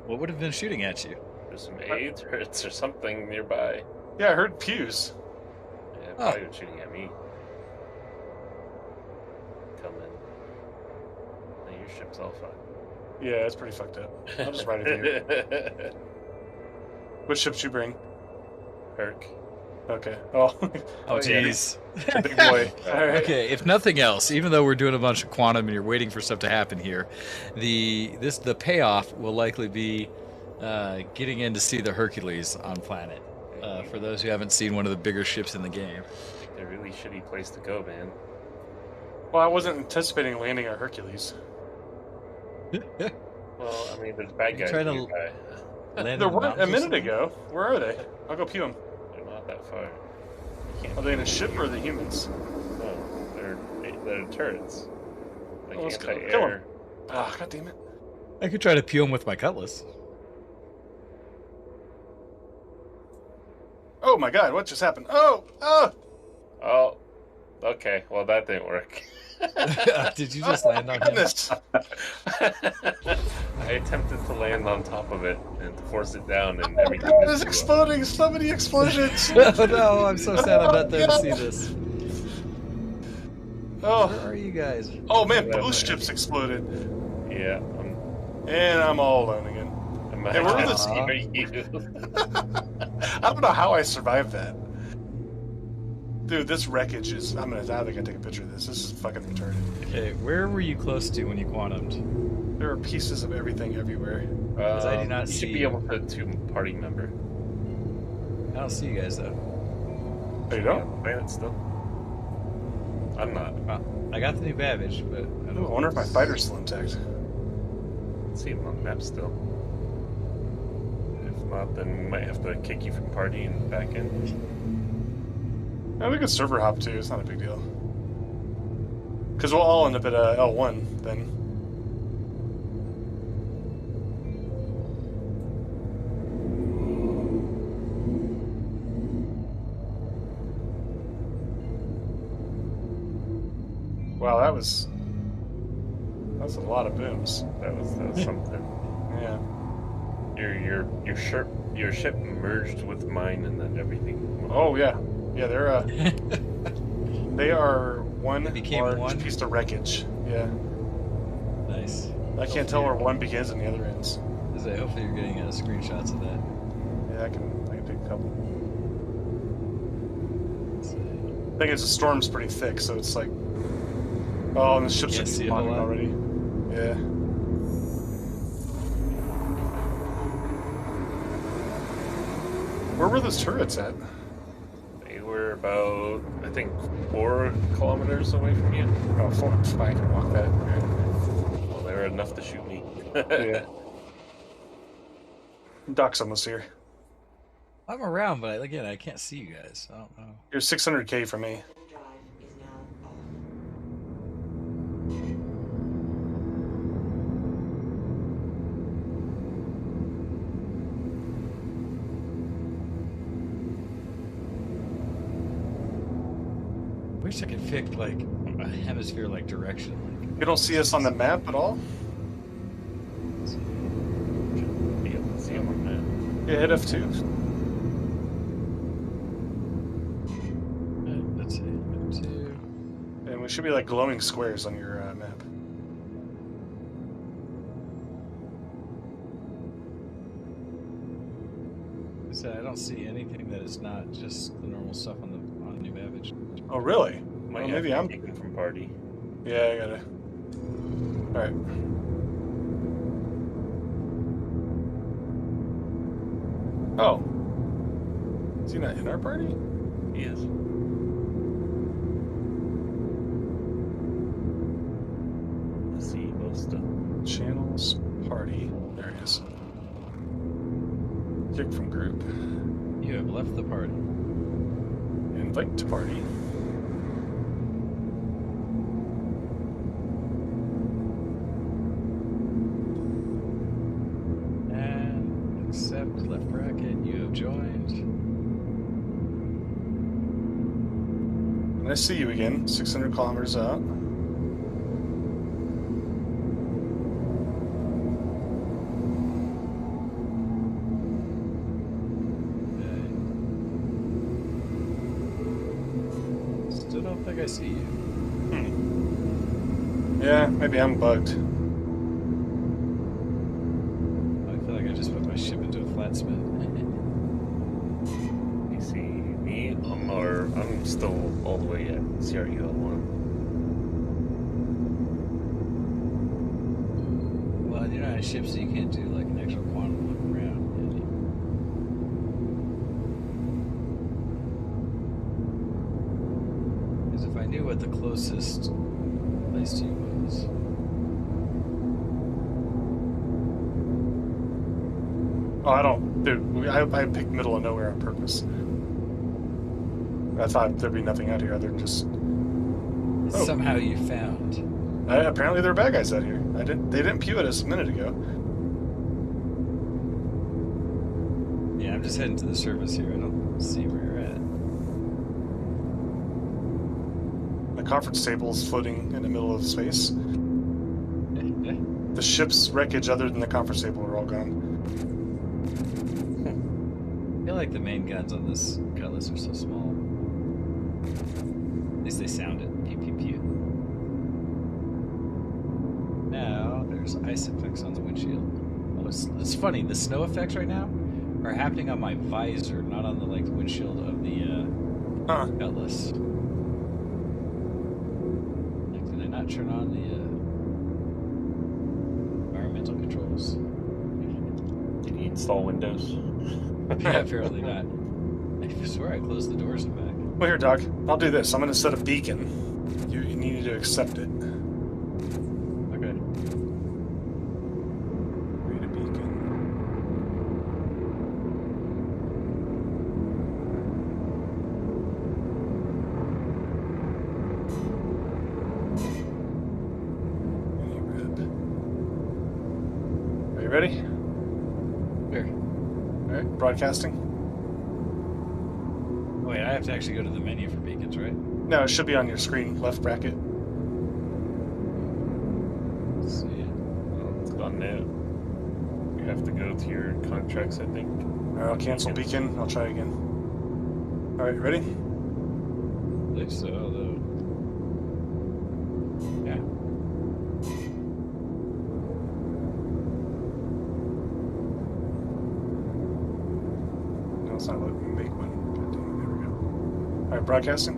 What would have been shooting at you? There's some AA turrets or something nearby. Yeah, I heard pews. Yeah, probably was shooting at me. Come in. Now your ship's all fine. Yeah, it's pretty fucked up. I'll just ride it here. What ship did you bring? Herc. Okay. Oh, Oh, yeah. jeez. big boy. All right. Okay, if nothing else, even though we're doing a bunch of quantum and you're waiting for stuff to happen here, the payoff will likely be getting in to see the Hercules on planet. For those who haven't seen one of the bigger ships in the game. It's a really shitty place to go, man. Well, I wasn't anticipating landing our Hercules. Well, I mean, there's bad guys trying to nearby. land There in the weren't a mountains or minute something? ago. Where are they? I'll go pew them. They're not that far. You can't Are they in a ship or are they humans? No, they're turrets. Like Oh, let's go. anti-air. Kill 'em. Ah, god damn it. I could try to peel him with my cutlass. Oh my god, what just happened? Oh! Oh! Oh, okay. Well, that didn't work. Did you just land on him? Goodness! I attempted to land on top of it and to force it down, and Oh everything god, just it's blew up. exploding! So many explosions! Oh no, I'm so sad I'm not there to see this. Where Oh, are you guys? oh man, both ships exploded. Yeah, And I'm all alone again. I'm Hey, where not was gonna this- hear you. I don't know how I survived that. Dude, this wreckage is... I think I take a picture of this. This is fucking retarded. Okay, where were you close to when you quantumed? There are pieces of everything everywhere. I do not you see should be able to party member. I don't see you guys though. Oh, you Yeah, don't? planet still. I'm not. Well, I got the new Babbage, but I Ooh, don't I wonder if my fighter's still intact. See him on the map still. If not, then we might have to kick you from party and back in. I think it's server hop too. It's not a big deal. Because we'll all end up at L1 then. Wow, that was a lot of booms. That was something. Yeah. Your ship merged with mine, and then everything. Oh yeah, yeah. They're they are one became large one? piece of wreckage. Yeah. Nice. I can't tell where one begins and the other ends. Hopefully you're getting screenshots of that. Yeah, I can take a couple. Let's see. Thing is, the storm's pretty thick, so it's like, oh, and the ships are Can't see a whole spawning lot. already. Yeah. Where were those turrets at? They were about, I think, 4 kilometers away from you. Oh, 4. I can walk that. Well, they were enough to shoot me. Yeah. Doc's almost here. I'm around, but again, I can't see you guys. I don't know. You're 600k from me. Drive is now off. Wish I could pick like a hemisphere-like direction. You don't see us on the map at all? Be able to see them on Yeah, hit F2. Let's see. Two. And we should be like glowing squares on your map. So I don't see anything that is not just the normal stuff on the New Babbage. Oh, really? that. Might Well, have maybe to I'm... kick them from party. Yeah, I gotta... Alright. Oh. Is he not in our party? He is. Let's see most of. Channels, party. There he is. Kick from group. You have left the party. Invite to party. And accept left bracket. You have joined. And I see you again, 600 kilometers out. Still don't think I see you. Yeah, maybe I'm bugged. I feel like I just put my ship into a flat spin. You see me CRUL1. Well, you're not a ship, so you can't do like an actual quantum look around. Because if I knew what the closest place to you was. Oh, I don't. Dude, I picked middle of nowhere on purpose. I thought there'd be nothing out here other than just. Oh. Somehow you found. Apparently there are bad guys out here. They didn't pew at us a minute ago. Yeah, I'm just heading to the surface here. I don't see where you're at. The conference table is floating in the middle of space. The ship's wreckage, other than the conference table, are all gone. I feel like the main guns on this cutlass are so small. At least they sound it. Pew pew pew. Now there's ice effects on the windshield. Oh, it's funny. The snow effects right now are happening on my visor, not on the windshield of the cutlass. Like, did I not turn on the environmental controls? Did you install Windows? Yeah, apparently not. I swear I closed the doors and back. Well, here, Doc. I'll do this. I'm going to set a beacon. You need to accept it. Okay. Create a beacon. Any red. Are you ready? Here. All right. Broadcasting. Wait, I have to actually go to the menu for beacons, right? No, it should be on your screen, left bracket. Let's see it. Oh, it's gone now. You have to go to your contracts, I think. All right, I'll cancel beacon. I'll try again. All right, ready? I believe so, though. Yeah. No, it's not letting me make one. God dang it, there we go. All right, broadcasting.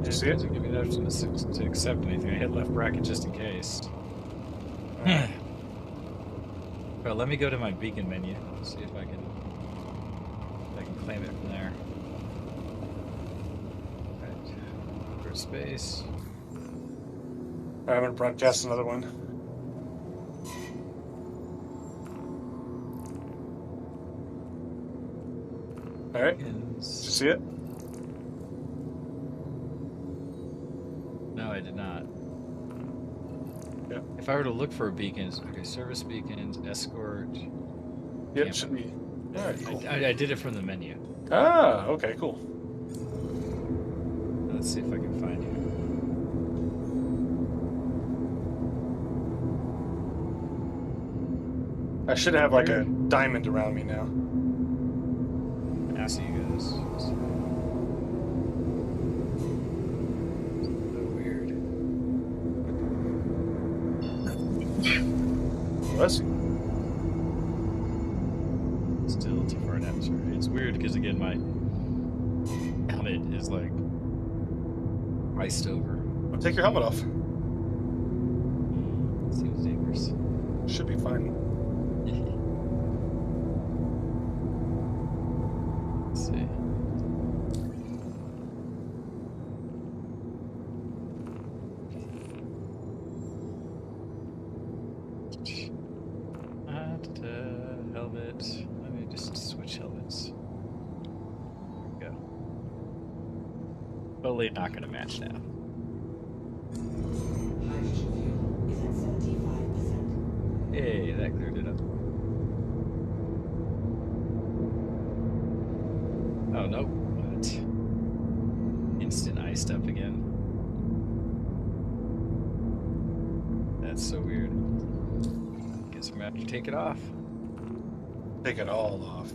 Did you see it? Doesn't give me an option to accept anything. I hit left bracket just in case. Well, let me go to my beacon menu. See if I can claim it from there. Right. For space. All right, I'm gonna broadcast another one. All right, did you see it? No, I did not. Yeah. If I were to look for beacons, okay, service beacons, escort. Yeah, it should be. All right, cool. I did it from the menu. Ah, okay, cool. Let's see if I can find you. I should have like a diamond around me now. I see you guys. So weird. Bless you. Still too far in atmosphere. It's weird because again my helmet is like iced over. Well, take your helmet off. Seems dangerous. Should be fine. Let's see. Helmet. Let me just switch helmets. There we go. Totally not going to match now. Hydrogen fuel is at 75%. Hey, that cleared it up. Oh, nope. What? Instant iced up again. That's so weird. Guess I'm gonna have to take it off. Take it all off.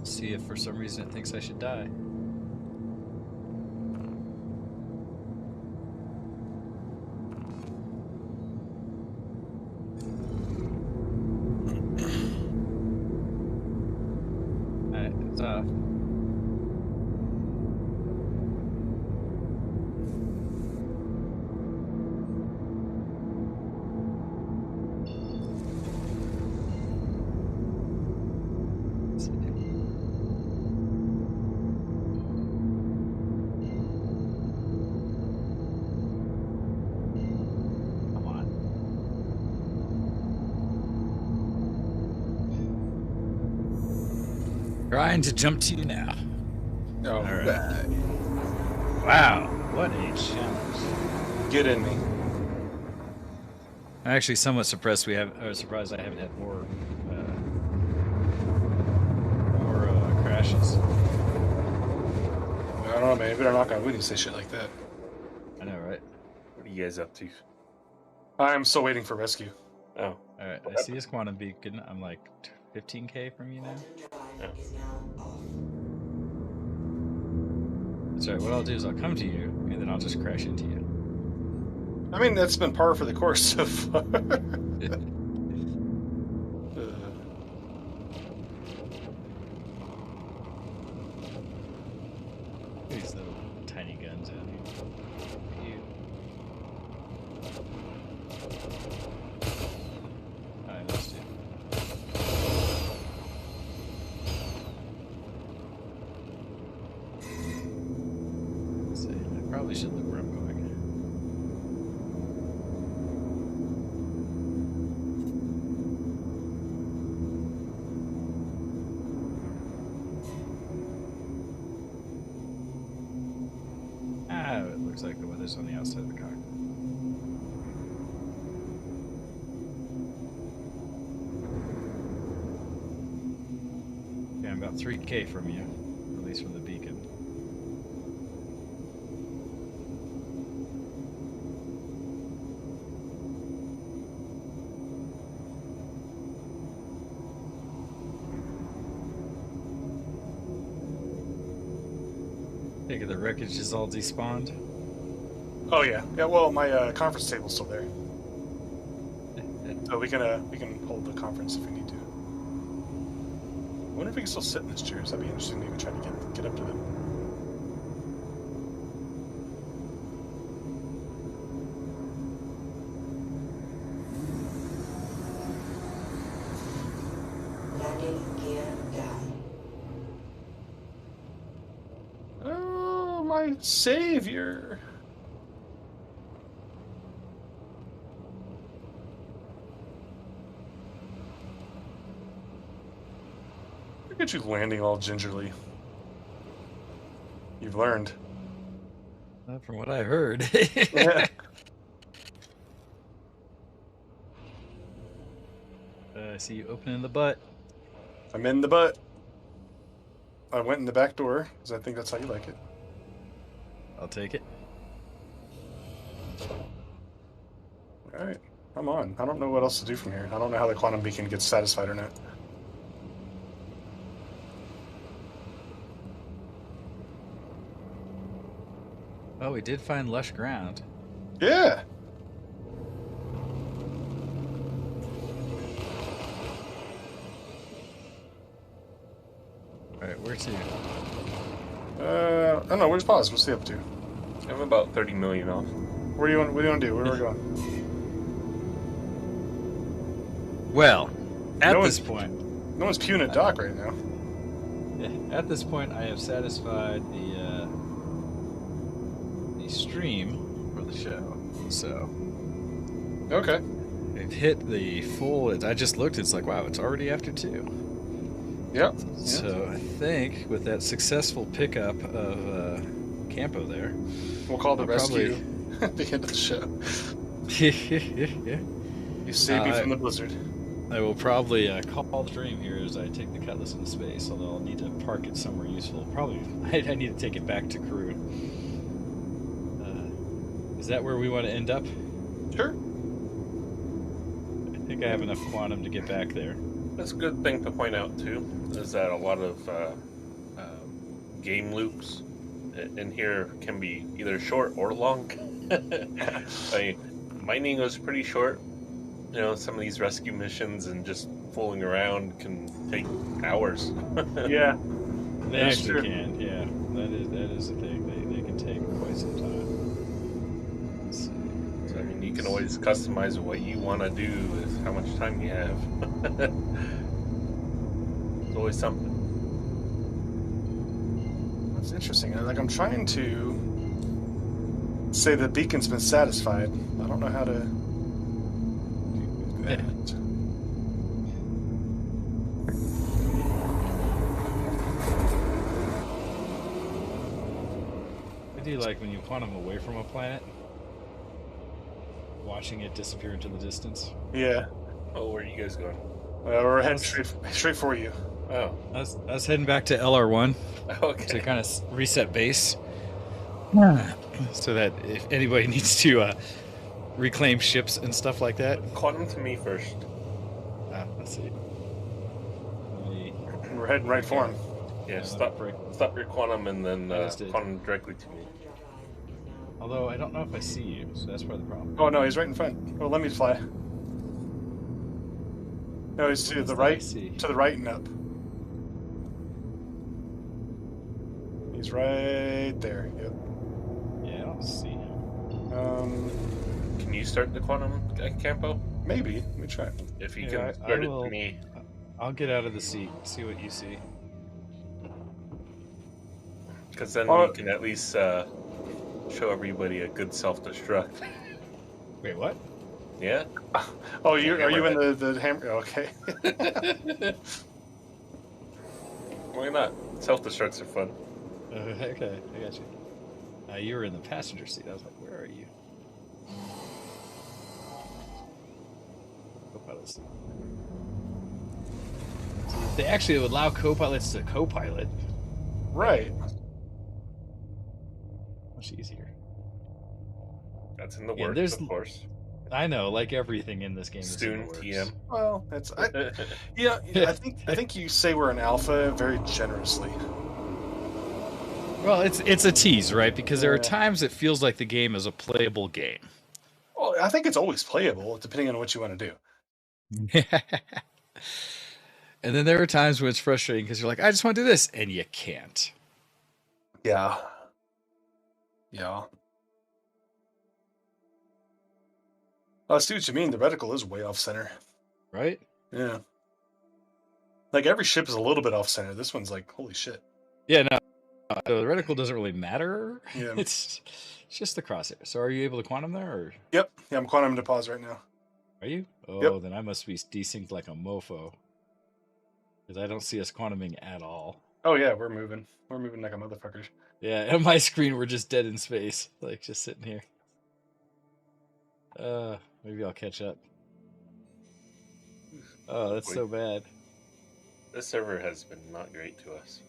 See if for some reason it thinks I should die. tough. Trying to jump to you now. Oh, All right. Wow, what a challenge! get in me. I'm actually somewhat surprised surprised I haven't had more crashes. I don't know, man. You better knock on wood and say shit like that. I know, right? What are you guys up to? I'm still waiting for rescue. Oh, All right, I see his quantum beacon. I'm like 15k from you now. Drive is now off. That's right. What I'll do is I'll come to you, and then I'll just crash into you. I mean, that's been par for the course so far. These little tiny guns out here. You. Alright, let's do. Let's see. I probably should look where I'm going. Ah, it looks like the weather's on the outside of the car. Okay, I'm about 3k from you, at least from the beacon. Think of the wreckage is all despawned. Oh yeah, yeah. Well, my conference table's still there, so we can hold the conference if we need to. I wonder if we can still sit in these chairs. That'd be interesting. Maybe try to get up to them. Landing gear down. Oh, my savior! Look at you landing all gingerly. You've learned. From what I heard. Yeah. I see you opening the butt. I'm in the butt. I went in the back door, because I think that's how you like it. I'll take it. Alright, I'm on. I don't know what else to do from here. I don't know how the quantum beacon gets satisfied or not. Oh, we did find lush ground. Yeah! Alright, where to? I don't know, where's pause? What's the up to? I'm about 30 million off. What do you want to do? Where are we going? Well, at No this one's- point, No one's pewing at Doc right now. at this point, I have satisfied the stream for the show. So Okay. we've hit the full. I just looked. It's like, wow, it's already after 2. Yep. So I think with that successful pickup of Campo there, We'll call the I'll rescue at the end of the show. You saved me from the blizzard. I will probably call the stream here as I take the Cutlass into space, although I'll need to park it somewhere useful. Probably, I need to take it back to crew. Is that where we want to end up? Sure. I think I have enough quantum to get back there. That's a good thing to point out too, is that a lot of game loops in here can be either short or long. Mining was pretty short. You know, some of these rescue missions and just fooling around can take hours. Yeah. They That's actually true. can, yeah. That is the thing. They can take quite some time. Let's see. So, I mean, you can always customize what you want to do with how much time you have. It's always something. That's interesting. Like, I'm trying to say the beacon's been satisfied. I don't know how to do that. I do like when you quantum away from a planet, watching it disappear into the distance. Yeah. Oh, where are you guys going? We're heading straight for you. Oh, I was heading back to LR1 to okay. kind of reset base, so that if anybody needs to reclaim ships and stuff like that. Quantum to me first. Let's see. Let me- We're heading right for him. Yeah, let me stop break. your quantum and then I just did. quantum directly to me. Although I don't know if I see you, so that's part of the problem. Oh no, he's right in front. Oh, let me fly. No, he's to the right. See. To the right and up. He's right there. Yep. Yeah, I don't see him. Can you start the quantum, Campo? Maybe. Let me try. If you Yeah, can I start it will- to me. I'll get out of the seat, see what you see. Because then Oh. we can at least show everybody a good self-destruct. Wait, what? Yeah? Oh, are you in the hammer? Okay. Why not? Self-destructs are fun. Okay, I got you. You were in the passenger seat. I was like, where are you? Co-pilot seat. So they actually would allow co-pilots to co-pilot. Right. Much easier. That's in the Yeah, works, there's- of course. I know, like everything in this game is in Soon, the works. TM. Well, that's yeah. I think you say we're an alpha very generously. Well, it's a tease, right? Because there are Yeah. times it feels like the game is a playable game. Well, I think it's always playable, depending on what you want to do. And then there are times when it's frustrating because you're like, I just want to do this, and you can't. Yeah. Yeah. I see what you mean. The reticle is way off center. Right? Yeah. Like every ship is a little bit off center. This one's like, holy shit. Yeah, no. The reticle doesn't really matter. Yeah. It's just the crosshair. So are you able to quantum there, or Yep. Yeah, I'm quantum to pause right now. are you? Oh, Yep. then I must be desynced like a mofo. Because I don't see us quantuming at all. Oh yeah, we're moving. We're moving like a motherfucker. Yeah, on my screen we're just dead in space. Like just sitting here. Maybe I'll catch up. Oh, that's so bad. This server has been not great to us.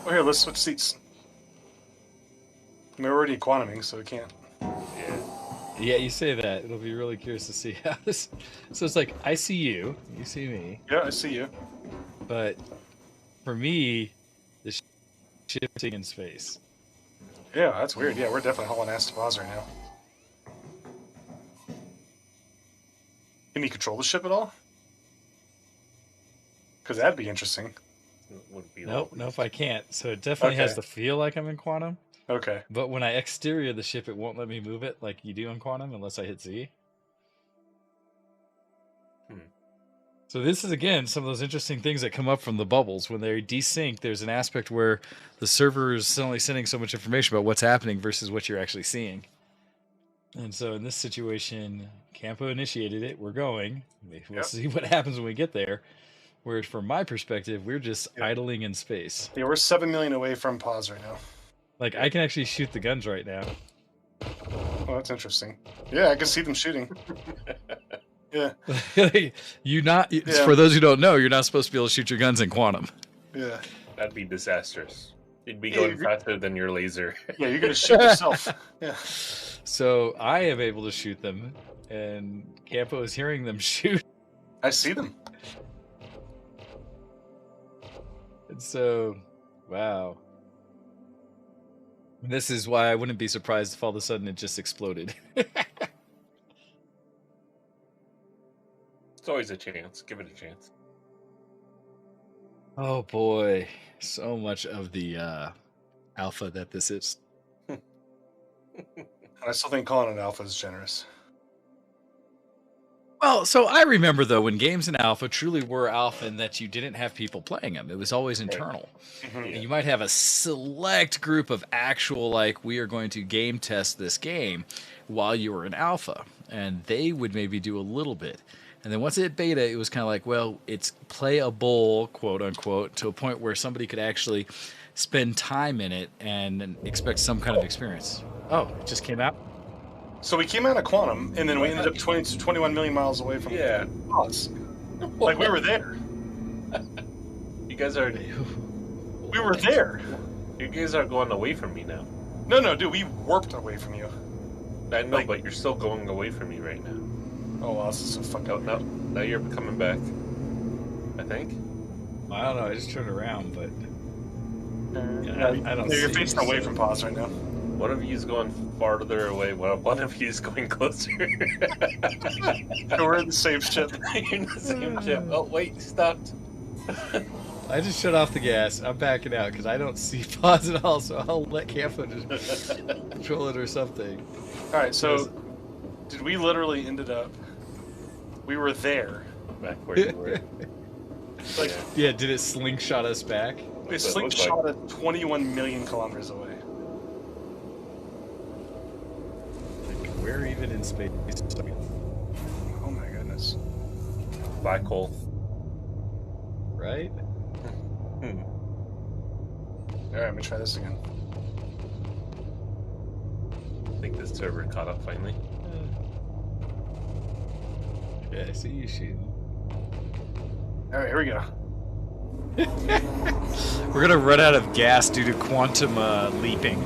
Oh, here, let's switch seats. We're already quantuming, so we can't. Yeah. Yeah, you say that. It'll be really curious to see how this. So it's like I see you, you see me, Yeah, I see you. but for me, the shifting in space. Yeah, that's weird. Yeah, we're definitely hauling ass to pause right now. Can you control the ship at all? Because that'd be interesting. It would be Nope, lovely. nope, I can't. So it definitely has Okay. the feel like I'm in quantum, Okay. but when I exterior the ship, it won't let me move it like you do in quantum unless I hit Z. So this is again some of those interesting things that come up from the bubbles when they desync. There's an aspect where the server is suddenly sending so much information about what's happening versus what you're actually seeing. And so in this situation, Campo initiated it. We're going. We'll Yep. see what happens when we get there. Whereas from my perspective, we're just Yep. idling in space. Yeah, we're 7 million away from pause right now. Like I can actually shoot the guns right now. Oh, that's interesting. Yeah, I can see them shooting. Yeah, Yeah. For those who don't know, you're not supposed to be able to shoot your guns in quantum. yeah. That'd be disastrous. You'd be Yeah, going you're- faster than your laser. Yeah, you're gonna shoot yourself. Yeah. So I am able to shoot them, and Campo is hearing them shoot. I see them. And so, wow. This is why I wouldn't be surprised if all of a sudden it just exploded. It's always a chance. Give it a chance. Oh boy, so much of the alpha that this is. And I still think calling it alpha is generous. Well, so I remember though when games in alpha truly were alpha and that you didn't have people playing them. It was always internal. Mhm. And you might have a select group of actual, like, we are going to game test this game while you were in alpha. And they would maybe do a little bit. And then once it hit beta, it was kind of like, well, it's playable, quote unquote, to a point where somebody could actually spend time in it and expect some kind of experience. Oh, it just came out? So we came out of Quantum, and then we ended up 21 million miles away from Oz. Like, we were there. You guys are We were there. you guys are going away from me now. No, dude, we warped away from you. I know, Like- but you're still going away from me right now. Oh, wow, this is so fucking No, no, now you're coming back. I think. I don't know. I just turned around, but Yeah, I don't you're see facing you, away so- from Pause right now. One of you is going farther away. One of you is going closer. We're in the same ship. You're in the same ship. Oh wait, you stopped. I just shut off the gas. I'm backing out because I don't see pause at all, so I'll let Campo just control it or something. All right, so did we literally ended up? We were there. Back where you were. Like, Yeah, did it slingshot us back? we That's what it looked slingshot at 21 million kilometers away. Like, we're even in space. Oh my goodness. Black hole. Right? Hmm. All right, let me try this again. I think this server caught up finally. Yeah, I see you shooting. All right, here we go. We're gonna run out of gas due to quantum leaping.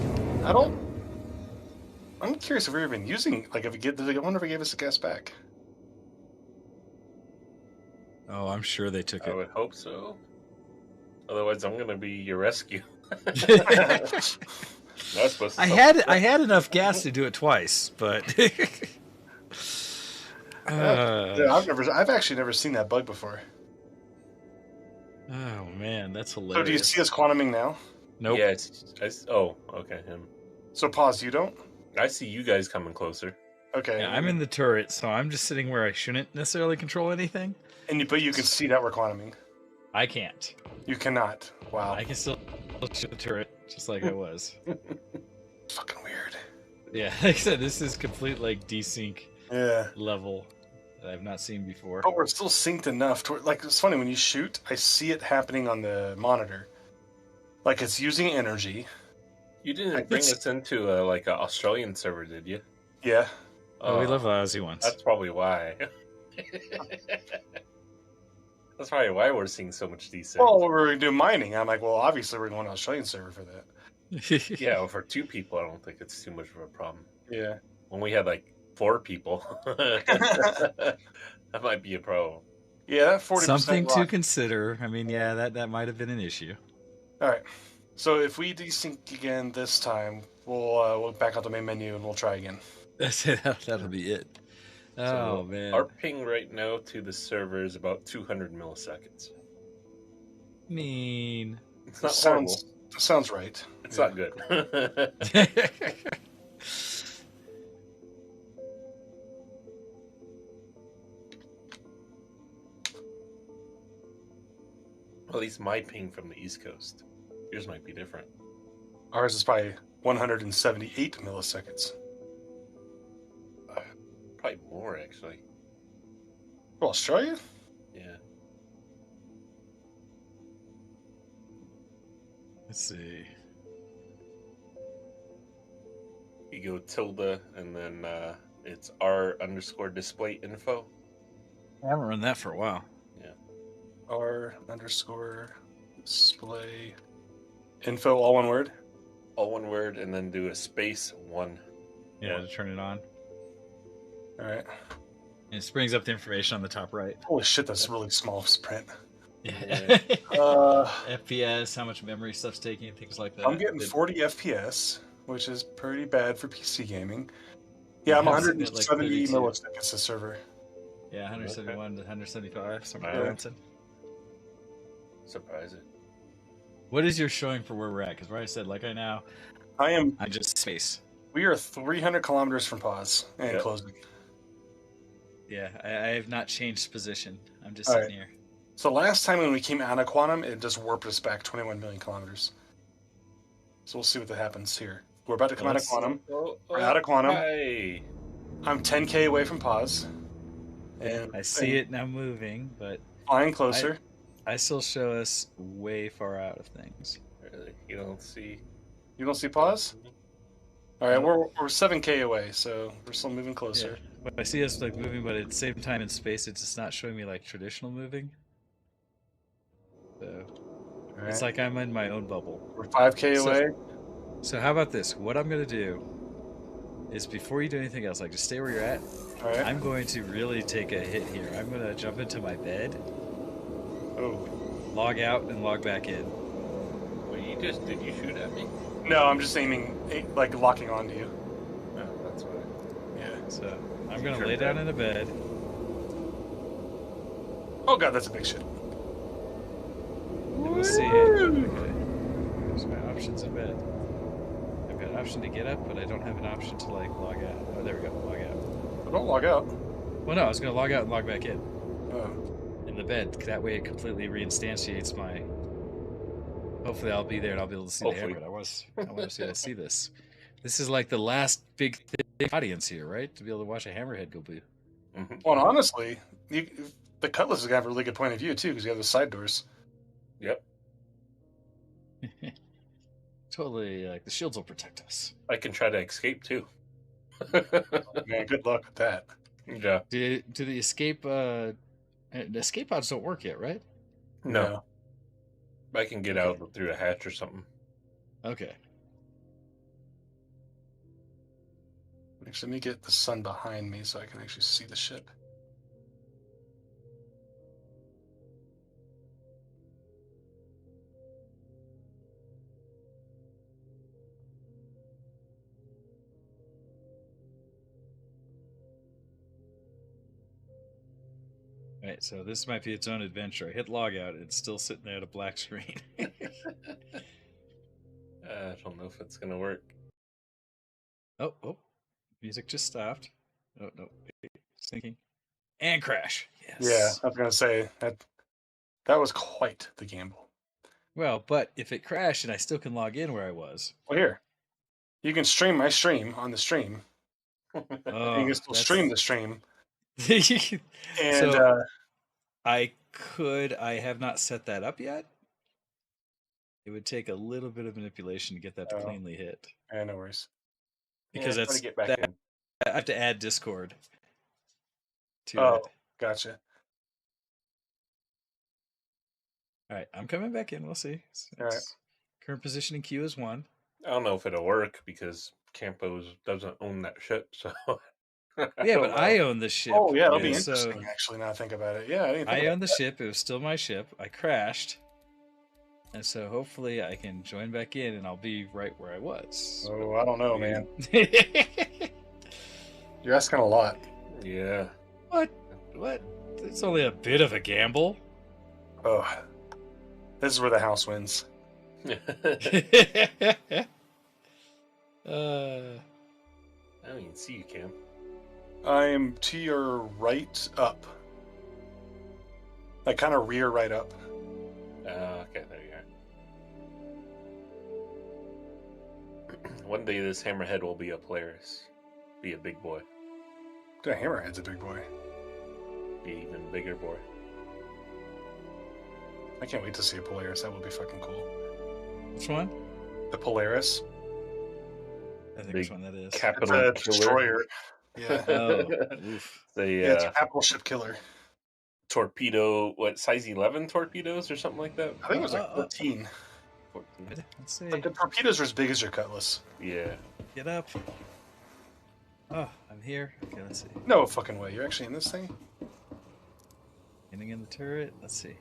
I'm curious if we're even using. Like, if we get, I wonder if we gave us the gas back. Oh, I'm sure they took I it. would hope so. Otherwise, I'm gonna be your rescue. Not supposed to I had enough gas to do it twice, but Dude, I've actually never seen that bug before. oh man, that's So hilarious. do you see us quantuming now? Nope. Yeah. Oh, okay. Him. So Pause, you don't? I see you guys coming closer. Okay. Yeah, I'm in the turret, so I'm just sitting where I shouldn't necessarily control anything. But you can see that we're quantuming. I can't. You cannot. Wow. I can still shoot the turret just like I was. Fucking weird. Yeah, like I said, this is complete like desync Yeah. level that I've not seen before. But we're still synced enough to, like, it's funny when you shoot, I see it happening on the monitor. Like, it's using energy. You didn't I bring could us into like an Australian server, did you? Yeah. Oh, we love Aussie ones. That's probably why. That's probably why we're seeing so much decent. Well, we're doing mining. I'm like, well, obviously we're going to Australian server for that. Yeah, well, for 2 people, I don't think it's too much of a problem. Yeah. When we had like 4 people, that might be a problem. Yeah, that 40% Something to rock. consider. I mean, yeah, that might have been an issue. All right. So if we desync again this time, we'll back out the main menu and we'll try again. That'll be it. Oh So man. Our ping right now to the server is about 200 milliseconds. Mean. It's not horrible. Sounds right. It's Yeah. not good. At least my ping from the East Coast. Yours might be different. Ours is probably 178 milliseconds. Probably more, actually. Well, Australia? Yeah. Let's see. You go tilde, and then it's r_display_info. I haven't run that for a while. r_display info, all one word. All one word, and then do a space 1. Yeah, to turn it on. All right. And it brings up the information on the top right. Holy shit, that's really small print. Yeah. Uh, FPS, how much memory stuff's taking, things like that. I'm getting 40 FPS, which is pretty bad for PC gaming. Yeah, I'm I'm sitting at, like, 170 32. milliseconds a server. Yeah, 171 to 175, something Wow. like that. Surprising. What is your showing for where we're at? Because where I said, like I now, I'm just space. We are 300 kilometers from pause and Yep. closing. Yeah, I have not changed position. I'm just All sitting right. here. So last time when we came out of quantum, it just warped us back 21 million kilometers. So we'll see what that happens here. We're about to come out of quantum. We're out of quantum. Hey. I'm 10k away from pause. And I see it now moving, but flying closer. I still show us way far out of things. Really? You don't see? You don't see pause? All right, we're 7k away, so we're still moving closer. Yeah. But I see us like moving, but at the same time in space, it's just not showing me like traditional moving. So All it's right. like I'm in my own bubble. We're 5k away. So how about this? What I'm gonna do is before you do anything else, like just stay where you're at. All right. I'm going to really take a hit here. I'm gonna jump into my bed, Oh. log out, and log back in. Well, did you shoot at me? No, I'm just aiming, like locking onto you. No, that's fine. Yeah. So I'm gonna lay down in a bed. Oh god, that's a big shit. And we'll see it. Okay. There's my options in bed. I've got an option to get up, but I don't have an option to like log out. Oh, there we go. Log out. Well, don't log out. Well, no, I was gonna log out and log back in Oh. in the bed. That way, it completely reinstantiates my. Hopefully, I'll be there and I'll be able to see the hammer. I want to be able to see this. This is like the last big audience here, right? To be able to watch a hammerhead go blue. Mm-hmm. Well, and honestly, the Cutlass is gonna have a really good point of view too, because you have the side doors. Yep. Totally, like the shields will protect us. I can try to escape too. Man, good luck with that. Yeah. Do the escape the escape pods don't work yet, right? No. I can get out through a hatch or something. Okay. Actually, let me get the sun behind me so I can actually see the ship. All right, so this might be its own adventure. I hit log out. It's still sitting there at a black screen. I don't know if it's gonna work. Oh, music just stopped. Oh, no, sinking. And crash. Yes. Yeah, I was gonna say that was quite the gamble. Well, but if it crashed and I still can log in where I was. Well, here, you can stream my stream on the stream. Oh, You can still stream the stream. And So, I have not set that up yet. It would take a little bit of manipulation to get that to cleanly hit. yeah, no worries. Because try to get back in. I have to add Discord to Oh, it. gotcha. All right, I'm coming back in. We'll see. All right. Current position in queue is 1. I don't know if it'll work because Campos doesn't own that ship, so. Yeah, but I own the ship. Oh, yeah, that'll be and interesting. Actually, now I think about it. Yeah, I didn't think I about own the ship. It was still my ship. I crashed. And so hopefully I can join back in and I'll be right where I was. Oh, I don't know, man. You're asking a lot. Yeah. What? It's only a bit of a gamble. Oh, this is where the house wins. uh, I don't even see you, Cam. I'm to your right up. Like kind of rear right up. Okay, there you are. One day this hammerhead will be a Polaris. Be a big boy. The hammerhead's a big boy. Be even bigger boy. I can't wait to see a Polaris. That would be fucking cool. which one? The Polaris. I think Big which one that is. It's Capital a killer. destroyer. Yeah. Oh, oof. The Yeah, it's a capital ship killer. torpedo, what, size 11 torpedoes or something like that? I think it was like 14. 14. Let's see. Like the torpedoes are as big as your Cutlass. Yeah. Get up. Oh, I'm here. Okay, let's see. No fucking way. You're actually in this thing? Getting in the turret. Let's see.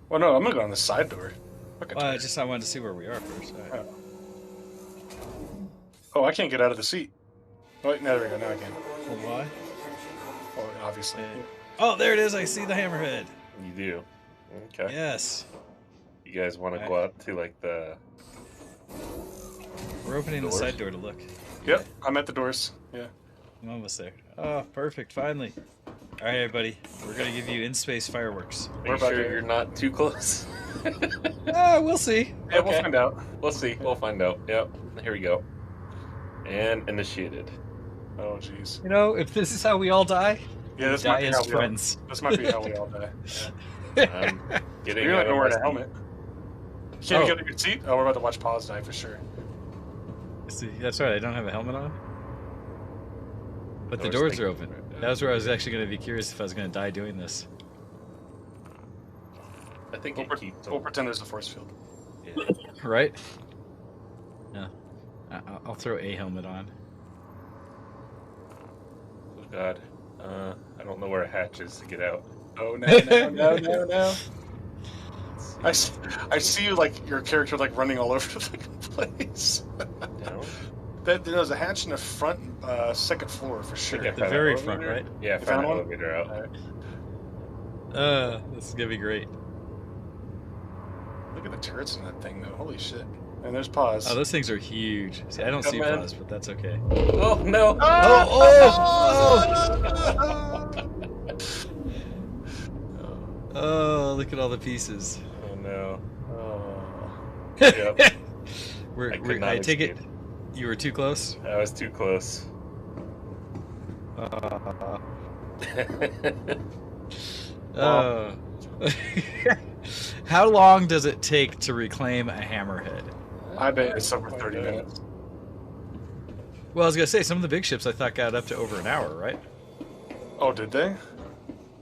Well, no, I'm gonna go on the side door. Fucking Well, turret. I wanted to see where we are first. All right. Oh, I can't get out of the seat. Oh, wait, no, there we go. Now I can. Hold on. Oh, obviously. Oh, there it is. I see the hammerhead. You do. Okay. Yes. You guys want to go out to like the? We're opening the Doors? side door to look. Yep, I'm at the doors. Yeah. I'm almost there. Oh, perfect! Finally. All right, everybody. We're gonna give you in-space fireworks. Are you about sure to- you're not too close? We'll see. Yeah, we'll Okay. find out. We'll see. We'll find out. Yep. Here we go. And initiated. Oh, jeez. You know, if this is how we all die, Yeah, this die might be as how we all. friends. This might be how we all die. I'm getting You're out not of wearing my a helmet. Can Oh. you get a good seat? Oh, we're about to watch Paws die for sure. See, that's right. I don't have a helmet on. But the I was doors thinking- are open. That was where I was actually going to be curious if I was going to die doing this. I think We'll, it keeps. we'll pretend there's a force field. Yeah. Right? Yeah. I'll throw a helmet on. Oh God. I don't know where a hatch is to get out. Oh, no. I see you like your character like running all over the fucking place. Down. There's a hatch in the front second floor for sure. Yeah. The Found very an front, elevator? right? Yeah, You found found an one? elevator out. Alright. This is going to be great. Look at the turrets in that thing though. Holy shit. And there's Paws. Oh, those things are huge. See, I don't Come see in. paws, but that's okay. Oh no! Oh, look at all the pieces. Oh no! Oh. Yep. I could not I take it escape. you were too close. I was too close. Oh. How long does it take to reclaim a hammerhead? I bet it's over 30 minutes. Well, I was gonna say some of the big ships I thought got up to over an hour, right? Oh, did they?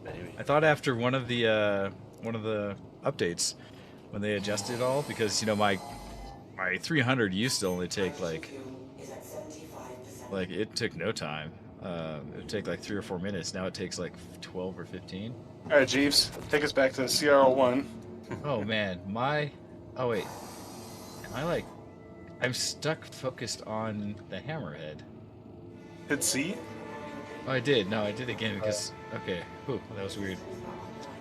Maybe. I thought after one of the updates when they adjusted it all, because you know my 300 used to only take like it took no time. It would take like 3 or 4 minutes. Now it takes like 12 or 15. Alright, Jeeves. Take us back to CR1. Oh man, oh wait, I'm stuck focused on the hammerhead. Hit C? Oh, I did. No, I did again because okay. Whew, that was weird.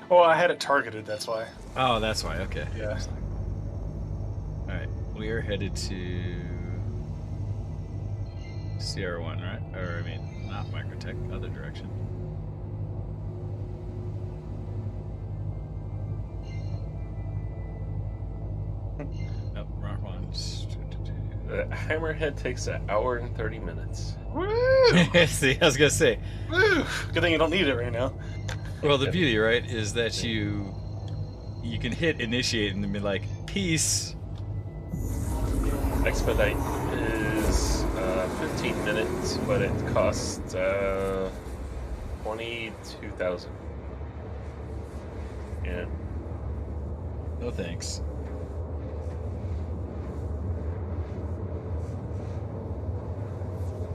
Oh, I had it targeted, that's why. Oh, that's why. Okay. Yeah. All right, we are headed to CR1, right? Or I mean, not Microtech, other direction. Nope, wrong one. The hammerhead takes an hour and 30 minutes. Woo! See, I was gonna say. Woo! Good thing you don't need it right now. Well, the beauty, right, is that you can hit initiate and then be like, peace. Expedite is 15 minutes, but it costs 22,000. Yeah. No thanks.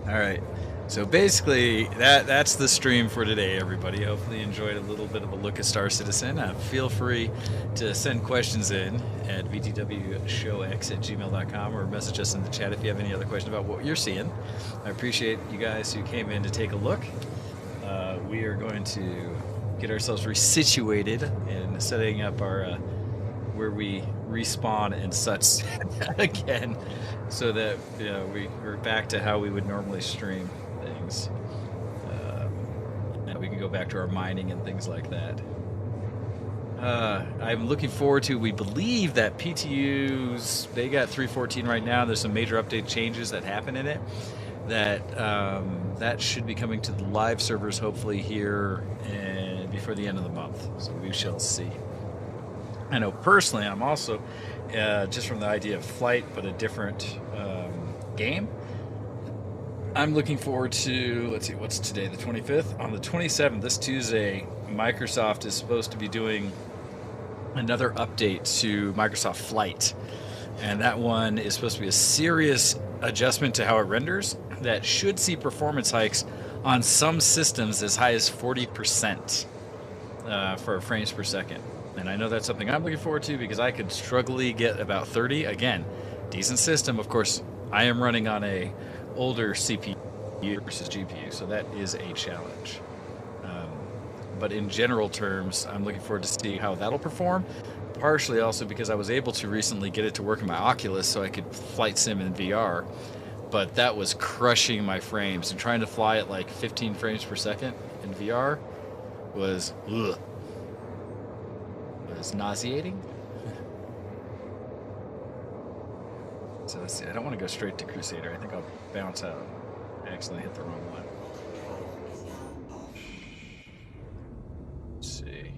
All right. So basically, that's the stream for today, everybody. Hopefully you enjoyed a little bit of a look at Star Citizen. Feel free to send questions in at vtwshowx@gmail.com or message us in the chat if you have any other questions about what you're seeing. I appreciate you guys who came in to take a look. We are going to get ourselves resituated and setting up our where we respawn and such again, so that we're back to how we would normally stream things, and we can go back to our mining and things like that. I'm looking forward to. We believe that PTUs, they got 3.14 right now. There's some major update changes that happen in it. That should be coming to the live servers hopefully here and before the end of the month. So we shall see. I know personally, I'm also just from the idea of flight, but a different game. I'm looking forward to, let's see, what's today, the 25th? On the 27th, this Tuesday, Microsoft is supposed to be doing another update to Microsoft Flight. And that one is supposed to be a serious adjustment to how it renders that should see performance hikes on some systems as high as 40% for frames per second. And I know that's something I'm looking forward to because I could struggly get about 30. Again, decent system. Of course, I am running on a older CPU versus GPU, so that is a challenge. But in general terms, I'm looking forward to see how that'll perform. partially also because I was able to recently get it to work in my Oculus so I could flight sim in VR. But that was crushing my frames, and trying to fly at like 15 frames per second in VR was nauseating. So let's see. I don't want to go straight to Crusader. I think I'll bounce out. I accidentally hit the wrong one. Let's see.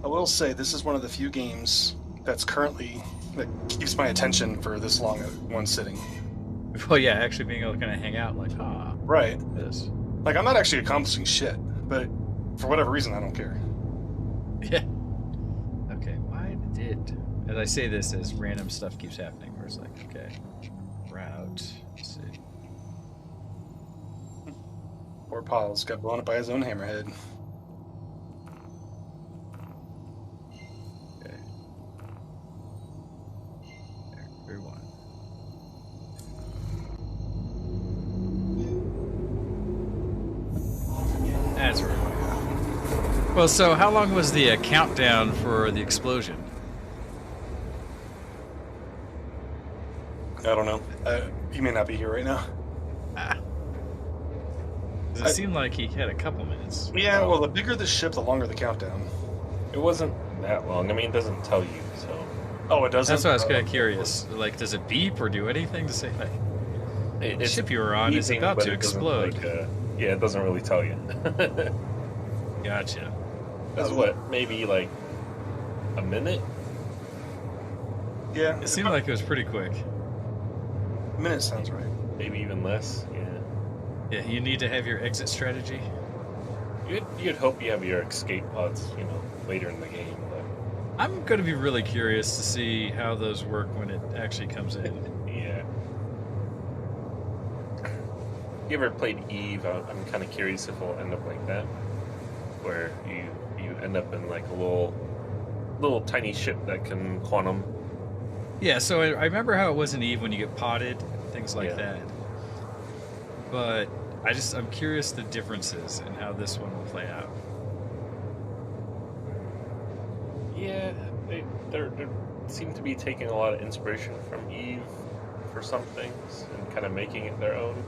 I will say this is one of the few games that keeps my attention for this long at one sitting. Well, yeah, actually being able to kind of hang out like, right. This. Like, I'm not actually accomplishing shit, but for whatever reason, I don't care. Yeah. Okay, why did... As I say this, as random stuff keeps happening, where it's like, okay, route, let's see. Poor Paul's got blown up by his own hammerhead. Okay. There, one. That's where we want to go. Well, so how long was the countdown for the explosion? I don't know. He may not be here right now. Does it seem like he had a couple minutes? Yeah, well, the bigger the ship, the longer the countdown. It wasn't that long. I mean, it doesn't tell you, so... Oh, it doesn't? That's why I was kind of curious. Like, does it beep or do anything to say, like, the ship you were on is about to explode? Yeah, it doesn't really tell you. Gotcha. That's what, maybe like a minute? Yeah. It seemed like it was pretty quick. A minute sounds right. Maybe even less, yeah. Yeah, you need to have your exit strategy. You'd hope you have your escape pods, later in the game. But... I'm going to be really curious to see how those work when it actually comes in. Yeah. You ever played Eve? I'm kind of curious if it'll end up like that, where you end up in like a little tiny ship that can quantum. Yeah, so I remember how it was in Eve when you get potted, things like that. But I'm curious the differences and how this one will play out. Yeah, they seem to be taking a lot of inspiration from Eve for some things and kind of making it their own.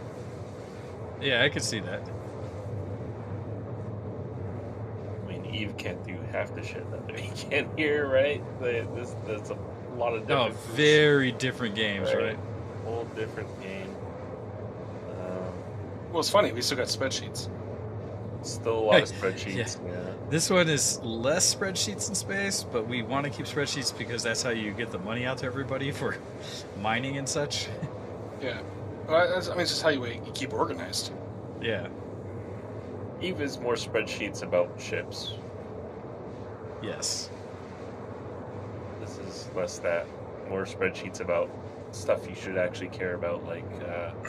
Yeah, I could see that. I mean, Eve can't do half the shit that they can here, right? There's a lot of different... Oh, very different games, right? Whole different game. Well, it's funny. We still got spreadsheets. Still a lot of spreadsheets. Yeah. This one is less spreadsheets in space, but we want to keep spreadsheets because that's how you get the money out to everybody for mining and such. Yeah. Well, it's just how you keep organized. Yeah. Eve is more spreadsheets about ships. Yes. This is less that. More spreadsheets about stuff you should actually care about, like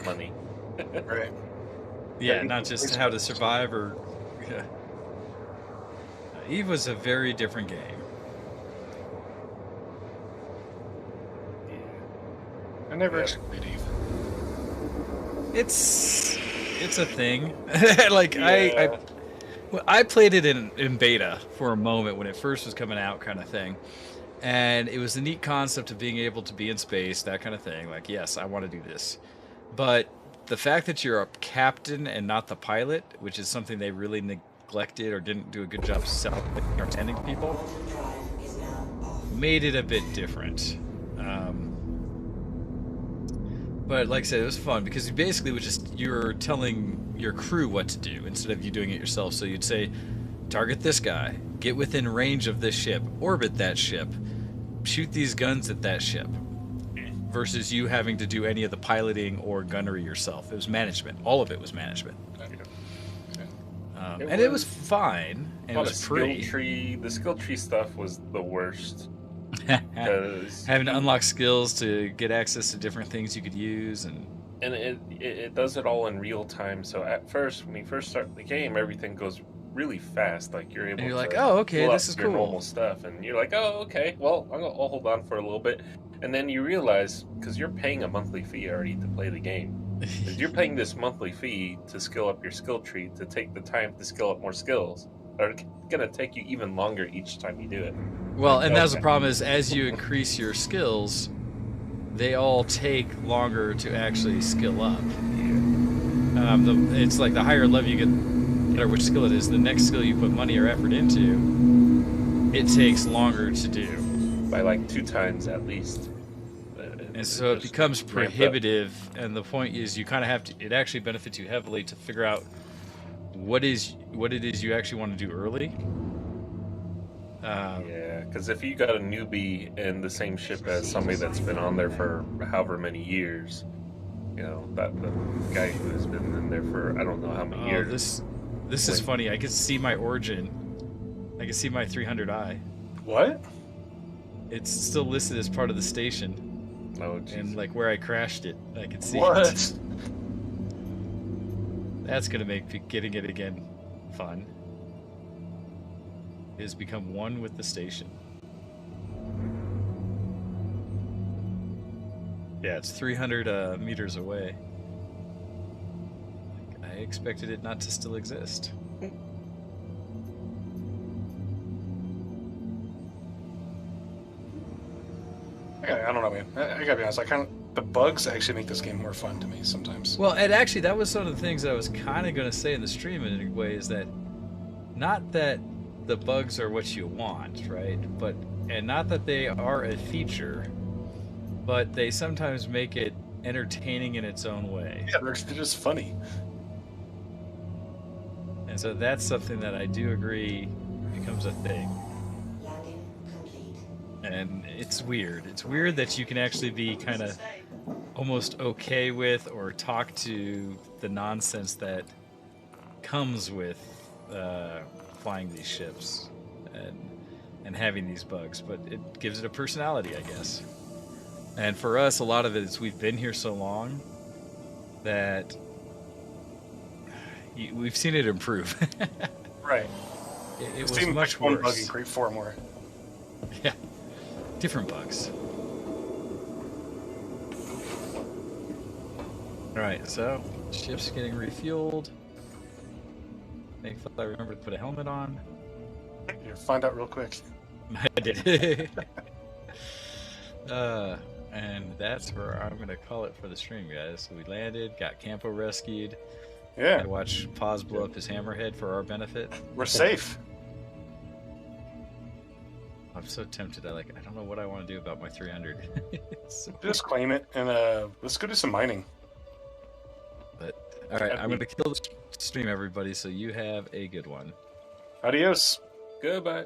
money. Right. Yeah, not just how to survive or... Yeah. Eve was a very different game. I never actually played Eve. It's a thing. Like, yeah. I played it in beta for a moment when it first was coming out, kind of thing. And it was a neat concept of being able to be in space, that kind of thing. Like, yes, I want to do this. But the fact that you're a captain and not the pilot, which is something they really neglected or didn't do a good job understanding people, made it a bit different. But like I said, it was fun because you basically you're telling your crew what to do instead of you doing it yourself. So you'd say, target this guy, get within range of this ship, orbit that ship, shoot these guns at that ship, versus you having to do any of the piloting or gunnery yourself. It was management. All of it was management. And it was fine, and it was free. The skill tree stuff was the worst. Having to unlock skills to get access to different things you could use, and it does it all in real time. So at first, when you first start the game, everything goes really fast. Like you're able to like, oh, okay, this is your cool. Normal stuff, and you're like, oh, okay. Well, I'll hold on for a little bit, and then you realize because you're paying a monthly fee already to play the game. You're paying this monthly fee to skill up your skill tree to take the time to skill up more skills. are gonna take you even longer each time you do it. Well, and that's the Okay. problem is as you increase your skills, they all take longer to actually skill up. It's like the higher level you get, no matter which skill it is, the next skill you put money or effort into, it takes longer to do. By like 2 times at least. And so it just becomes ramp up. prohibitive, and the point is you kind of have to, it actually benefits you heavily to figure out what it is you actually want to do early. Yeah, because if you got a newbie in the same ship as somebody that's been on there for however many years, you know, that the guy who has been in there for I don't know how many years. This is funny. I can see my origin. I can see my 300i. What? It's still listed as part of the station. Oh, geez. And like where I crashed it, I can see What? it. That's gonna make getting it again fun. It has become one with the station. Yeah, it's 300 meters away. I expected it not to still exist. I don't know, man. I gotta be honest. The bugs actually make this game more fun to me sometimes. Well, and actually, that was one of the things I was kind of going to say in the stream in a way is that not that the bugs are what you want, right? And not that they are a feature, but they sometimes make it entertaining in its own way. Yeah, they're just funny. And so that's something that I do agree becomes a thing. Landing complete. And it's weird. It's weird that you can actually be kind of almost okay with or talk to the nonsense that comes with flying these ships and having these bugs, but it gives it a personality, I guess. And for us, a lot of it is we've been here so long that we've seen it improve. Right. It was Steam much one worse. bug and create 4 more. Yeah, different bugs. All right, so ship's getting refueled. Thankfully, I remember to put a helmet on. You find out real quick. I did. And that's where I'm gonna call it for the stream, guys. So we landed, got Campo rescued. Yeah, I watched Paz blow up his hammerhead for our benefit. we're safe. I'm so tempted. I don't know what I want to do about my 300. Just claim it and let's go do some mining. But all right, I'm gonna kill the stream, everybody. So you have a good one. Adios. Goodbye.